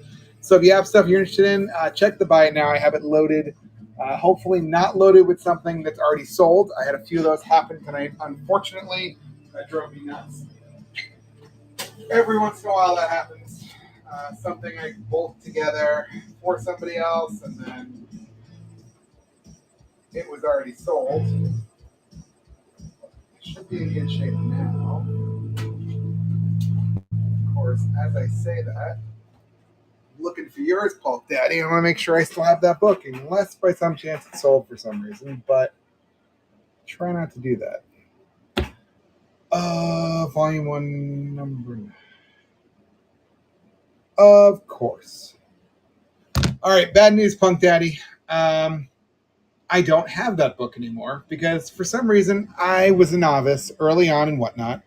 So if you have stuff you're interested in, check the buy it now. I have it loaded. Hopefully not loaded with something that's already sold. I had a few of those happen tonight. Unfortunately, that drove me nuts. Every once in a while that happens. Something I bolt together for somebody else, and then it was already sold. It should be in good shape now. Of course, as I say that, looking for yours, Pulp Daddy. I want to make sure I still have that book, unless by some chance it's sold for some reason. But try not to do that. Volume 1, number 9. Of course. All right, bad news, Punk Daddy. I don't have that book anymore because for some reason I was a novice early on and whatnot.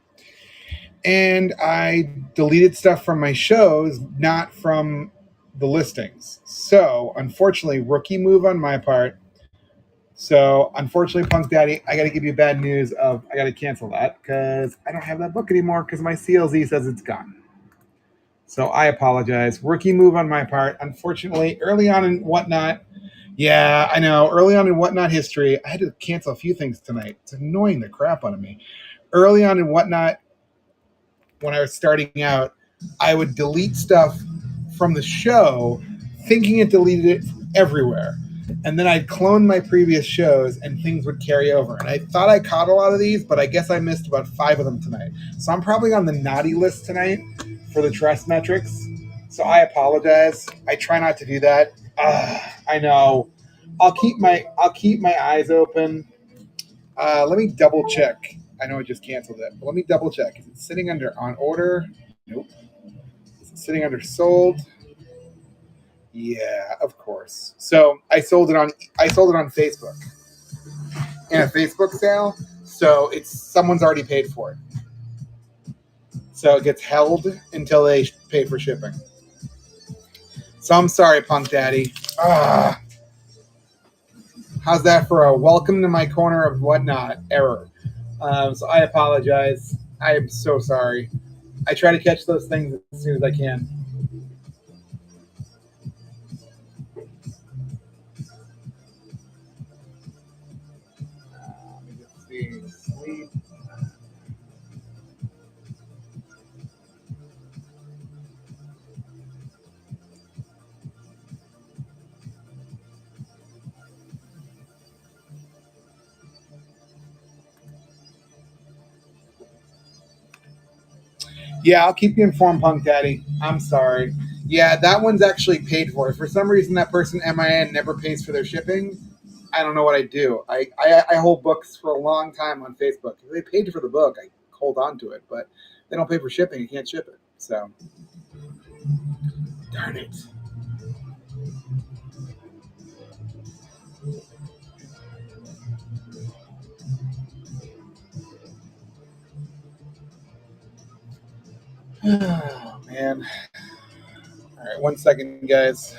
And I deleted stuff from my shows, not from the listings. So, unfortunately, rookie move on my part. So, unfortunately, Punk Daddy, I got to give you bad news of I got to cancel that because I don't have that book anymore because my CLZ says it's gone. So, I apologize. Rookie move on my part. Unfortunately, early on in whatnot, yeah, I know. Early on in whatnot history, I had to cancel a few things tonight. It's annoying the crap out of me. Early on in whatnot, when I was starting out, I would delete stuff from the show, thinking it deleted it everywhere. And then I'd clone my previous shows and things would carry over. And I thought I caught a lot of these, but I guess I missed about 5 of them tonight. So I'm probably on the naughty list tonight for the trust metrics. So I apologize. I try not to do that. I know. I'll keep my eyes open. Let me double check. I know I just canceled it, but let me double check. Is it sitting under on order? Nope. Is it sitting under sold? Yeah, of course. So I sold it on Facebook in a Facebook sale. So it's someone's already paid for it. So it gets held until they pay for shipping. So I'm sorry, Punk Daddy. How's that for a welcome to my corner of whatnot error? So I apologize. I am so sorry. I try to catch those things as soon as I can. Let me just see. Sleep. Yeah, I'll keep you informed, Punk Daddy. I'm sorry. Yeah, that one's actually paid for. If for some reason that person MIN never pays for their shipping, I don't know what I do. I hold books for a long time on Facebook. If they paid for the book, I hold on to it. But they don't pay for shipping, you can't ship it. So, darn it. Oh, man. All right, 1 second, guys.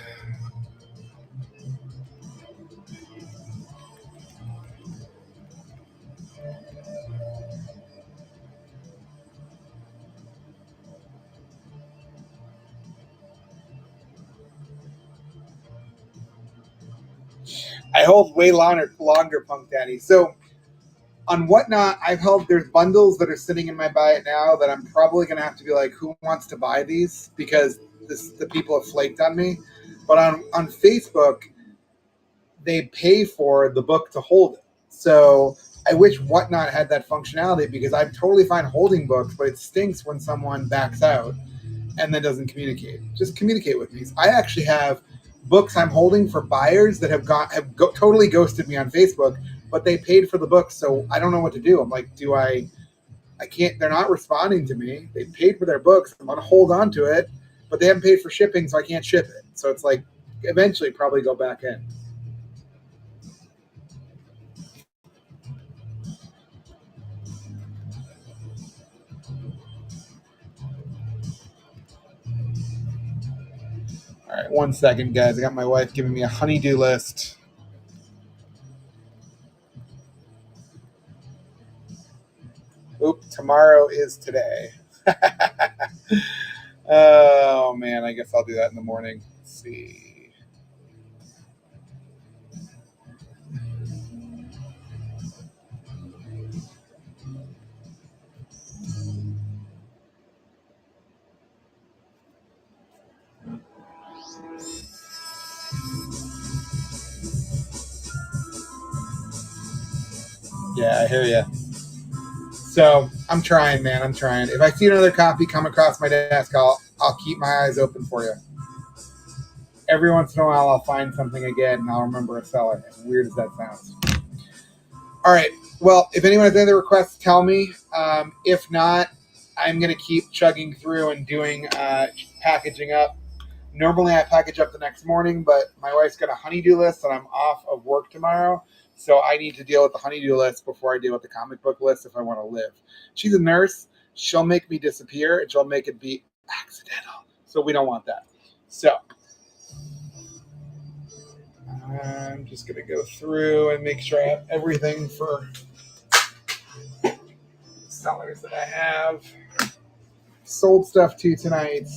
I hold way longer, Punk Daddy. So on Whatnot, I've held there's bundles that are sitting in my buy it now that I'm probably gonna have to be like, who wants to buy these? Because the people have flaked on me. But on Facebook, they pay for the book to hold it. So I wish Whatnot had that functionality because I'm totally fine holding books, but it stinks when someone backs out and then doesn't communicate. Just communicate with me. I actually have books I'm holding for buyers that have totally ghosted me on Facebook, but they paid for the book, so I don't know what to do. I'm like, I can't. They're not responding to me. They paid for their books. I'm gonna hold on to it, but they haven't paid for shipping, so I can't ship it. So it's like, eventually, probably go back in. All right, 1 second, guys. I got my wife giving me a honey-do list. Oop, tomorrow is today. Oh, man, I guess I'll do that in the morning. Let's see. Yeah, I hear you. So I'm trying, man. I'm trying. If I see another copy come across my desk, I'll keep my eyes open for you. Every once in a while, I'll find something again, and I'll remember a seller. As weird as that sounds. All right. Well, if anyone has any other requests, tell me. If not, I'm going to keep chugging through and doing packaging up. Normally, I package up the next morning, but my wife's got a honeydew list, and I'm off of work tomorrow. So I need to deal with the honeydew list before I deal with the comic book list if I want to live. She's a nurse. She'll make me disappear, and she'll make it be accidental. So we don't want that. So I'm just going to go through and make sure I have everything for sellers that I have. Sold stuff to tonight.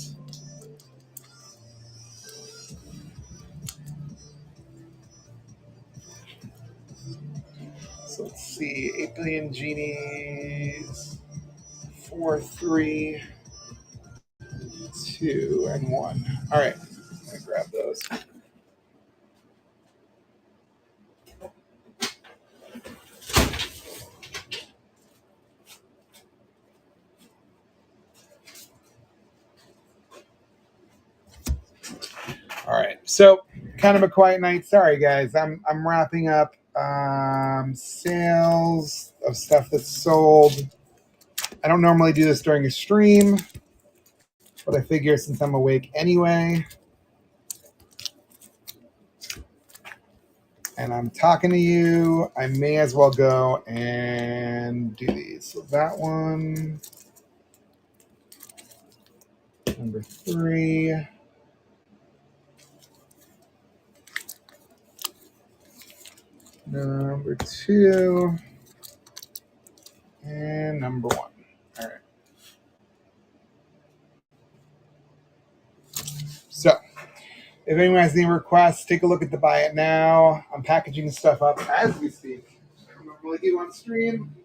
So let's see. 8 billion genies. 4, 3, 2, and 1. All right. I'm going to grab those. All right. So kind of a quiet night. Sorry, guys. I'm wrapping up sales of stuff that's sold. I don't normally do this during a stream, but I figure since I'm awake anyway, and I'm talking to you, I may as well go and do these. So that one, number 3, number 2, and number 1. All right. So if anyone has any requests, take a look at the buy it now. I'm packaging stuff up as we speak. I don't normally do on stream,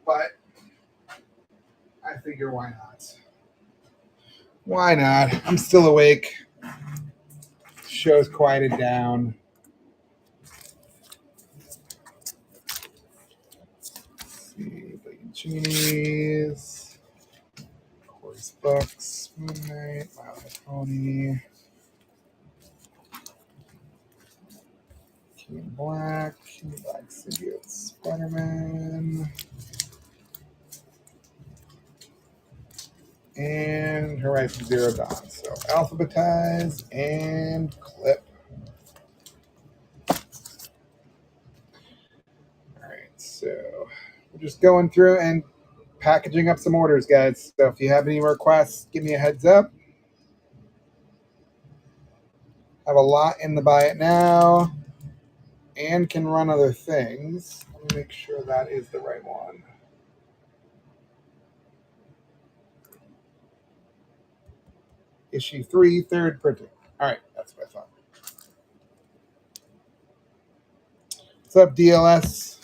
but I figure why not? Why not? I'm still awake. Show's quieted down. Let's see, Genies, Course Books, Moon Knight, Mile High Pony, King Black, Symbiote, Spider-Man, and Horizon Zero Dawn. So alphabetize and clip. All right, so we're just going through and packaging up some orders, guys. So if you have any requests, give me a heads up. I have a lot in the buy it now and can run other things. Let me make sure that is the right one. Issue 3, third printing. All right, that's what I thought. What's up, DLS?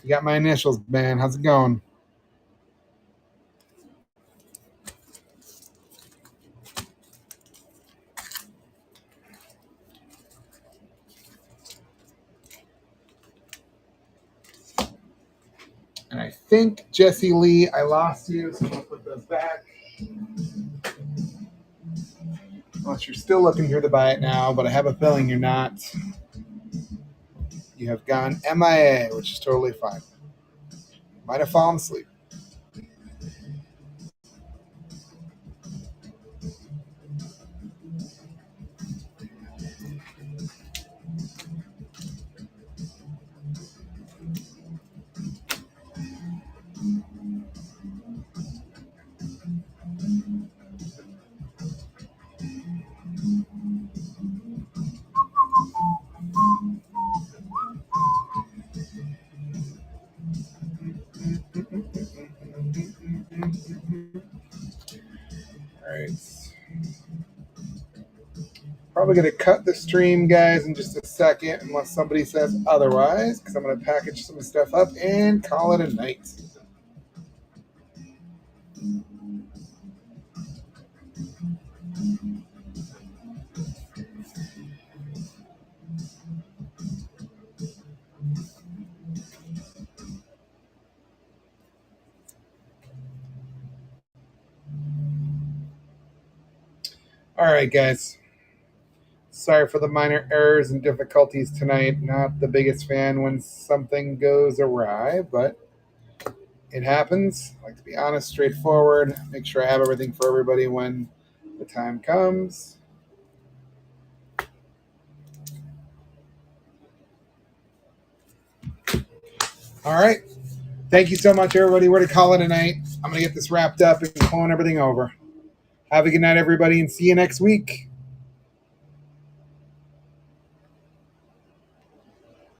You got my initials, man. How's it going? And I think, Jesse Lee, I lost you, so I'll put those back. Unless you're still looking here to buy it now, but I have a feeling you're not. You have gone MIA, which is totally fine. Might have fallen asleep. All right. Probably going to cut the stream, guys, in just a second, unless somebody says otherwise, because I'm going to package some stuff up and call it a night. All right, guys. Sorry for the minor errors and difficulties tonight. Not the biggest fan when something goes awry, but it happens. I like to be honest, straightforward, make sure I have everything for everybody when the time comes. All right. Thank you so much, everybody. We're to call it a night. I'm going to get this wrapped up and clone everything over. Have a good night, everybody, and see you next week.